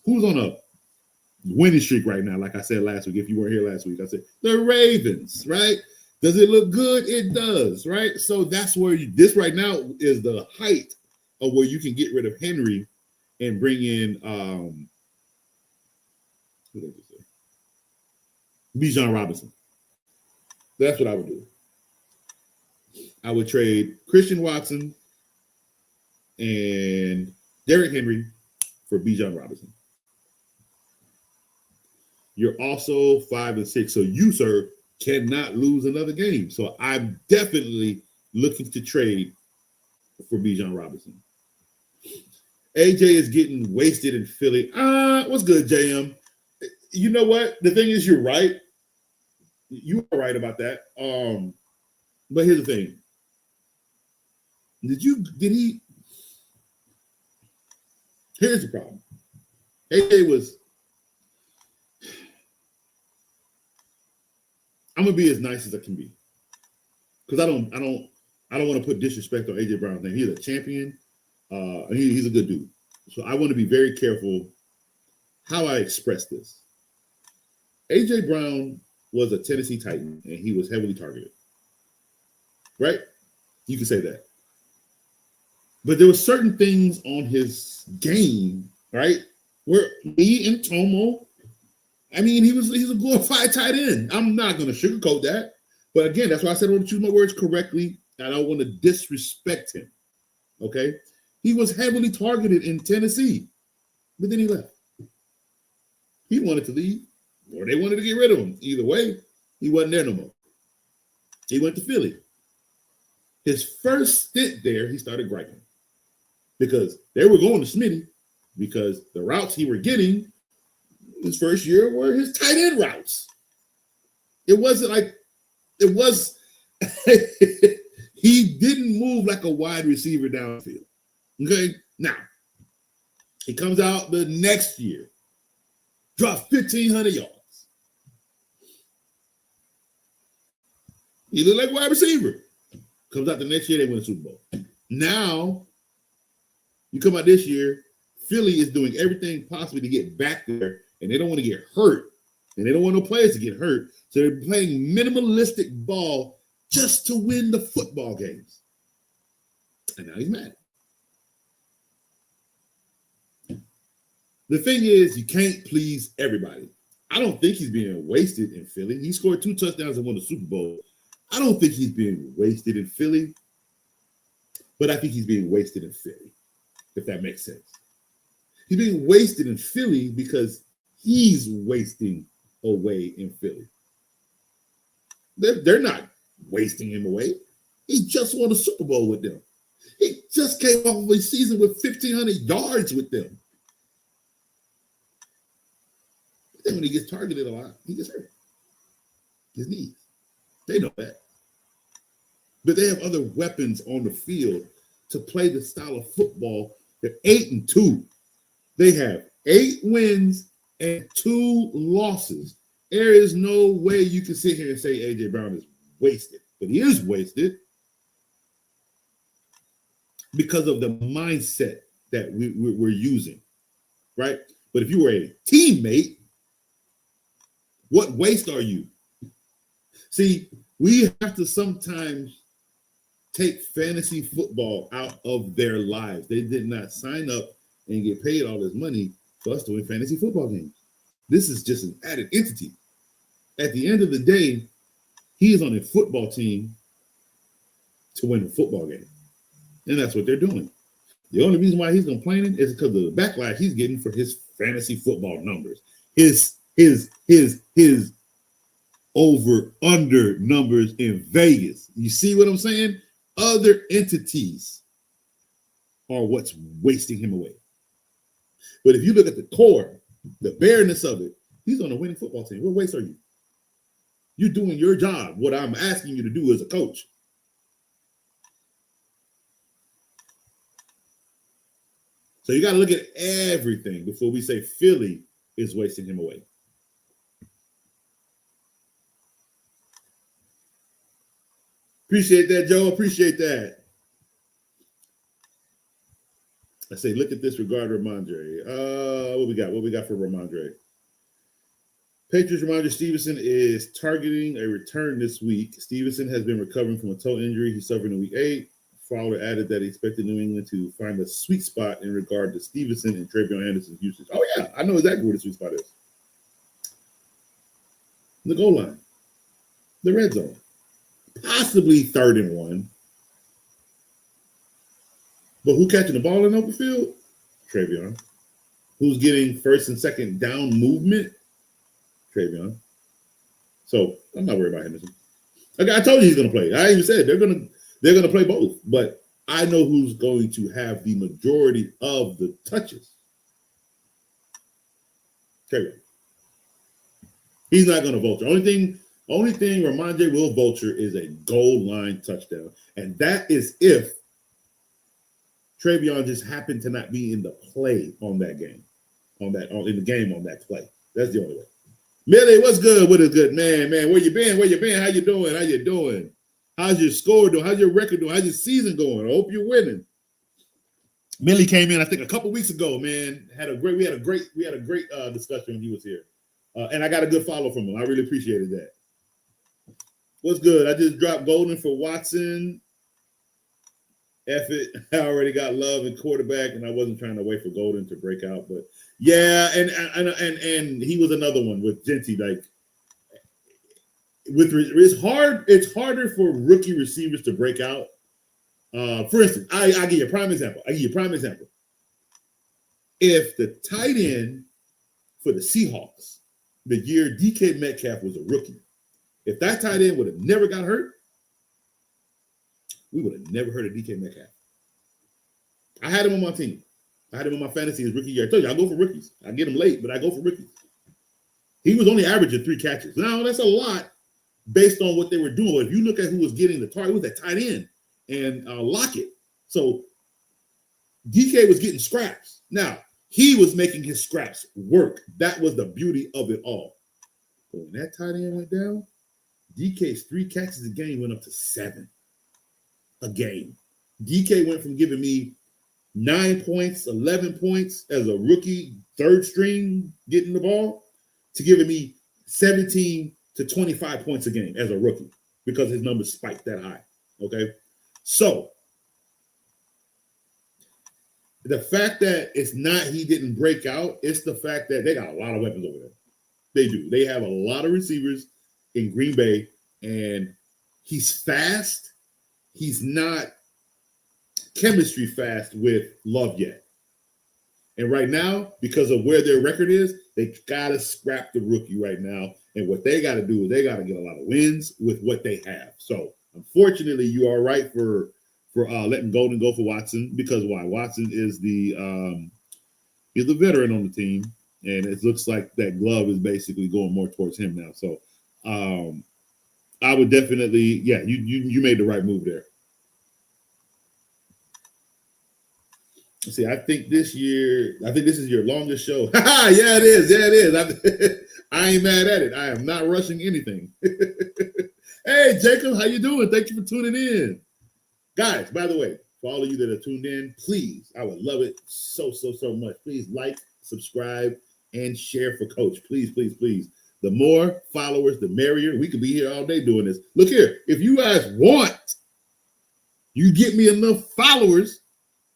who's on a winning streak right now? Like I said last week, if you weren't here last week, I said the Ravens, right? Does it look good? It does, right? So that's where this right now is the height of where you can get rid of Henry and bring in who did I just say? Bijan Robinson. That's what I would do. I would trade Christian Watson and Derrick Henry for Bijan Robinson. You're also 5-6, so you, sir, cannot lose another game. So I'm definitely looking to trade for Bijan Robinson. AJ is getting wasted in Philly. What's good, JM? You know what? The thing is, you're right. You are right about that. But here's the thing. Here's the problem. AJ was. I'm gonna be as nice as I can be, because I don't want to put disrespect on AJ Brown's name. He's a champion. He's a good dude. So I want to be very careful how I express this. AJ Brown was a Tennessee Titan, and he was heavily targeted. Right? You can say that. But there were certain things on his game, right, where me and Tomo. I mean, he's a glorified tight end. I'm not going to sugarcoat that. But again, that's why I said I want to choose my words correctly. I don't want to disrespect him. Okay? He was heavily targeted in Tennessee, but then he left. He wanted to leave, or they wanted to get rid of him. Either way, he wasn't there no more. He went to Philly. His first stint there, he started griping because they were going to Smitty because the routes he were getting his first year were his tight end routes. It wasn't like it was. He didn't move like a wide receiver downfield. Okay, now he comes out the next year, drops 1,500 yards. He looked like a wide receiver. Comes out the next year, they win the Super Bowl. Now you come out this year, Philly is doing everything possible to get back there. And they don't want to get hurt. And they don't want no players to get hurt. So they're playing minimalistic ball just to win the football games. And now he's mad. The thing is, you can't please everybody. I don't think he's being wasted in Philly. He scored 2 touchdowns and won the Super Bowl. I don't think he's being wasted in Philly. But I think he's being wasted in Philly, if that makes sense. He's being wasted in Philly because he's wasting away in Philly. They're not wasting him away. He just won a Super Bowl with them. He just came off of a season with 1,500 yards with them. then when he gets targeted a lot, he gets hurt. His knees. They know that. But they have other weapons on the field to play the style of football. They're 8-2. They have 8 wins and 2 losses. There is no way you can sit here and say A.J. Brown is wasted. But he is wasted because of the mindset that we're using, right? But if you were a teammate, what waste are you? See, we have to sometimes take fantasy football out of their lives. They did not sign up and get paid all this money for us to win fantasy football games. This is just an added entity. At the end of the day, he is on a football team to win a football game. And that's what they're doing. The only reason why he's complaining is because of the backlash he's getting for his fantasy football numbers. His over-under numbers in Vegas. You see what I'm saying? Other entities are what's wasting him away. But if you look at the core, the bareness of it, he's on a winning football team. What waste are you? You're doing your job, what I'm asking you to do as a coach. So you got to look at everything before we say Philly is wasting him away. Appreciate that, Joe. Appreciate that. I say, look at this regarding Ramondre. What we got? What we got for Ramondre? Patriots Ramondre Stevenson is targeting a return this week. Stevenson has been recovering from a toe injury he suffered in week 8. Fowler added that he expected New England to find a sweet spot in regard to Stevenson and Travion Anderson's usage. Oh, yeah, I know exactly where the sweet spot is. The goal line. The red zone. Possibly 3rd and 1. But who catching the ball in open field? Travion. Who's getting 1st and 2nd down movement? Travion. So I'm not worried about Henderson. Okay, I told you he's going to play. I even said they're going to play both. But I know who's going to have the majority of the touches. Travion. He's not going to vulture. Only thing Ramondre will vulture is a goal line touchdown. And that is if Travion just happened to not be in the play on that game. In the game on that play. That's the only way. Millie, what's good? What is good, man? Man, where you been? How you doing? How's your score doing? How's your record doing? How's your season going? I hope you're winning. Millie came in, I think, a couple weeks ago, man. We had a great discussion when he was here. And I got a good follow from him. I really appreciated that. What's good? I just dropped Golden for Watson. F it. I already got Love in quarterback, and I wasn't trying to wait for Golden to break out. But yeah, and he was another one with Genty. Like, it's harder for rookie receivers to break out. For instance, I give you a prime example. If the tight end for the Seahawks, the year DK Metcalf was a rookie, if that tight end would have never got hurt, we would have never heard of DK Metcalf. I had him on my team. I had him on my fantasy his rookie year. I told you, I go for rookies. I get him late, but I go for rookies. He was only averaging 3 catches. Now, that's a lot based on what they were doing. But if you look at who was getting the target, it was that tight end and Lockett. So DK was getting scraps. Now, he was making his scraps work. That was the beauty of it all. But when that tight end went down, DK's 3 catches a game went up to 7 a game. DK went from giving me 9 points, 11 points as a rookie, 3rd string getting the ball, to giving me 17 to 25 points a game as a rookie because his numbers spiked that high. Okay. So the fact that it's not he didn't break out, it's the fact that they got a lot of weapons over there. They do. They have a lot of receivers in Green Bay, and he's fast. He's not chemistry fast with Love yet. And right now, because of where their record is, they got to scrap the rookie right now. And what they got to do is they got to get a lot of wins with what they have. So, unfortunately, you are right for letting Golden go for Watson, because why? Watson is the veteran on the team. and it looks like that glove is basically going more towards him now. So I would definitely, yeah, you made the right move there. See, I think this is your longest show. Yeah, it is. Yeah, it is. I ain't mad at it. I am not rushing anything. Hey, Jacob, how you doing? Thank you for tuning in. Guys, by the way, for all of you that are tuned in, please, I would love it so much. Please like, subscribe, and share for Coach. Please, please, please. The more followers, the merrier. We could be here all day doing this. Look here. If you guys want, you get me enough followers,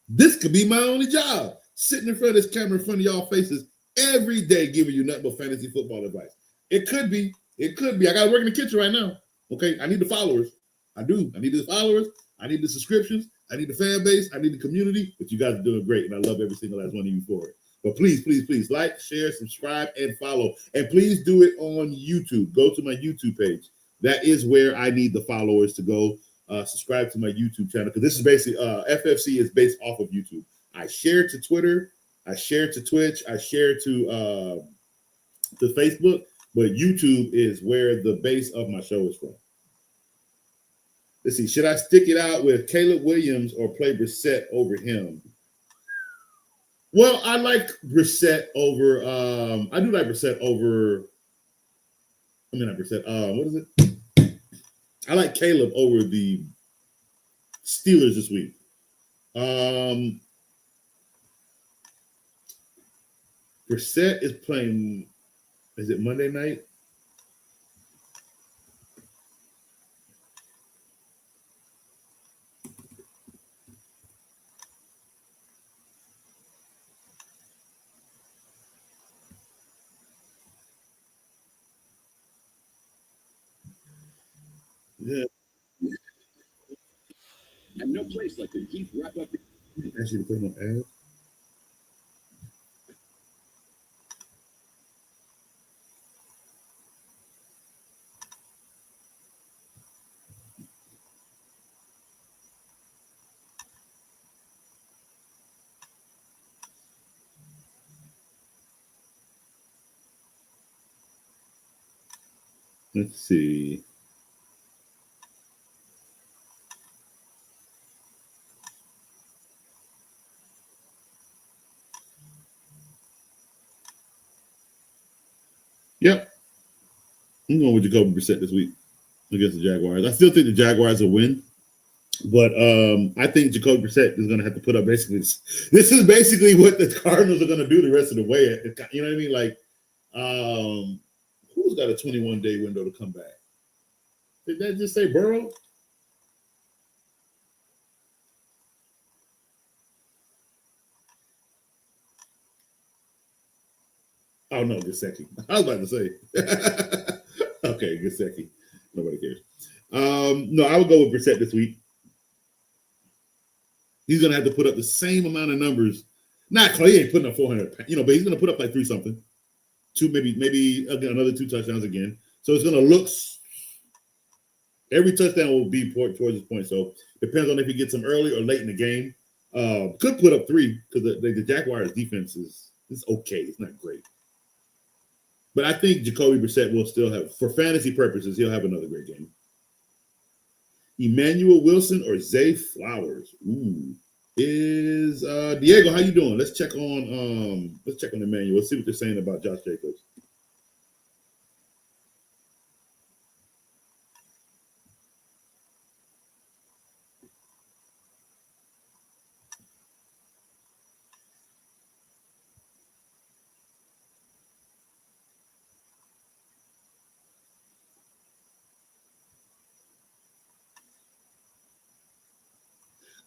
this could be my only job. Sitting in front of this camera in front of y'all faces every day giving you nothing but fantasy football advice. It could be. It could be. I got to work in the kitchen right now. Okay, I need the followers. I do. I need the followers. I need the subscriptions. I need the fan base. I need the community. But you guys are doing great, and I love every single last one of you for it. But please, please, please like, share, subscribe, and follow. And please do it on YouTube. Go to my YouTube page. That is where I need the followers to go. Subscribe to my YouTube channel, because this is basically FFC is based off of YouTube. I share to Twitter. I share to Twitch. I share to Facebook. But YouTube is where the base of my show is from. Let's see. Should I stick it out with Caleb Williams or play Brissett over him? Well, I like Brissett over. I do like Brissett over. I mean, not Brissett. What is it? I like Caleb over the Steelers this week. Brissett is playing. Is it Monday night? Yeah. And no place like the Jeep wrap up. Actually, to put on ads. Let's see. Yep. I'm going with Jacoby Brissett this week against the Jaguars. I still think the Jaguars will win, but I think Jacoby Brissett is going to have to put up basically this is basically what the Cardinals are going to do the rest of the way. You know what I mean? Like, who's got a 21-day window to come back? Did that just say Burrow? Oh, no, Gesicki. I was about to say. Okay, Gesicki. Nobody cares. No, I would go with Brissett this week. He's going to have to put up the same amount of numbers. Not Clay, he ain't putting up 400, but he's going to put up like 3-something. Maybe another 2 touchdowns again. So it's going to look, every touchdown will be towards his point. So depends on if he gets them early or late in the game. Could put up 3 because the Jaguars defense is okay. It's not great. But I think Jacoby Brissett will still have, for fantasy purposes, he'll have another great game. Emmanuel Wilson or Zay Flowers? Ooh. Is Diego, how you doing? Let's check on Emmanuel. Let's see what they're saying about Josh Jacobs.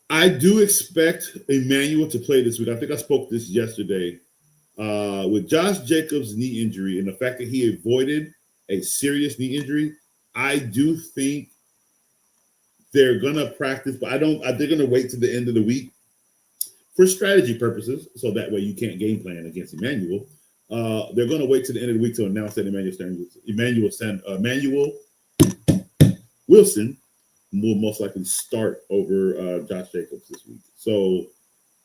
I do expect Emmanuel to play this week. I think I spoke this yesterday. With Josh Jacobs' knee injury and the fact that he avoided a serious knee injury, I do think they're gonna practice, but they're gonna wait to the end of the week for strategy purposes, so that way you can't game plan against Emmanuel. They're gonna wait to the end of the week to announce that Emmanuel Wilson will most likely start over Josh Jacobs this week. So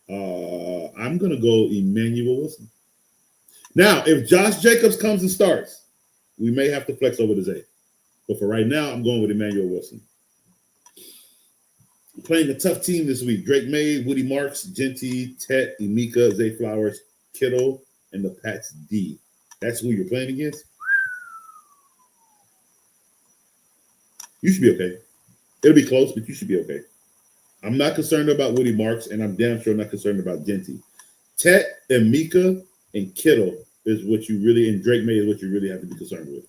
I'm going to go Emmanuel Wilson. Now, if Josh Jacobs comes and starts, we may have to flex over to Zay. But for right now, I'm going with Emmanuel Wilson. Playing a tough team this week. Drake May, Woody Marks, Genty, Tet, Emeka, Zay Flowers, Kittle, and the Pats D. That's who you're playing against. You should be okay. It'll be close, but you should be okay. I'm not concerned about Woody Marks, and I'm damn sure not concerned about Genty. Tet, Emeka, and Kittle is what you really, and Drake May is what you really have to be concerned with.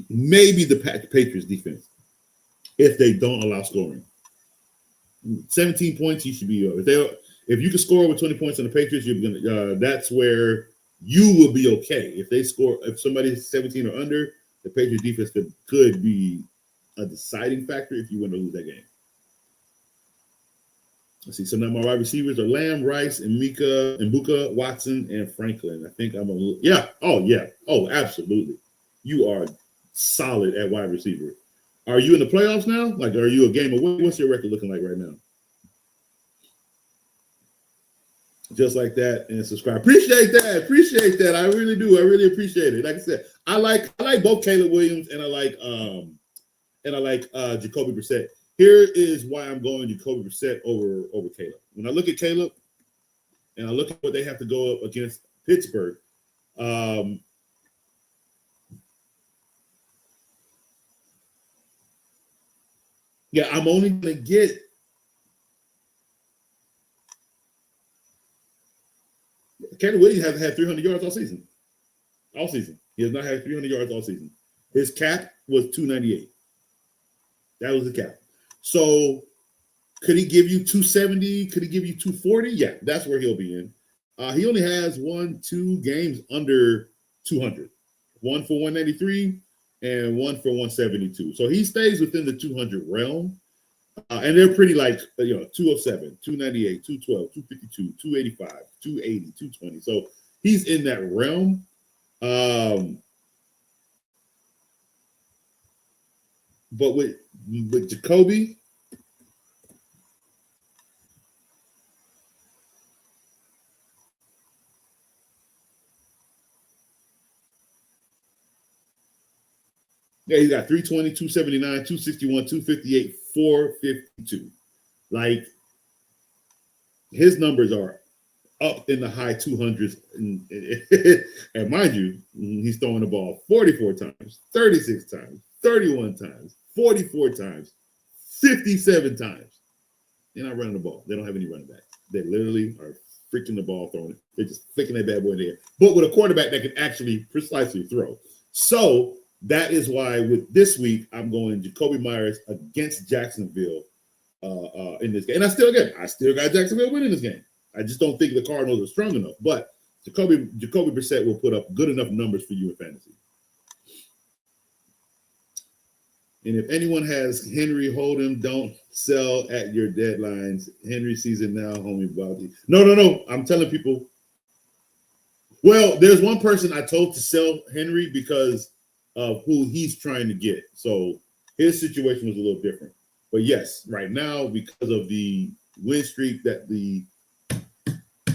Maybe the Patriots defense, if they don't allow scoring. 17 points, you should be over. If you can score over 20 points on the Patriots, you're gonna. That's where you will be okay. If they score, if somebody's 17 or under, the Patriots defense could be a deciding factor if you want to lose that game. Let's see. So now my wide receivers are Lamb, Rice, and Mbuka, Watson, and Franklin. I think I'm a yeah. Oh yeah. Oh, absolutely. You are solid at wide receiver. Are you in the playoffs now? Like, are you a game away? What's your record looking like right now? Just like that, and subscribe. Appreciate that. Appreciate that. I really do. I really appreciate it. Like I said, I like both Caleb Williams and I like Jacoby Brissett. Here is why I'm going Jacoby Brissett over Caleb. When I look at Caleb and I look at what they have to go up against Pittsburgh, yeah, I'm only going to get Caleb Williams hasn't had 300 yards all season. All season. He has not had 300 yards all season. His cap was 298. That was the cap. So could he give you 270? Could he give you 240? Yeah, that's where he'll be in. He only has 2 games under 200. One for 193 and one for 172. So he stays within the 200 realm. And they're pretty 207, 298, 212, 252, 285, 280, 220. So he's in that realm. But with Jacoby, yeah, he's got 320, 279, 261, 258, 452. Like, his numbers are up in the high 200s. And mind you, he's throwing the ball 44 times, 36 times, 31 times, 44 times, 57 times. They're not running the ball. They don't have any running backs. They literally are freaking the ball throwing it. They're just flicking that bad boy in the air. But with a quarterback that can actually precisely throw. So that is why with this week, I'm going Jacoby Myers against Jacksonville in this game. And I still got Jacksonville winning this game. I just don't think the Cardinals are strong enough. But Jacoby Brissett will put up good enough numbers for you in fantasy. And if anyone has Henry, hold him. Don't sell at your deadlines. Henry season now, homie. Bobby. No. I'm telling people. Well, there's one person I told to sell Henry because of who he's trying to get. So his situation was a little different. But yes, right now, because of the win streak that the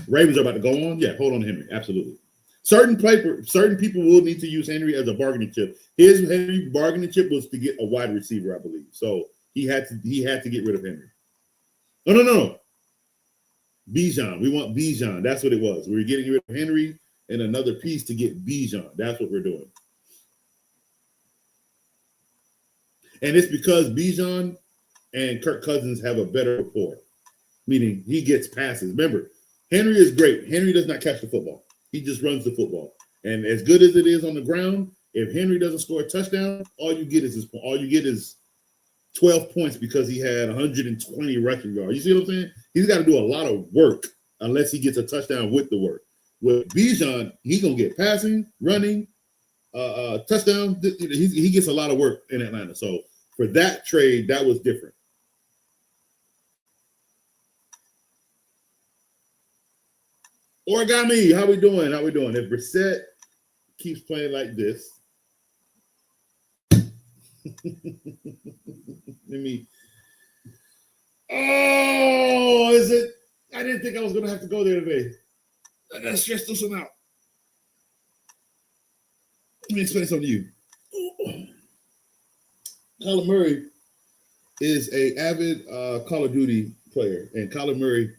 Ravens are about to go on, yeah, hold on to Henry. Absolutely. Certain people will need to use Henry as a bargaining chip. His Henry bargaining chip was to get a wide receiver, I believe. So he had to get rid of Henry. No. Bijan. We want Bijan. That's what it was. We were getting rid of Henry and another piece to get Bijan. That's what we're doing. And it's because Bijan and Kirk Cousins have a better rapport, meaning he gets passes. Remember, Henry is great. Henry does not catch the football. He just runs the football. And as good as it is on the ground, if Henry doesn't score a touchdown, all you get is 12 points because he had 120 rushing yards. You see what I'm saying? He's got to do a lot of work unless he gets a touchdown with the work. With Bijan, he's going to get passing, running, touchdown. He gets a lot of work in Atlanta. So for that trade, that was different. Origami, how we doing? If Brissett keeps playing like this, let me. Oh, is it? I didn't think I was going to have to go there today. I gotta stress this one out. Let me explain something to you. Kyler Murray is an avid Call of Duty player, and Kyler Murray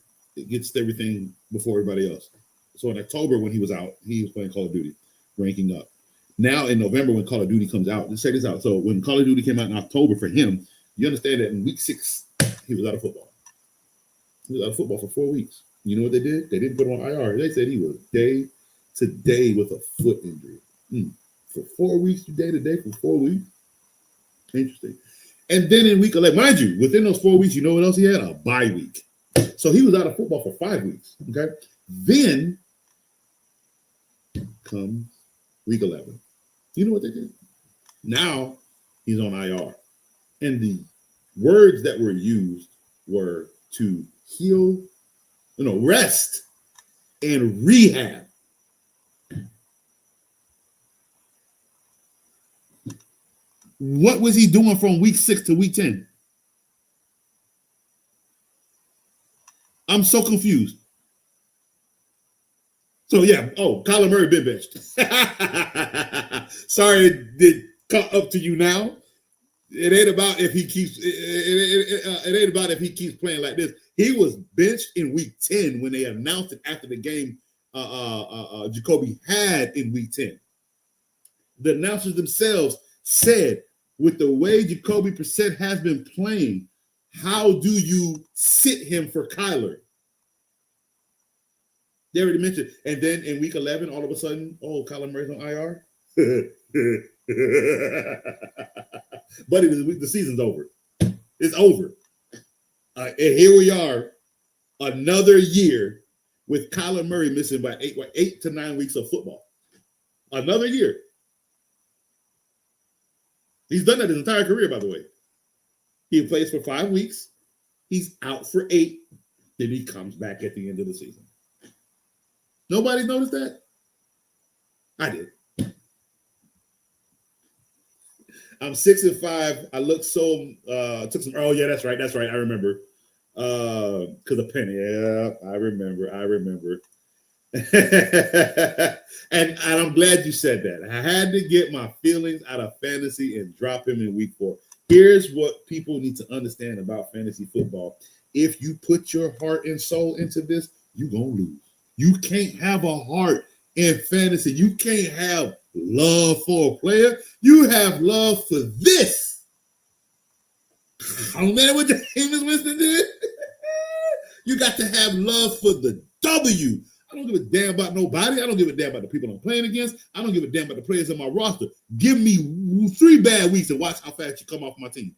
gets everything before everybody else. So in October, when he was out, he was playing Call of Duty, ranking up. Now in November, when Call of Duty comes out, let's check this out. So when Call of Duty came out in October for him, you understand that in week 6, he was out of football. He was out of football for 4 weeks. You know what they did? They didn't put him on IR. They said he was day to day with a foot injury. For 4 weeks, day to day for 4 weeks. Interesting. And then in week 11, mind you, within those 4 weeks, you know what else he had? A bye week. So he was out of football for 5 weeks. Okay. Then comes week 11. You know what they did? Now he's on IR. And the words that were used were to heal, rest and rehab. What was he doing from week 6 to week 10? I'm so confused. So yeah, Kyler Murray been benched. Sorry it did come up to you now. It ain't about if he keeps it ain't about if he keeps playing like this. He was benched in week 10 when they announced it after the game Jacoby had in week 10. The announcers themselves said, with the way Jacoby Brissett has been playing, how do you sit him for Kyler? They already mentioned. And then in week 11, all of a sudden, Kyler Murray's on IR. Buddy, the season's over. It's over. And here we are, another year with Kyler Murray missing by 8 to 9 weeks of football. Another year. He's done that his entire career, by the way. He plays for 5 weeks. He's out for 8. Then he comes back at the end of the season. Nobody noticed that? I did. I'm 6-5. I look so took some. Oh yeah, that's right. I remember. Because of Penny. Yeah, I remember. and I'm glad you said that. I had to get my feelings out of fantasy and drop him in week 4. Here's what people need to understand about fantasy football. If you put your heart and soul into this, you're gonna lose. You can't have a heart in fantasy. You can't have love for a player. You have love for this. I don't matter what Jameis Winston did. You got to have love for the W. I don't give a damn about nobody. I don't give a damn about the people I'm playing against. I don't give a damn about the players in my roster. Give me 3 bad weeks and watch how fast you come off my team.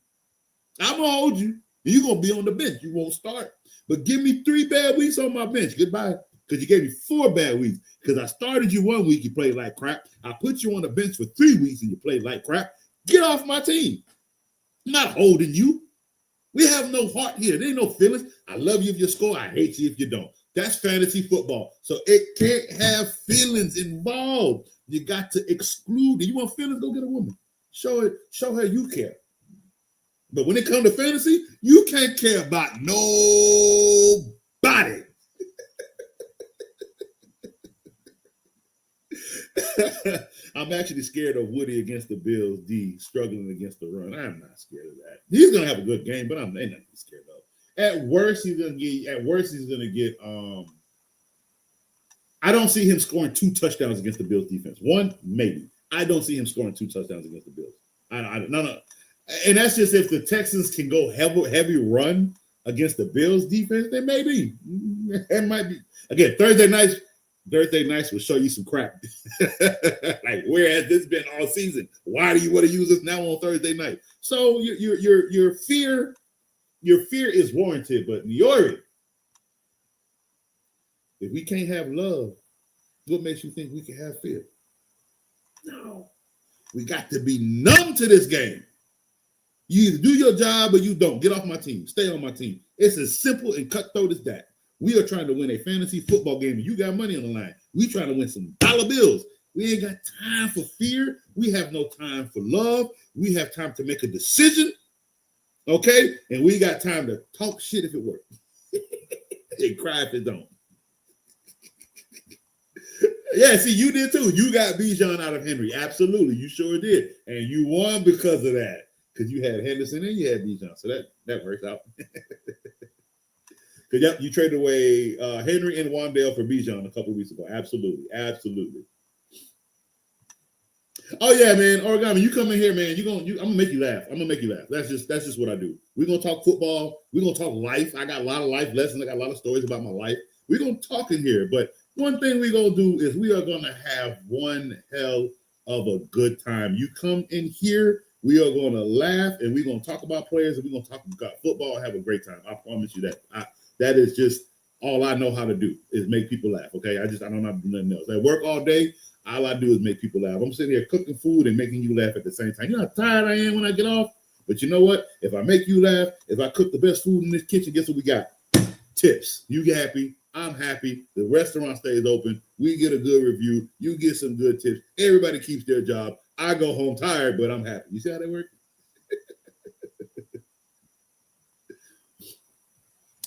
I'm going to hold you. You're going to be on the bench. You won't start. But give me 3 bad weeks on my bench. Goodbye. Because you gave me 4 bad weeks. Because I started you 1 week, you played like crap. I put you on the bench for 3 weeks and you played like crap. Get off my team. I'm not holding you. We have no heart here. There ain't no feelings. I love you if you score. I hate you if you don't. That's fantasy football. So it can't have feelings involved. You got to exclude it. You want feelings? Go get a woman. Show her you care. But when it comes to fantasy, you can't care about nobody. I'm actually scared of Woody against the Bills, D struggling against the run. I'm not scared of that. He's gonna have a good game, but I'm not scared of. At worst, he's gonna get. I don't see him scoring 2 touchdowns against the Bills defense. 1, maybe. I don't see him scoring 2 touchdowns against the Bills. No. And that's just if the Texans can go heavy run against the Bills defense, then maybe. It might be. Again, Thursday nights will show you some crap. Like, where has this been all season? Why do you want to use this now on Thursday night? So your fear is warranted, but Niori, if we can't have love, what makes you think we can have fear? No. We got to be numb to this game. You either do your job or you don't. Get off my team. Stay on my team. It's as simple and cutthroat as that. We are trying to win a fantasy football game, and you got money on the line. We trying to win some dollar bills. We ain't got time for fear. We have no time for love. We have time to make a decision, okay? And we got time to talk shit if it works and cry if it don't. Yeah, see, you did too. You got Bijan out of Henry. Absolutely. You sure did. And you won because of that. Because you had Henderson and you had Bijan. So that works out. Because yep, you traded away Henry and Wandale for Bijan a couple weeks ago. Absolutely. Absolutely. Oh yeah, man. Origami, you come in here, man. I'm gonna make you laugh. I'm gonna make you laugh. That's just what I do. We're gonna talk football. We're gonna talk life. I got a lot of life lessons. I got a lot of stories about my life. We're gonna talk in here, but one thing we're gonna do is we are gonna have one hell of a good time. You come in here, we are gonna laugh and we're gonna talk about players and we're gonna talk about football and have a great time. I promise you that. That is just all I know how to do is make people laugh. Okay, I don't know how to do nothing else. I work all day. All I do is make people laugh. I'm sitting here cooking food and making you laugh at the same time. You know how tired I am when I get off? But you know what? If I make you laugh, if I cook the best food in this kitchen, guess what we got? Tips. You happy? I'm happy. The restaurant stays open. We get a good review. You get some good tips. Everybody keeps their job. I go home tired, but I'm happy. You see how that works?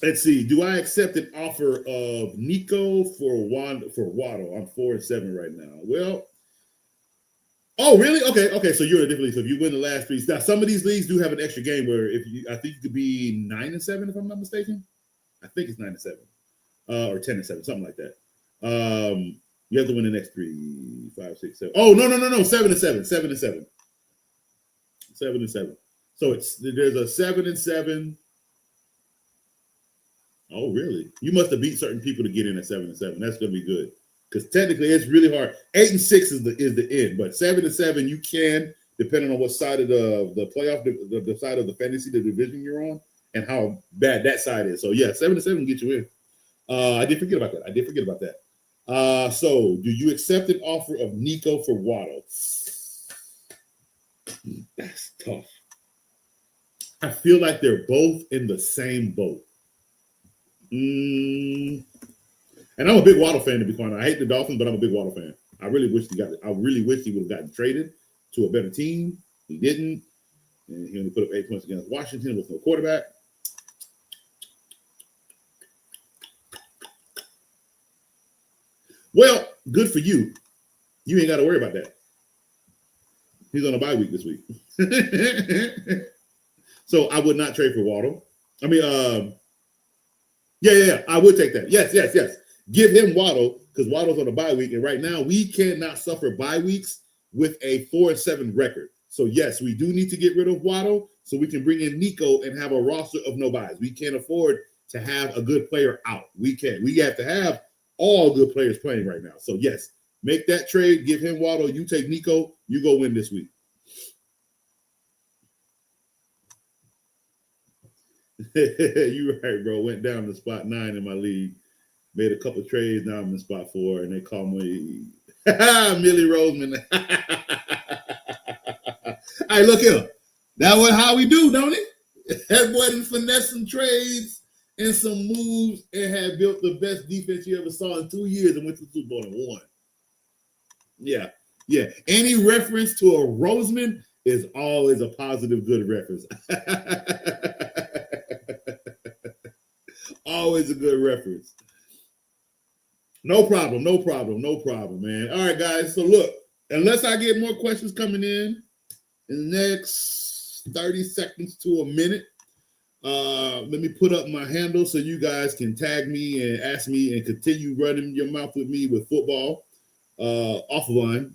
Let's see. Do I accept an offer of Nico for Waddle? I'm 4-7 right now. Well, oh really? Okay. So you're in a different league. So if you win the last three, now some of these leagues do have an extra game where I think you could be 9-7 if I'm not mistaken. I think it's 9-7, or 10-7, something like that. You have to win the next 3, 5, 6, 7. Oh no, 7-7, 7-7. So there's a 7-7. Oh, really? You must have beat certain people to get in at 7-7. That's going to be good because technically it's really hard. 8-6 is the end, but 7-7 you can, depending on what side of the playoff, the side of the fantasy, the division you're on, and how bad that side is. So yeah, 7-7 can get you in. I did forget about that. So do you accept an offer of Nico for Waddle? That's tough. I feel like they're both in the same boat. And I'm a big Waddle fan, to be quite honest. I hate the Dolphins, but I'm a big Waddle fan. I really wish he would have gotten traded to a better team. He didn't. And he only put up 8 points against Washington with no quarterback. Well, good for you. You ain't got to worry about that. He's on a bye week this week. So I would not trade for Waddle. I mean, yeah, I would take that. Yes. Give him Waddle because Waddle's on a bye week. And right now, we cannot suffer bye weeks with a 4-7 record. So, yes, we do need to get rid of Waddle so we can bring in Nico and have a roster of no buys. We can't afford to have a good player out. We can't. We have to have all good players playing right now. So, yes, make that trade. Give him Waddle. You take Nico. You go win this week. You right, bro. Went down to spot 9 in my league. Made a couple trades. Now I'm in spot 4, and they call me Millie Roseman. Hey, look here. That was how we do, don't it? That boy done finesse some trades and some moves and had built the best defense you ever saw in 2 years and went to the Super Bowl and won. Yeah. Any reference to a Roseman is always a positive, good reference. Always a good reference. No problem, man. All right, guys. So look, unless I get more questions coming in the next 30 seconds to a minute, let me put up my handle so you guys can tag me and ask me and continue running your mouth with me with football offline.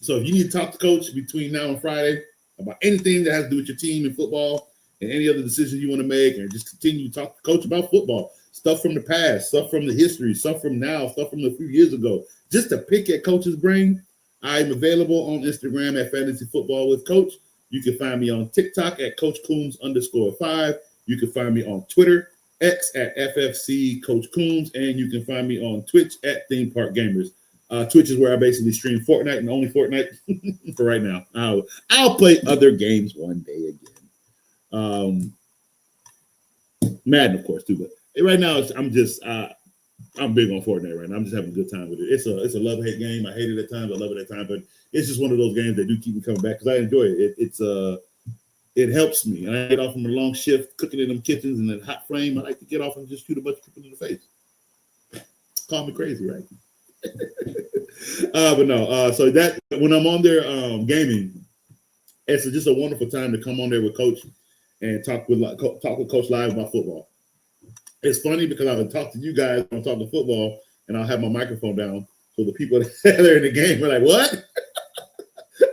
So if you need to talk to Coach between now and Friday about anything that has to do with your team in football and any other decisions you want to make, and just continue to talk to Coach about football, stuff from the past, stuff from the history, stuff from now, stuff from a few years ago, just to pick at Coach's brain, I'm available on Instagram at Fantasy Football with Coach. You can find me on TikTok at Coach Coombs _5. You can find me on Twitter, X at FFC Coach Coombs, and you can find me on Twitch at Theme Park Gamers. Twitch is where I basically stream Fortnite and only Fortnite for right now. I'll play other games one day again. Madden, of course, too. But right now, I'm big on Fortnite right now. I'm just having a good time with it. It's a love-hate game. I hate it at times. I love it at times. But it's just one of those games that do keep me coming back because I enjoy it. It helps me. And I get off from a long shift cooking in them kitchens in a hot flame. I like to get off and just shoot a bunch of people in the face. Call me crazy, right? But no, so that when I'm on there gaming, it's just a wonderful time to come on there with Coach and talk with Coach live about football. It's funny because I would talk to you guys when I'm talking football, and I'll have my microphone down, so the people that are in the game are like, "What?"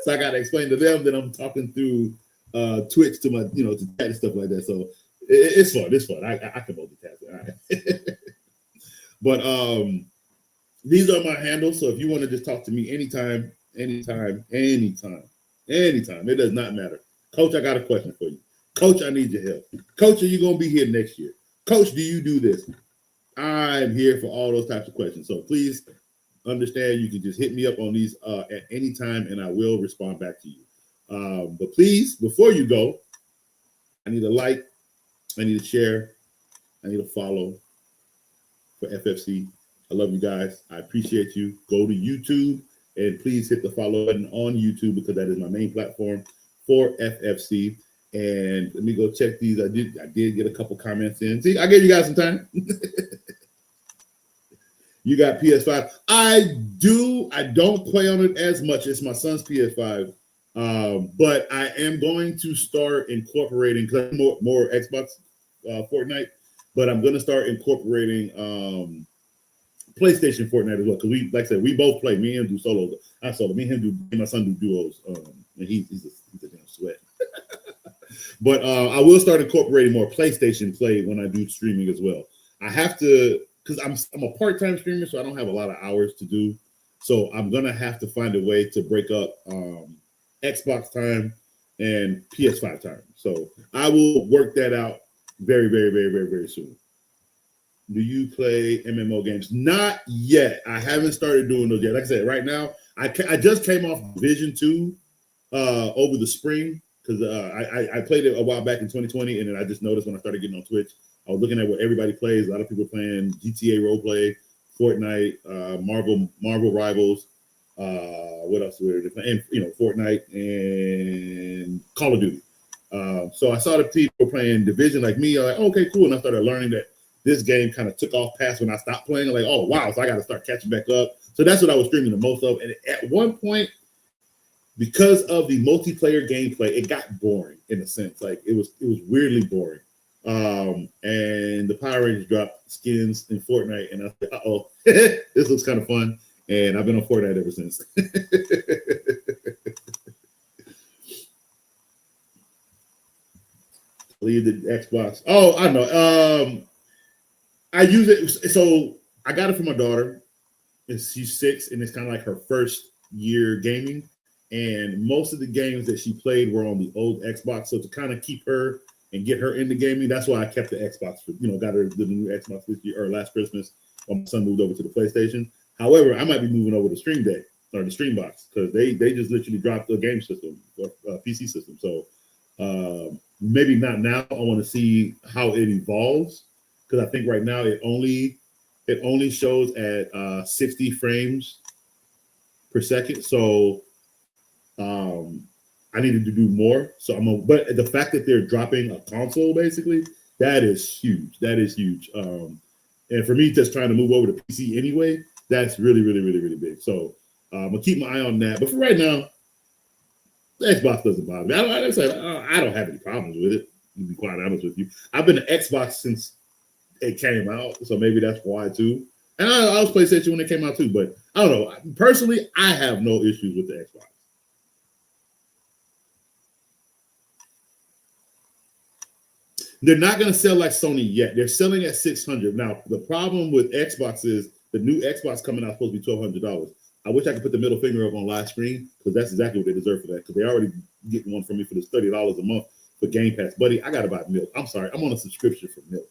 So I got to explain to them that I'm talking through Twitch to my, to chat and stuff like that. So it's fun. It's fun. I can multitask. All right. But these are my handles. So if you want to just talk to me anytime, it does not matter. Coach, I got a question for you. Coach, I need your help. Coach, are you going to be here next year? Coach, do you do this? I'm here for all those types of questions. So please understand you can just hit me up on these at any time, and I will respond back to you. But please, before you go, I need a like, I need a share, I need a follow for FFC. I love you guys. I appreciate you. Go to YouTube and please hit the follow button on YouTube because that is my main platform for FFC. And let me go check these. I did get a couple comments in. See, I gave you guys some time. You got PS5. I don't play on it as much. It's my son's PS5. But I am going to start incorporating more Xbox Fortnite, but I'm going to start incorporating PlayStation Fortnite as well. Because like I said, we both play. Me and him do solos. I solo. Me and him do. Me and my son do duos. And he's a damn sweat. But I will start incorporating more PlayStation play when I do streaming as well. I have to, because I'm a part-time streamer, so I don't have a lot of hours to do. So I'm gonna have to find a way to break up Xbox time and PS5 time. So I will work that out very, very, very, very, very soon. Do you play MMO games? Not yet. I haven't started doing those yet. Like I said, right now, I just came off Division 2 over the spring because I played it a while back in 2020, and then I just noticed when I started getting on Twitch, I was looking at what everybody plays. A lot of people playing GTA roleplay, Fortnite, Marvel Rivals. What else were they playing? And, Fortnite and Call of Duty. So I saw the people playing Division like me. I'm like, okay, cool. And I started learning that this game kind of took off past when I stopped playing. I'm like, oh, wow. So I got to start catching back up. So that's what I was streaming the most of. And at one point, because of the multiplayer gameplay, it got boring in a sense. Like it was weirdly boring. And the Power Rangers dropped skins in Fortnite, and I said, uh-oh, this looks kind of fun. And I've been on Fortnite ever since. Leave the Xbox. Oh, I know. I use it. So I got it for my daughter. And she's 6, and it's kind of like her first year gaming. And most of the games that she played were on the old Xbox. So to kind of keep her and get her into gaming, that's why I kept the Xbox. Got her the new Xbox this year or last Christmas when my son moved over to the PlayStation. However, I might be moving over to Stream Deck or the Stream Box because they just literally dropped a game system, PC system. So maybe not now. I want to see how it evolves because I think right now it only shows at 60 frames per second. So I needed to do more. So but the fact that they're dropping a console basically, that is huge. That is huge. And for me, just trying to move over to PC anyway, that's really, really, really, really big. So I'm gonna keep my eye on that. But for right now, the Xbox doesn't bother me. I don't have any problems with it. To be quite honest with you, I've been to Xbox since it came out, so maybe that's why too. And I was PlayStation when it came out too. But I don't know. Personally, I have no issues with the Xbox. They're not going to sell like Sony yet. They're selling at $600. Now, the problem with Xbox is the new Xbox coming out is supposed to be $1,200. I wish I could put the middle finger up on live screen because that's exactly what they deserve for that because they already getting one from me for this $30 a month for Game Pass. Buddy, I got to buy milk. I'm sorry. I'm on a subscription for milk.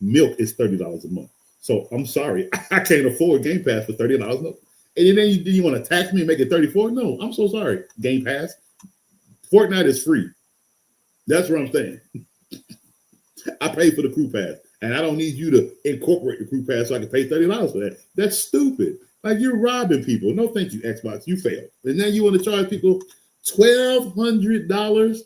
Milk is $30 a month. So I'm sorry. I can't afford Game Pass for $30 a month. And then you want to tax me and make it $34? No, I'm so sorry. Game Pass. Fortnite is free. That's what I'm saying. I pay for the crew pass, and I don't need you to incorporate the crew pass so I can pay $30 for that. That's stupid. Like you're robbing people. No, thank you, Xbox. You failed. And then you want to charge people $1,200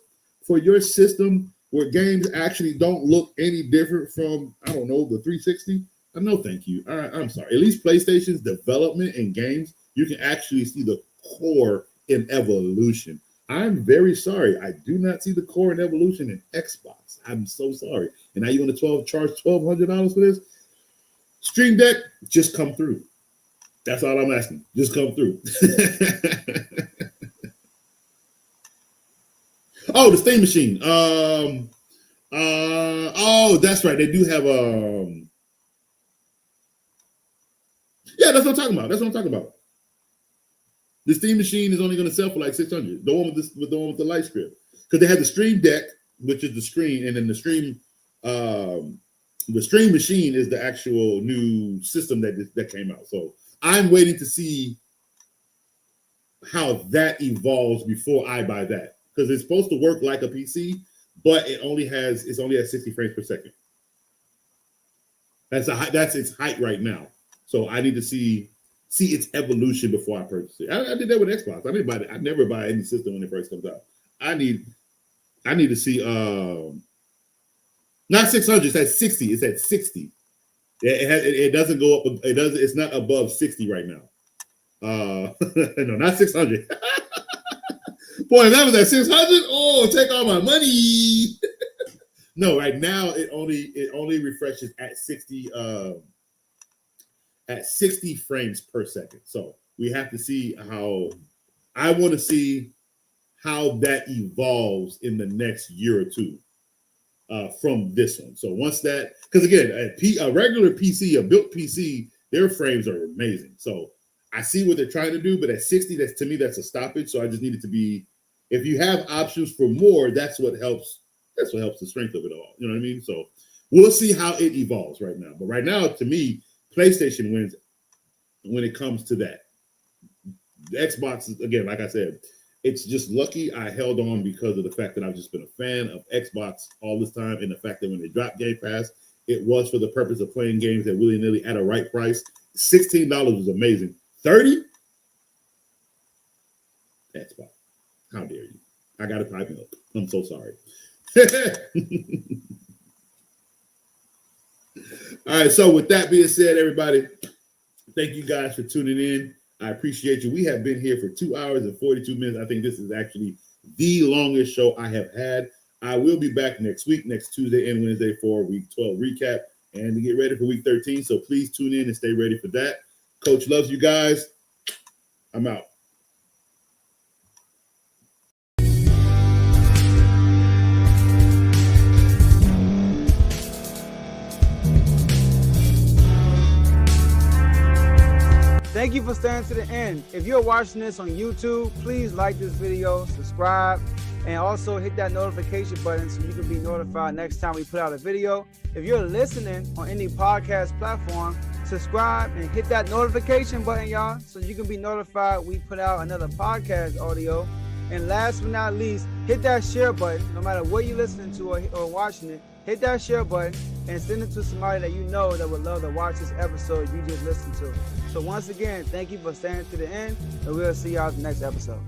for your system where games actually don't look any different from, I don't know, the 360. No, thank you. All right, I'm sorry. At least PlayStation's development and games, you can actually see the core in evolution. I'm very sorry. I do not see the core and evolution in Xbox. I'm so sorry. And now you want to charge $1,200 for this? Stream Deck, just come through. That's all I'm asking. Just come through. Oh, the Steam Machine. Oh, that's right. They do have yeah, that's what I'm talking about. The Steam Machine is only going to sell for like $600. The one with the light strip, because they had the Stream Deck, which is the screen, and then the Stream Machine is the actual new system that came out. So I'm waiting to see how that evolves before I buy that, because it's supposed to work like a PC, but it's only at 60 frames per second. That's its height right now. So I need to see its evolution before I purchase it. I did that with Xbox. I never buy any system when it first comes out. I need to see not 600. It's at 60. It's at 60. It doesn't go up. It's not above 60 right now. No, not 600. Boy, if that was at 600, oh, take all my money. No, right now it only refreshes at 60 frames per second. So we have to see I want to see how that evolves in the next year or two from this one. So once that, because again, a regular PC, a built PC, their frames are amazing. So I see what they're trying to do, but at 60, to me, that's a stoppage. So I just need it to be, if you have options for more, that's what helps the strength of it all. You know what I mean? So we'll see how it evolves right now. But right now, to me, PlayStation wins when it comes to that. The Xbox, again, like I said, it's just lucky I held on because of the fact that I've just been a fan of Xbox all this time, and the fact that when they dropped Game Pass, it was for the purpose of playing games that willy-nilly at a right price. $16 was amazing. $30? Xbox. How dare you? I got to pipe it up. I'm so sorry. All right, so with that being said, everybody, thank you guys for tuning in. I appreciate you. We have been here for 2 hours and 42 minutes. I think this is actually the longest show I have had. I will be back next week, next Tuesday and Wednesday for Week 12 recap and to get ready for Week 13. So please tune in and stay ready for that. Coach loves you guys. I'm out. Thank you for staying to the end. If you're watching this on YouTube, please like this video, subscribe, and also hit that notification button so you can be notified next time we put out a video. If you're listening on any podcast platform, subscribe and hit that notification button, y'all, so you can be notified we put out another podcast audio. And last but not least, hit that share button. No matter what you're listening to or watching it, hit that share button and send it to somebody that you know that would love to watch this episode you just listened to. So once again, thank you for staying to the end, and we'll see y'all in the next episode.